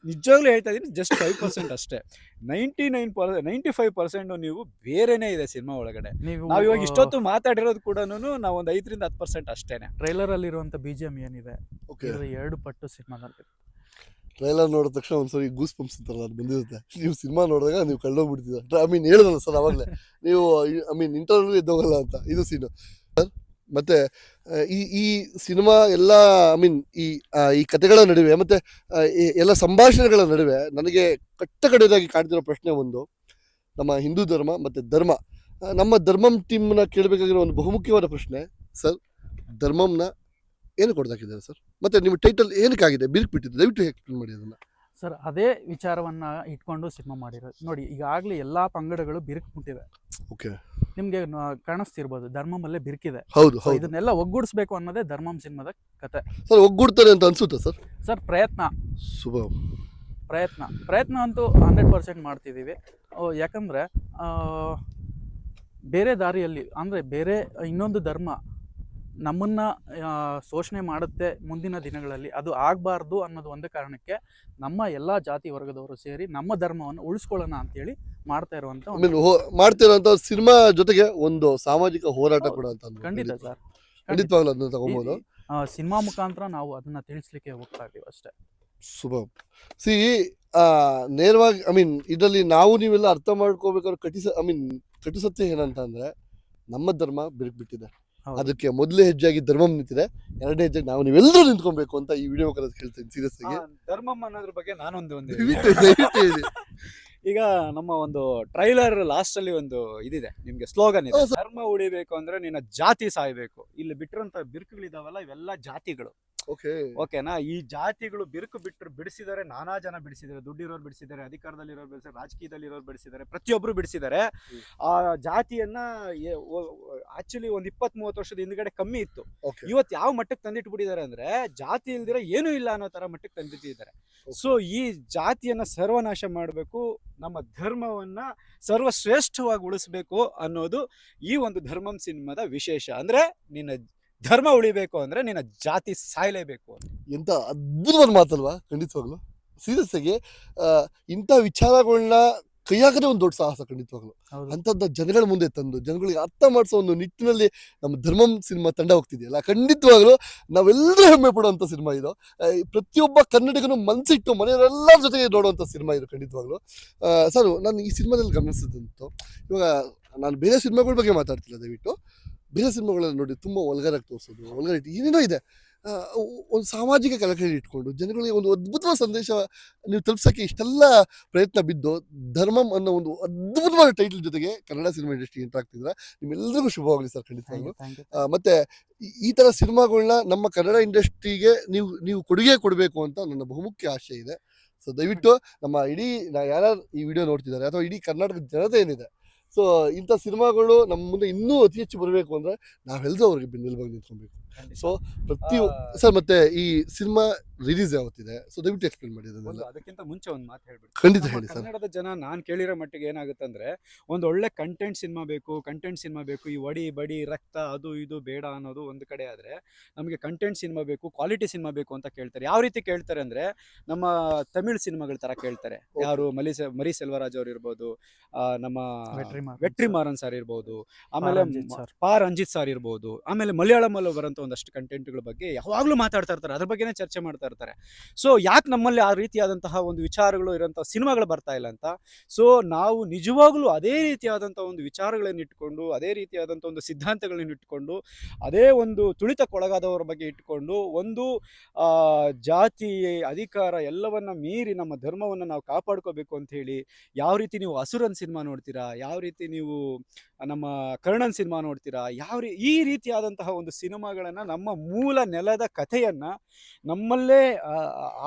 ನಿಜವಾಗ್ಲೂ ಹೇಳ್ತಾ ಇದೀನಿ, ಜಸ್ಟ್ 5% ಅಷ್ಟೇ. 95% ನೀವು ಬೇರೆನೇ ಇದೆ ಸಿನಿಮಾ ಒಳಗಡೆ. ನಾವ್ ಇವಾಗ ಇಷ್ಟೊತ್ತು ಮಾತಾಡಿರೋದು ಕೂಡ ನಾವು ಒಂದು 5 ರಿಂದ 10% ಅಷ್ಟೇನೆ. ಟ್ರೈಲರ್ ಅಲ್ಲಿ ಇರುವಂತ BGM ಏನಿದೆ 2 ಪಟ್ಟು ಸಿನಿಮಾದಲ್ಲಿ. ಟ್ರೈಲರ್ ನೋಡಿದ ತಕ್ಷಣ ಒಂದ್ಸರಿ ಗೂಸ್ ಬಂಪ್ಸ್ ಅಂತಾರಲ್ಲ, ಅದು ಬಂದಿರುತ್ತೆ. ನೀವು ಸಿನಿಮಾ ನೋಡಿದಾಗ ನೀವು ಕಳ್ದೋಗ್ಬಿಡ್ತೀರ. ಹೇಳಿದಲ್ಲ ಸರ್ ಅವಾಗಲೇ, ನೀವು ಇಂಟರ್ವ್ಯೂ ಎದ್ದೋಗಲ್ಲ ಅಂತ. ಇದು ಸೀನು ಸರ್. ಮತ್ತೆ ಈ ಸಿನಿಮಾ ಎಲ್ಲ ಈ ಕಥೆಗಳ ನಡುವೆ ಮತ್ತೆ ಎಲ್ಲ ಸಂಭಾಷಣೆಗಳ ನಡುವೆ ನನಗೆ ಕಟ್ಟಕಡೆಯದಾಗಿ ಕಾಡ್ತಿರೋ ಪ್ರಶ್ನೆ ಒಂದು, ನಮ್ಮ ಹಿಂದೂ ಧರ್ಮ ಮತ್ತೆ ಧರ್ಮ. ನಮ್ಮ ಧರ್ಮಂ ಟೀಮ್ನ ಕೇಳಬೇಕಾಗಿರೋ ಒಂದು ಬಹುಮುಖ್ಯವಾದ ಪ್ರಶ್ನೆ ಸರ್, ಧರ್ಮಂನ ಏನು ಕೊಡ್ದಾಕಿದ್ದಾರೆ ಸರ್? ಮತ್ತೆ ನಿಮ್ಮ ಟೈಟಲ್ ಏನಕ್ಕಾಗಿದೆ ಬಿರುಕ್ಬಿಟ್ಟಿದೆ, ದಯವಿಟ್ಟು ಎಕ್ಸ್ಪ್ಲೇನ್ ಮಾಡಿ ಅದನ್ನ ಸರ್. ಅದೇ ವಿಚಾರವನ್ನ ಇಟ್ಕೊಂಡು ಸಿನಿಮಾ ಮಾಡಿರೋದು ನೋಡಿ. ಈಗಾಗಲೇ ಎಲ್ಲಾ ಪಂಗಡಗಳು ಬಿರುಕ್ಬಿಟ್ಟಿವೆ. ಓಕೆ, ನಿಮ್ಗೆ ಕಾಣಿಸ್ತಿರ್ಬೋದು ಧರ್ಮಮಲ್ಲೇ ಬಿರುಕಿದೆ. ಹೌದು. ಇದನ್ನೆಲ್ಲ ಒಗ್ಗೂಡಿಸ್ಬೇಕು ಅನ್ನೋದೇ ಧರ್ಮಂ ಸಿನಿಮಾದ ಕತೆ ಸರ್. ಒಗ್ಗೂಡ್ತಾರೆ ಅಂತ ಅನ್ಸುತ್ತಾ ಸರ್? ಸರ್ ಪ್ರಯತ್ನ ಅಂತೂ 100% ಮಾಡ್ತಿದ್ದೀವಿ. ಯಾಕಂದ್ರೆ ಬೇರೆ ದಾರಿಯಲ್ಲಿ ಅಂದ್ರೆ ಬೇರೆ ಇನ್ನೊಂದು ಧರ್ಮ ನಮ್ಮನ್ನ ಶೋಷಣೆ ಮಾಡುತ್ತೆ ಮುಂದಿನ ದಿನಗಳಲ್ಲಿ, ಅದು ಆಗಬಾರ್ದು ಅನ್ನೋದು ಒಂದು ಕಾರಣಕ್ಕೆ ನಮ್ಮ ಎಲ್ಲ ಜಾತಿ ವರ್ಗದವರು ಸೇರಿ ನಮ್ಮ ಧರ್ಮವನ್ನು ಉಳಿಸ್ಕೊಳ್ಳೋಣ ಅಂತೇಳಿ ಮಾಡ್ತಾ ಇರುವಂತ ಐ ಮೀನ್ ಮಾಡ್ತಿರೋಂಥ ಸಿನಿಮಾ ಜೊತೆಗೆ ಒಂದು ಸಾಮಾಜಿಕ ಹೋರಾಟ ಕೂಡ ಅಂತ ಅನ್ಬೋದು. ಖಂಡಿತ ಸರ್, ಖಂಡಿತವಾಗ್ಲೂ ಅದನ್ನ ತಗೊಬೋದು. ಸಿನಿಮಾ ಮುಖಾಂತರ ನಾವು ಅದನ್ನ ತಿಳಿಸ್ಲಿಕ್ಕೆ ಹೋಗ್ತಾ ಇದೀವಿ ಅಷ್ಟೇ. ಸೂಪರ್. ಸಿ ನೇರವಾಗಿ ಐ ಮೀನ್ ಇದರಲ್ಲಿ ನಾವು ನೀವೆಲ್ಲ ಅರ್ಥ ಮಾಡ್ಕೋಬೇಕಾದ್ರೆ ಕಟು ಸತ್ಯ ಏನಂತ ಅಂದ್ರೆ ನಮ್ಮ ಧರ್ಮ ಬಿರುಕ್ಬಿಟ್ಟಿದೆ. ಹೌದು. ಅದಕ್ಕೆ ಮೊದಲೇ ಹೆಜ್ಜೆಯಾಗಿ ಧರ್ಮಂ ನಿಂತಿದೆ, ಎರಡನೇ ಹೆಜ್ಜೆಗೆ ನಾವು ನೀವೆಲ್ಲರೂ ನಿಂತ್ಕೊಬೇಕು ಅಂತ ಈ ವಿಡಿಯೋ ಹೇಳ್ತೀನಿ ಸೀರಿಯಸ್ ಆಗಿ. ಧರ್ಮಂ ಅನ್ನೋದ್ರ ಬಗ್ಗೆ ನಾನೊಂದು ದಯವಿಟ್ಟು ಹೇಳಿ. ಈಗ ನಮ್ಮ ಒಂದು ಟ್ರೈಲರ್ ಲಾಸ್ಟ್ ಅಲ್ಲಿ ಒಂದು ಇದಿದೆ, ನಿಮ್ಗೆ ಸ್ಲೋಗನ್ ಇದೆ, ಧರ್ಮ ಉಳಿಬೇಕು ಅಂದ್ರೆ ನಿನ್ನ ಜಾತಿ ಸಾಯ್ಬೇಕು. ಇಲ್ಲಿ ಬಿಟ್ಟಿರೋಂತ ಬಿರುಕುಗಳಿದಾವಲ್ಲ ಇವೆಲ್ಲ ಜಾತಿಗಳು. ಓಕೆನಾ? ಈ ಜಾತಿಗಳು ಬಿರುಕು ಬಿಡಿಸಿದ್ದಾರೆ, ನಾನಾ ಜನ ಬಿಡಿಸಿದ್ದಾರೆ, ದುಡ್ಡಿರೋರು ಬಿಡಿಸಿದ್ದಾರೆ, ಅಧಿಕಾರದಲ್ಲಿರೋರು ಬಿಡಿಸಿದ್ದಾರೆ, ರಾಜಕೀಯದಲ್ಲಿರೋರು ಬಿಡಿಸಿದ್ದಾರೆ, ಪ್ರತಿಯೊಬ್ರು ಬಿಡಿಸಿದ್ದಾರೆ. ಆ ಜಾತಿಯನ್ನ ಆಕ್ಚುಲಿ ಒಂದ್ 20-30 ವರ್ಷದ ಹಿಂದ್ಗಡೆ ಕಮ್ಮಿ ಇತ್ತು. ಇವತ್ತು ಯಾವ ಮಟ್ಟಕ್ಕೆ ತಂದಿಟ್ಬಿಟ್ಟಿದ್ದಾರೆ ಅಂದ್ರೆ ಜಾತಿ ಇಲ್ದಿರ ಏನೂ ಇಲ್ಲ ಅನ್ನೋ ತರ ಮಟ್ಟಕ್ಕೆ ತಂದಿಟ್ಟಿದ್ದಾರೆ. ಸೊ ಈ ಜಾತಿಯನ್ನ ಸರ್ವನಾಶ ಮಾಡಬೇಕು, ನಮ್ಮ ಧರ್ಮವನ್ನ ಸರ್ವಶ್ರೇಷ್ಠವಾಗಿ ಉಳಿಸ್ಬೇಕು ಅನ್ನೋದು ಈ ಒಂದು ಧರ್ಮಂ ಸಿನಿಮಾದ ವಿಶೇಷ. ಅಂದ್ರೆ ನಿನ್ನ ಧರ್ಮ ಉಳಿಬೇಕು ಅಂದ್ರೆ ನಿನ್ನ ಜಾತಿ ಸಾಯ್ಲೇಬೇಕು. ಎಂತ ಅದ್ಭುತವಾದ ಮಾತಲ್ವಾ? ಖಂಡಿತವಾಗ್ಲು ಸೀರಿಯಸ್ ಆಗಿ ಇಂಥ ವಿಚಾರಗಳನ್ನ ಕೈಯಾಗದೆ ಒಂದು ದೊಡ್ಡ ಸಾಹಸ. ಖಂಡಿತವಾಗ್ಲು ಅಂತದ್ದ ಜನಗಳ ಮುಂದೆ ತಂದು ಜನಗಳಿಗೆ ಅರ್ಥ ಮಾಡಿಸೋ ಒಂದು ನಿಟ್ಟಿನಲ್ಲಿ ನಮ್ಮ ಧರ್ಮಂ ಸಿನಿಮಾ ತಂಡ ಹೋಗ್ತಿದೆಯಲ್ಲ, ಖಂಡಿತವಾಗ್ಲು ನಾವೆಲ್ಲರೂ ಹೆಮ್ಮೆ ಪಡುವಂಥ ಸಿನಿಮಾ ಇದು. ಪ್ರತಿಯೊಬ್ಬ ಕನ್ನಡಿಗನು ಮನಸ್ಸಿಟ್ಟು ಮನೆಯವರೆಲ್ಲರ ಜೊತೆಗೆ ನೋಡುವಂಥ ಸಿನಿಮಾ ಇದು ಖಂಡಿತವಾಗ್ಲು. ಸರ್, ನಾನು ಈ ಸಿನಿಮಾದಲ್ಲಿ ಗಮನಿಸಿದಂತು, ಇವಾಗ ನಾನು ಬೇರೆ ಸಿನಿಮಾಗಳ ಬಗ್ಗೆ ಮಾತಾಡ್ತಿಲ್ಲ, ದಯವಿಟ್ಟು ಬೇರೆ ಸಿನಿಮಾಗಳಲ್ಲಿ ನೋಡಿ ತುಂಬ ಒಲ್ಗರಾಗಿ ತೋರಿಸೋದು, ಒಲ್ಗರಿಟಿ ಏನೇನೋ ಇದೆ. ಒಂದು ಸಾಮಾಜಿಕ ಕಳಕಳಿ ಇಟ್ಕೊಂಡು ಜನಗಳಿಗೆ ಒಂದು ಅದ್ಭುತವಾದ ಸಂದೇಶ ನೀವು ತಲುಪಿಸೋಕ್ಕೆ ಇಷ್ಟೆಲ್ಲ ಪ್ರಯತ್ನ ಬಿದ್ದು ಧರ್ಮಂ ಅನ್ನೋ ಒಂದು ಅದ್ಭುತವಾದ ಟೈಟಲ್ ಜೊತೆಗೆ ಕನ್ನಡ ಸಿನಿಮಾ ಇಂಡಸ್ಟ್ರಿ ಎಂಟರ್ ಆಗ್ತಿದ್ರೆ ನಿಮ್ಮೆಲ್ಲರಿಗೂ ಶುಭವಾಗಲಿ ಸರ್. ಖಂಡಿತವಾಗ್ಲೂ ಮತ್ತೆ ಈ ಥರ ಸಿನಿಮಾಗಳನ್ನ ನಮ್ಮ ಕನ್ನಡ ಇಂಡಸ್ಟ್ರಿಗೆ ನೀವು ಕೊಡುಗೆ ಕೊಡಬೇಕು ಅಂತ ನನ್ನ ಬಹುಮುಖ್ಯ ಆಶೆ ಇದೆ. ಸೊ ದಯವಿಟ್ಟು ನಮ್ಮ ಯಾರು ಈ ವಿಡಿಯೋ ನೋಡ್ತಿದ್ದಾರೆ ಅಥವಾ ಇಡೀ ಕರ್ನಾಟಕದ ಜನತೆ ಏನಿದೆ, ಸೊ ಇಂಥ ಸಿನಿಮಾಗಳು ನಮ್ಮ ಮುಂದೆ ಇನ್ನೂ ಅತಿ ಹೆಚ್ಚು ಬರಬೇಕು ಅಂದ್ರೆ ನಾವೆಲ್ಲರೂ ಅವ್ರಿಗೆ ಬೆನ್ನೆಲುಬಾಗಿ ನಿಂತ್ಕೊಬೇಕು. ಸೊ ಸರ್, ಮತ್ತೆ ಈ ಸಿನಿಮಾ ರಿಲೀಸ್ ಯಾವತ್ತಿದೆ? ಸೊ ದಯವಿಟ್ಟು ಎಕ್ಸ್ಪ್ಲೇನ್ ಮಾಡಿ ಅದನ್ನೆಲ್ಲ. ಅದಕ್ಕಿಂತ ಮುಂಚೆ ಒಂದು ಮಾತು ಹೇಳ್ಬಿಟ್ಟು, ಖಂಡಿತ ಹೇಳಿ ಸರ್. ಕನ್ನಡದ ಜನ ನಾನು ಕೇಳಿರೋ ಮಟ್ಟಿಗೆ ಏನಾಗುತ್ತೆ ಅಂದ್ರೆ ಒಂದು ಒಳ್ಳೆ ಕಂಟೆಂಟ್ ಸಿನಿಮಾ ಬೇಕು, ಈ ಒಡಿ ಬಡಿ ರಕ್ತ ಅದು ಇದು ಬೇಡ ಅನ್ನೋದು ಒಂದು ಕಡೆ ಆದ್ರೆ, ನಮಗೆ ಕಂಟೆಂಟ್ ಸಿನಿಮಾ ಬೇಕು, ಕ್ವಾಲಿಟಿ ಸಿನಿಮಾ ಬೇಕು ಅಂತ ಕೇಳ್ತಾರೆ. ಯಾವ ರೀತಿ ಕೇಳ್ತಾರೆ ಅಂದ್ರೆ ನಮ್ಮ ತಮಿಳ್ ಸಿನಿಮಾಗಳ ತರ ಕೇಳ್ತಾರೆ. ಯಾರು ಮರಿ ಸೆಲ್ವರಾಜ್ ಅವ್ರು ಇರ್ಬೋದು, ನಮ್ಮ ವೆಟ್ರಿಮಾರನ್ ಸರ್ ಇರ್ಬೋದು, ಆಮೇಲೆ ರಂಜಿತ್ ಸರ್ ಇರ್ಬೋದು, ಆಮೇಲೆ ಮಲಯಾಳಮಲ್ಲಿ ಬರೋಂಥ ಒಂದಷ್ಟು ಕಂಟೆಂಟ್ಗಳ ಬಗ್ಗೆ ಯಾವಾಗಲೂ ಮಾತಾಡ್ತಾ ಇರ್ತಾರೆ, ಅದ್ರ ಬಗ್ಗೆನೇ ಚರ್ಚೆ ಮಾಡ್ತಾ ಇರ್ತಾರೆ. ಸೊ ಯಾಕೆ ನಮ್ಮಲ್ಲಿ ಆ ರೀತಿಯಾದಂತಹ ಒಂದು ವಿಚಾರಗಳು ಇರೋಂಥ ಸಿನಿಮಾಗಳು ಬರ್ತಾ ಇಲ್ಲ ಅಂತ. ಸೊ ನಾವು ನಿಜವಾಗ್ಲೂ ಅದೇ ರೀತಿಯಾದಂಥ ಒಂದು ವಿಚಾರಗಳನ್ನು ಇಟ್ಕೊಂಡು, ಅದೇ ರೀತಿಯಾದಂಥ ಒಂದು ಸಿದ್ಧಾಂತಗಳನ್ನ ಇಟ್ಕೊಂಡು, ಅದೇ ಒಂದು ತುಳಿತಕ್ಕೊಳಗಾದವರ ಬಗ್ಗೆ ಇಟ್ಕೊಂಡು, ಒಂದು ಜಾತಿ ಅಧಿಕಾರ ಎಲ್ಲವನ್ನ ಮೀರಿ ನಮ್ಮ ಧರ್ಮವನ್ನು ನಾವು ಕಾಪಾಡ್ಕೋಬೇಕು ಅಂತ ಹೇಳಿ, ಯಾವ ರೀತಿ ನೀವು ಅಸುರನ್ ಸಿನಿಮಾ ನೋಡ್ತೀರಾ, ಯಾವ ರೀತಿ ನೀವು ನಮ್ಮ ಕರ್ಣನ್ ಸಿನಿಮಾ ನೋಡ್ತೀರಾ, ಈ ರೀತಿಯಾದಂತಹ ಒಂದು ಸಿನಿಮಾಗಳನ್ನ, ನಮ್ಮ ಮೂಲ ನೆಲದ ಕಥೆಯನ್ನ ನಮ್ಮಲ್ಲೇ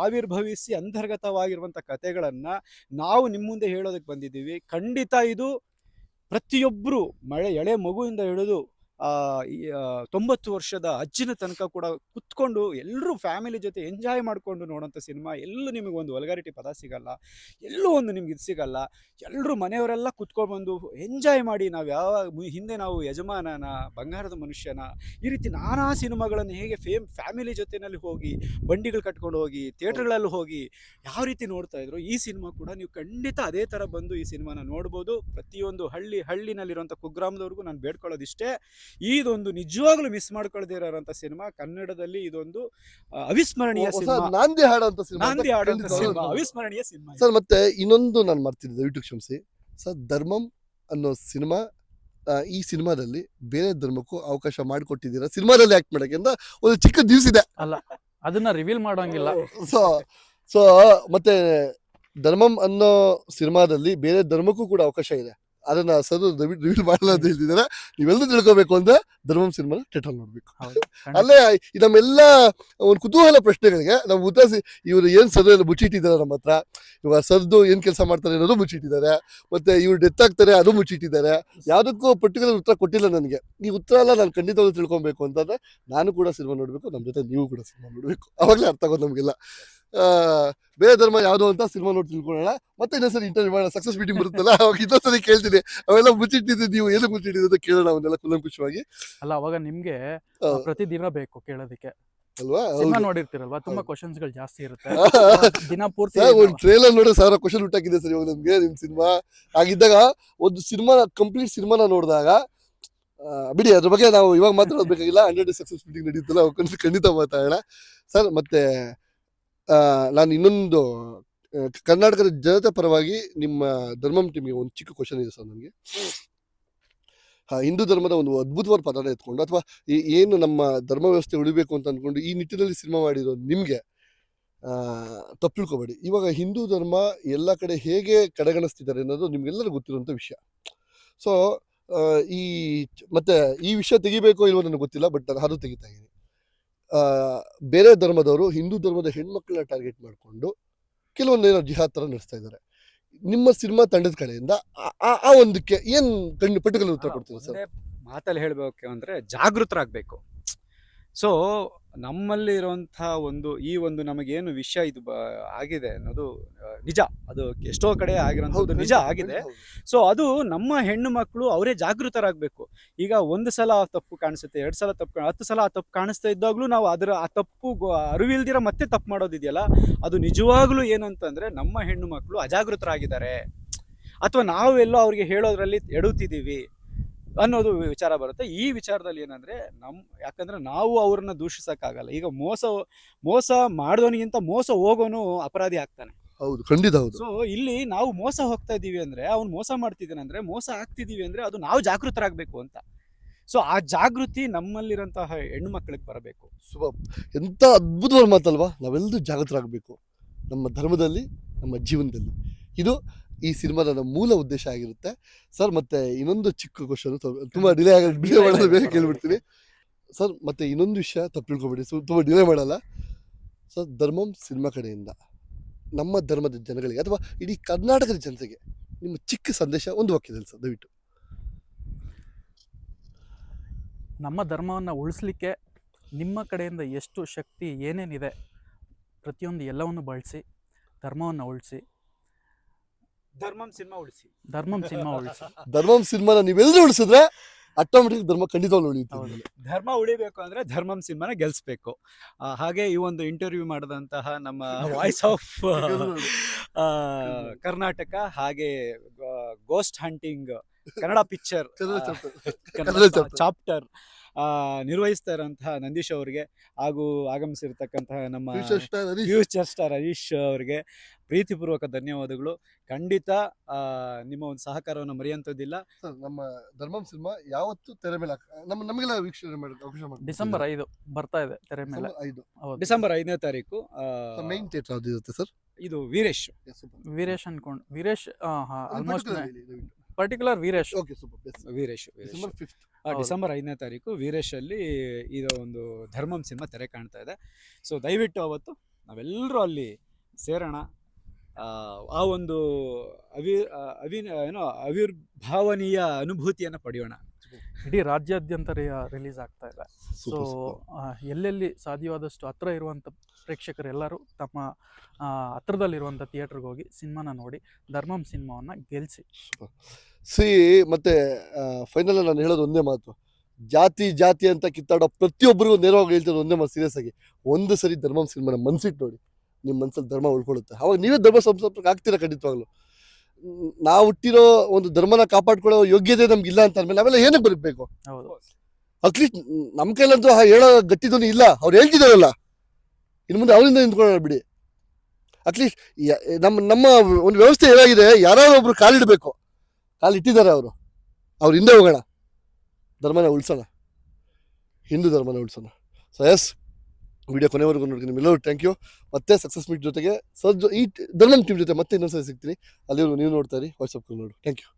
ಆವಿರ್ಭವಿಸಿ ಅಂತರ್ಗತವಾಗಿರುವಂಥ ಕಥೆಗಳನ್ನ ನಾವು ನಿಮ್ಮ ಮುಂದೆ ಹೇಳೋದಕ್ಕೆ ಬಂದಿದ್ದೀವಿ. ಖಂಡಿತ ಇದು ಪ್ರತಿಯೊಬ್ಬರು ಎಳೆ ಮಗುವಿಂದ ಹಿಡಿದು 90 ವರ್ಷದ ಅಜ್ಜಿನ ತನಕ ಕೂಡ ಕುತ್ಕೊಂಡು ಎಲ್ಲರೂ ಫ್ಯಾಮಿಲಿ ಜೊತೆ ಎಂಜಾಯ್ ಮಾಡಿಕೊಂಡು ನೋಡೋಂಥ ಸಿನಿಮಾ. ಎಲ್ಲೂ ನಿಮಗೆ ಒಂದು ವಲ್ಗಾರಿಟಿ ಪದ ಸಿಗಲ್ಲ, ಎಲ್ಲೂ ಒಂದು ನಿಮ್ಗೆ ಇದು ಸಿಗಲ್ಲ. ಎಲ್ಲರೂ ಮನೆಯವರೆಲ್ಲ ಕುತ್ಕೊಂಡು ಬಂದು ಎಂಜಾಯ್ ಮಾಡಿ, ಹಿಂದೆ ನಾವು ಯಜಮಾನನ, ಬಂಗಾರದ ಮನುಷ್ಯನ, ಈ ರೀತಿ ನಾನಾ ಸಿನಿಮಾಗಳನ್ನು ಹೇಗೆ ಫ್ಯಾಮಿಲಿ ಜೊತೆಯಲ್ಲಿ ಹೋಗಿ ಬಂಡಿಗಳು ಕಟ್ಕೊಂಡು ಹೋಗಿ ಥಿಯೇಟರ್ಗಳಲ್ಲಿ ಹೋಗಿ ಯಾವ ರೀತಿ ನೋಡ್ತಾ ಇದ್ರು, ಈ ಸಿನಿಮಾ ಕೂಡ ನೀವು ಖಂಡಿತ ಅದೇ ಥರ ಬಂದು ಈ ಸಿನಿಮಾನ ನೋಡ್ಬೋದು. ಪ್ರತಿಯೊಂದು ಹಳ್ಳಿನಲ್ಲಿರುವಂಥ ಕುಗ್ರಾಮದವ್ರಿಗೂ ನಾನು ಬೇಡ್ಕೊಳ್ಳೋದಿಷ್ಟೇ, ಇದೊಂದು ನಿಜವಾಗ್ಲೂ ಮಿಸ್ ಮಾಡ್ಕೊಳ್ಳದೇ ಇರೋಂಥ ಸಿನಿಮಾ. ಕನ್ನಡದಲ್ಲಿ ಇದೊಂದು ಅವಿಸ್ಮರಣೀಯ ಸಿನಿಮಾ, ನಾಂದಿ ಹಾಡುವಂತ ಸಿನಿಮಾ, ಅವಿಸ್ಮರಣೀಯ ಸಿನಿಮಾ ಸರ್. ಮತ್ತೆ ಇನ್ನೊಂದು ನಾನು ಮಾಡ್ತಿದ್ದೆ, ದಯವಿಟ್ಟು ಕ್ಷಮಿಸಿ ಸರ್. ಧರ್ಮಂ ಅನ್ನೋ ಸಿನಿಮಾ, ಈ ಸಿನಿಮಾದಲ್ಲಿ ಬೇರೆ ಧರ್ಮಕ್ಕೂ ಅವಕಾಶ ಮಾಡಿಕೊಟ್ಟಿದ್ದೀರಾ ಸಿನಿಮಾದಲ್ಲಿ ಆಕ್ಟ್ ಮಾಡಕ್ಕೆ ಅಂತ ಒಂದು ಚಿಕ್ಕ ದಿವಸ ಇದೆ ಅಲ್ಲ, ಅದನ್ನ ರಿವೀಲ್ ಮಾಡೋಂಗಿಲ್ಲ. ಸೊ ಮತ್ತೆ ಧರ್ಮಂ ಅನ್ನೋ ಸಿನಿಮಾದಲ್ಲಿ ಬೇರೆ ಧರ್ಮಕ್ಕೂ ಕೂಡ ಅವಕಾಶ ಇದೆ, ಅದನ್ನ ಸರ್ ದಯವಿಟ್ಟು ರಿವೀಲ್ ಮಾಡಲ್ಲ ಅಂತ ಹೇಳ್ತಿದ್ದಾರೆ. ನೀವೆಲ್ಲರೂ ತಿಳ್ಕೊಬೇಕು ಅಂದ್ರೆ ಧರ್ಮಂ ಸಿನಿಮಾ ಥಿಯೇಟರ್ ನೋಡ್ಬೇಕು. ಅಲ್ಲೇ ನಮ್ಮೆಲ್ಲ ಒಂದು ಕುತೂಹಲ ಪ್ರಶ್ನೆಗಳಿಗೆ ನಾವು ಉತ್ತರಿಸಿ, ಇವರು ಏನ್ ಸರ್ ಎಲ್ಲ ಮುಚ್ಚಿಟ್ಟಿದ್ದಾರೆ ನಮ್ಮ ಹತ್ರ, ಇವಾಗ ಸರ್ದು ಏನ್ ಕೆಲಸ ಮಾಡ್ತಾರೆ ಅನ್ನೋದು ಮುಚ್ಚಿಟ್ಟಿದ್ದಾರೆ, ಮತ್ತೆ ಇವ್ರು ಡೆತ್ ಆಗ್ತಾರೆ ಅದು ಮುಚ್ಚಿಟ್ಟಿದ್ದಾರೆ. ಯಾವುದಕ್ಕೂ ಪರ್ಟಿಕ್ಯುಲರ್ ಉತ್ತರ ಕೊಟ್ಟಿಲ್ಲ ನನಗೆ. ಈ ಉತ್ತರ ಎಲ್ಲ ನಾನು ಖಂಡಿತವಾಗ್ಲೂ ತಿಳ್ಕೊಬೇಕು ಅಂತಂದ್ರೆ ನಾನು ಕೂಡ ಸಿನಿಮಾ ನೋಡ್ಬೇಕು, ನಮ್ಮ ಜೊತೆ ನೀವು ಕೂಡ ಸಿನಿಮಾ ನೋಡ್ಬೇಕು, ಅವಾಗಲೇ ಅರ್ಥ ಆಗೋದು ನಮಗೆಲ್ಲ. ಬೇರೆ ಧರ್ಮ ಯಾವುದು ಅಂತ ಸಿನಿಮಾ ನೋಡಿ ತಿಳ್ಕೊಳ್ಳೋಣ. ಮತ್ತೆ ಇನ್ನೊಂದ್ಸರಿ ಇಂಟರ್ವ್ಯೂ ಮಾಡೋಣ, ಸಕ್ಸಸ್ ಮೀಟಿಂಗ್ ಬರುತ್ತಲ್ಲ ಅವಾಗ ಇನ್ನೊಂದ್ಸರಿ ಕೇಳ್ತೀನಿ ಅವೆಲ್ಲ ಮುಚ್ಚಿಟ್ಟಿದ್ದು ನೀವು ಏನು ಮುಚ್ಚಿಟ್ಟಿದ್ದು ಅಂತ ಕೇಳೋಣ ಅವನ್ನೆಲ್ಲ ಕುಲಂಕುಷವಾಗಿ. ಅಲ್ಲ ಅವಾಗ ನಿಮ್ಗೆ ಪ್ರತಿದಿನ ಬೇಕು ಕೇಳೋದಕ್ಕೆ ಅಲ್ವಾ? ಸಿನಿಮಾ ನೋಡಿರ್ತೀರಲ್ವಾ, ತುಂಬಾ ಕ್ವಶನ್ಸ್ ಗಳು ಜಾಸ್ತಿ ಇರುತ್ತೆ. ದಿನ ಪೂರ್ತಿ ಒಂದು ಟ್ರೇಲರ್ ನೋಡಿ 1000 ಕ್ವಶನ್ ಹುಟ್ಟಾಕಿದೆ ಸರ್ ಇವಾಗ ನಮ್ಗೆ ನಿಮ್ ಸಿನಿಮಾ ಆಗಿದ್ದಾಗ. ಒಂದು ಸಿನಿಮಾ ಕಂಪ್ಲೀಟ್ ಸಿನಿಮಾನ ನೋಡಿದಾಗ ಬಿಡಿ ಅದ್ರ ಬಗ್ಗೆ ನಾವು ಇವಾಗ ಮಾತಾಡೋದು ಬೇಕಾಗಿಲ್ಲ. 100 ಸಕ್ಸಸ್ ಮೀಟಿಂಗ್ ನಡೀತಲ್ಲ ಅವಾಗ ಖಂಡಿತ ಮಾತಾಡೋಣ ಸರ್. ಮತ್ತೆ ನಾನು ಇನ್ನೊಂದು ಕರ್ನಾಟಕದ ಜನತೆ ಪರವಾಗಿ ನಿಮ್ಮ ಧರ್ಮಂ ಟೀಮ್ಗೆ ಒಂದು ಚಿಕ್ಕ ಕ್ವಶನ್ ಇದೆ ಸರ್ ನನಗೆ. ಹಿಂದೂ ಧರ್ಮದ ಒಂದು ಅದ್ಭುತವಾದ ಪದನ ಎತ್ಕೊಂಡು ಅಥವಾ ಏನು ನಮ್ಮ ಧರ್ಮ ವ್ಯವಸ್ಥೆ ಉಳಿಬೇಕು ಅಂತ ಅಂದ್ಕೊಂಡು ಈ ನಿಟ್ಟಿನಲ್ಲಿ ಸಿನಿಮಾ ಮಾಡಿರೋ ನಿಮಗೆ ತಪ್ಪು ತಿಳ್ಕೊಬೇಡಿ. ಇವಾಗ ಹಿಂದೂ ಧರ್ಮ ಎಲ್ಲ ಕಡೆ ಹೇಗೆ ಕಡೆಗಣಿಸ್ತಿದ್ದಾರೆ ಅನ್ನೋದು ನಿಮ್ಗೆಲ್ಲರಿಗೂ ಗೊತ್ತಿರುವಂಥ ವಿಷಯ. ಸೊ ಮತ್ತೆ ಈ ವಿಷಯ ತೆಗಿಬೇಕೋ ಇಲ್ವೋ ನನಗೆ ಗೊತ್ತಿಲ್ಲ, ಬಟ್ ನಾನು ಅದು ತೆಗಿತಾ ಇದ್ದೀನಿ. ಬೇರೆ ಧರ್ಮದವರು ಹಿಂದೂ ಧರ್ಮದ ಹೆಣ್ಮಕ್ಳನ್ನ ಟಾರ್ಗೆಟ್ ಮಾಡಿಕೊಂಡು ಕೆಲವೊಂದು ಏನೋ ಜಿಹಾದ್ ಥರ ನಡೆಸ್ತಾ ಇದ್ದಾರೆ. ನಿಮ್ಮ ಸಿನಿಮಾ ತಂಡದ ಕಡೆಯಿಂದ ಆ ಒಂದಕ್ಕೆ ಏನು ಪರ್ಟಿಕ್ಯುಲರ್ ಉತ್ತರ ಕೊಡ್ತೀರಾ ಸರ್? ಮಾತಲ್ಲಿ ಹೇಳಬೇಕು ಅಂದ್ರೆ ಜಾಗೃತರಾಗಬೇಕು. ಸೊ ನಮ್ಮಲ್ಲಿ ಇರುವಂತಹ ಈ ಒಂದು ನಮಗೇನು ವಿಷಯ ಇದು ಆಗಿದೆ ಅನ್ನೋದು ನಿಜ. ಅದು ಎಷ್ಟೋ ಕಡೆ ಆಗಿರೋದು ನಿಜ ಆಗಿದೆ. ಸೊ ಅದು ನಮ್ಮ ಹೆಣ್ಣು ಮಕ್ಕಳು ಅವರೇ ಜಾಗೃತರಾಗಬೇಕು. ಈಗ ಒಂದು ಸಲ ತಪ್ಪು ಕಾಣಿಸುತ್ತೆ, 2 ಸಲ ತಪ್ಪು, 10 ಸಲ ಆ ತಪ್ಪು ಕಾಣಿಸ್ತಾ ಇದ್ದಾಗಲೂ ನಾವು ಆ ತಪ್ಪು ಅರಿವಿಲ್ದಿರ ಮತ್ತೆ ತಪ್ಪು ಮಾಡೋದಿದೆಯಲ್ಲ, ಅದು ನಿಜವಾಗ್ಲೂ ಏನಂತಂದ್ರೆ ನಮ್ಮ ಹೆಣ್ಣು ಮಕ್ಕಳು ಅಜಾಗೃತರಾಗಿದ್ದಾರೆ ಅಥವಾ ನಾವೆಲ್ಲೋ ಅವ್ರಿಗೆ ಹೇಳೋದ್ರಲ್ಲಿ ಎಡುತ್ತಿದ್ದೀವಿ ಅನ್ನೋದು ವಿಚಾರ ಬರುತ್ತೆ. ಈ ವಿಚಾರದಲ್ಲಿ ಏನಂದ್ರೆ ಯಾಕಂದ್ರೆ ನಾವು ಅವ್ರನ್ನ ದೂಷಿಸಕ್ಕಾಗಲ್ಲ. ಈಗ ಮೋಸ ಮಾಡಿದವನಿಗಿಂತ ಮೋಸ ಹೋಗೋನು ಅಪರಾಧಿ ಆಗ್ತಾನೆ. ಹೌದು, ಖಂಡಿತ ಹೌದು. ಸೊ ಇಲ್ಲಿ ನಾವು ಮೋಸ ಹೋಗ್ತಾ ಇದೀವಿ ಅಂದ್ರೆ, ಅವ್ನು ಮೋಸ ಮಾಡ್ತಿದ್ದಾನೆ ಅಂದ್ರೆ, ಮೋಸ ಆಗ್ತಿದೀವಿ ಅಂದ್ರೆ ಅದು ನಾವು ಜಾಗೃತರಾಗಬೇಕು ಅಂತ. ಸೊ ಆ ಜಾಗೃತಿ ನಮ್ಮಲ್ಲಿರಂತಹ ಹೆಣ್ಣು ಮಕ್ಕಳಿಗೆ ಬರಬೇಕು. ಎಂತ ಅದ್ಭುತವಾದ ಮಾತಲ್ವಾ? ನಾವೆಲ್ಲರೂ ಜಾಗೃತರಾಗಬೇಕು ನಮ್ಮ ಧರ್ಮದಲ್ಲಿ, ನಮ್ಮ ಜೀವನದಲ್ಲಿ. ಇದು ಈ ಸಿನಿಮಾದ ನಮ್ಮ ಮೂಲ ಉದ್ದೇಶ ಆಗಿರುತ್ತೆ ಸರ್. ಮತ್ತೆ ಇನ್ನೊಂದು ಚಿಕ್ಕ ಕ್ವಶನ್, ತುಂಬಾ ಡಿಲೇ ಮಾಡೋದು ಬೇಗ ಕೇಳ್ಬಿಡ್ತೀನಿ ಸರ್. ಮತ್ತೆ ಇನ್ನೊಂದು ವಿಷಯ ತಪ್ಪು ತಿಳ್ಕೊಬೇಡಿ, ತುಂಬಾ ಡಿಲೇ ಮಾಡಲ್ಲ ಸರ್. ಧರ್ಮಂ ಸಿನಿಮಾ ಕಡೆಯಿಂದ ನಮ್ಮ ಧರ್ಮದ ಜನಗಳಿಗೆ ಅಥವಾ ಇಡೀ ಕರ್ನಾಟಕದ ಜನತೆಗೆ ನಿಮ್ಮ ಚಿಕ್ಕ ಸಂದೇಶ ಒಂದು ವಾಕ್ಯದಲ್ಲಿ ಸರ್ ದಯವಿಟ್ಟು. ನಮ್ಮ ಧರ್ಮವನ್ನು ಉಳಿಸ್ಲಿಕ್ಕೆ ನಿಮ್ಮ ಕಡೆಯಿಂದ ಎಷ್ಟು ಶಕ್ತಿ ಏನೇನಿದೆ ಪ್ರತಿಯೊಂದು ಎಲ್ಲವನ್ನು ಬಳಸಿ ಧರ್ಮವನ್ನು ಉಳಿಸಿ. ಧರ್ಮಂ ಸಿನಿಮಾ ಉಳಿಸಿ. ಧರ್ಮಂ ಸಿನಿಮಾನ ನೀವೆಲ್ಲರೂ ಉಳಿಸಿದ್ರೆ ಆಟೋಮೆಟಿಕ್ ಧರ್ಮ ಖಂಡಿತವಾಗ್ಲೂ ಉಳಿಯುತ್ತೆ. ಧರ್ಮ ಉಳಿಬೇಕು ಅಂದ್ರೆ ಧರ್ಮಂ ಸಿನಿಮಾನ ಗೆಲ್ಸ್ಬೇಕು. ಹಾಗೆ ಈ ಒಂದು ಇಂಟರ್ವ್ಯೂ ಮಾಡಿದಂತಹ ನಮ್ಮ ವಾಯ್ಸ್ ಆಫ್ ಕರ್ನಾಟಕ, ಹಾಗೆ ghost hunting Kannada picture chapter ನಿರ್ವಹಿಸ್ತಾ ಇರೋಂತಹ ನಂದೀಶ್ ಅವರಿಗೆ ಹಾಗೂ ಆಗಮಿಸಿರ್ತಕ್ಕಂತಹ ನಮ್ಮ ಫ್ಯೂಚರ್ ಸ್ಟಾರ್ ಹರೀಶ್ ಅವರಿಗೆ ಪ್ರೀತಿಪೂರ್ವಕ ಧನ್ಯವಾದಗಳು. ಖಂಡಿತ ನಿಮ್ಮ ಒಂದು ಸಹಕಾರವನ್ನು ಮರೆಯುವಂಥದ್ದಿಲ್ಲ. ನಮ್ಮ ಧರ್ಮಂ ಸಿನಿಮಾ ಯಾವತ್ತು ತೆರೆ ಮೇಲೆ ನಮಗೆಲ್ಲ ವೀಕ್ಷಣೆ ಮಾಡಿ ಡಿಸೆಂಬರ್ 5 ಬರ್ತಾ ಇದೆ ತೆರೆ ಮೇಲೆ. ಡಿಸೆಂಬರ್ 5ನೇ ತಾರೀಕು ಮೈನ್ ಥಿಯೇಟರ್ ಯಾವ್ದು ಇರುತ್ತೆ ಸರ್? ಇದು ವೀರೇಶ್ ಅನ್ಕೊಂಡು Veeresh almost particular Veeresh December 5ನೇ ತಾರೀಕು ವೀರೇಶ್ ಅಲ್ಲಿ ಇದು ಒಂದು ಧರ್ಮಂ ಸಿನಿಮಾ ತೆರೆ ಕಾಣ್ತಾ ಇದೆ. ಸೊ ದಯವಿಟ್ಟು ಅವತ್ತು ನಾವೆಲ್ಲರೂ ಅಲ್ಲಿ ಸೇರೋಣ. ಆ ಒಂದು ಅವಿರ್ಭಾವನೀಯ ಅನುಭೂತಿಯನ್ನು ಪಡೆಯೋಣ. ಇಡೀ ರಾಜ್ಯಾದ್ಯಂತ ರಿಲೀಸ್ ಆಗ್ತಾ ಇದೆ. ಸೊ ಎಲ್ಲೆಲ್ಲಿ ಸಾಧ್ಯವಾದಷ್ಟು ಹತ್ರ ಇರುವಂಥ ಪ್ರೇಕ್ಷಕರೆಲ್ಲರೂ ತಮ್ಮ ಹತ್ರದಲ್ಲಿರುವಂಥ ಥಿಯೇಟ್ರಿಗೆ ಹೋಗಿ ಸಿನಿಮಾನ ನೋಡಿ ಧರ್ಮಂ ಸಿನಿಮಾವನ್ನು ಗೆಲ್ಲಿಸಿ. ಮತ್ತೆ ಫೈನಲ್ ನಾನು ಹೇಳೋದು ಒಂದೇ ಮಾತು, ಜಾತಿ ಅಂತ ಕಿತ್ತಾಡೋ ಪ್ರತಿಯೊಬ್ಬರಿಗೂ ನೇರವಾಗಿ ಹೇಳ್ತಿರೋದು ಒಂದೇ ಮಾತು, ಸೀರಿಯಸ್ ಆಗಿ ಒಂದು ಸರಿ ಧರ್ಮಂ ಸಿನಿಮಾನ ಮನ್ಸಿಟ್ಟು ನೋಡಿ, ನಿಮ್ಮ ಮನಸ್ಸಲ್ಲಿ ಧರ್ಮ ಉಳ್ಕೊಳ್ಳುತ್ತೆ. ಅವಾಗ ನೀವೇ ಧರ್ಮ ಸಂಸ್ಥಾಪಕ ಆಗ್ತೀರಾ ಖಂಡಿತವಾಗ್ಲು. ನಾವು ಹುಟ್ಟಿರೋ ಒಂದು ಧರ್ಮನ ಕಾಪಾಡ್ಕೊಳ್ಳೋ ಯೋಗ್ಯತೆ ನಮ್ಗಿಲ್ಲ ಅಂತ ಅಂದ್ಮೇಲೆ ನಾವೆಲ್ಲ ಏನಕ್ಕೆ ಬರಬೇಕು? ಅಟ್ಲೀಸ್ಟ್ ನಮ್ಮ ಕೈಲಂತೂ ಹೇಳೋ ಗಟ್ಟಿದೂ ಇಲ್ಲ. ಅವ್ರು ಹೇಳ್ತಿದಾರಲ್ಲ, ಇನ್ನು ಮುಂದೆ ಅವರಿಂದ ನಿಂತ್ಕೊಳ್ಳೋಣ ಬಿಡಿ. ಅಟ್ಲೀಸ್ಟ್ ನಮ್ಮ ಒಂದು ವ್ಯವಸ್ಥೆ ಏನಾಗಿದೆ, ಯಾರಾದ್ರೂ ಒಬ್ರು ಕಾಲಿಡಬೇಕು, ಕಾಲಿಟ್ಟಿದ್ದಾರೆ ಅವ್ರ ಹಿಂದೆ ಹೋಗೋಣ, ಧರ್ಮನ ಉಳಿಸೋಣ, ಹಿಂದೂ ಧರ್ಮನ ಉಳಿಸೋಣ. ಸೊ ಎಸ್, ವಿಡಿಯೋ ಕೊನೆವರೆಗೂ ನೋಡಿ ನಿಮ್ಮೆಲ್ಲರೂ ಥ್ಯಾಂಕ್ ಯು. ಮತ್ತೆ ಸಕ್ಸಸ್ ಮೀಟ್ ಜೊತೆಗೆ ಈ ಧರ್ಮಂ ಟೀಮ್ ಜೊತೆ ಮತ್ತೆ ಇನ್ನೊಂದ್ಸರಿ ಸಿಗ್ತೀನಿ. ಅಲ್ಲಿವರೆಗೂ ನೀವು ನೋಡ್ತಾ ಇರಿ ವಾಟ್ಸಪ್ ನೋಡಿ. Thank you.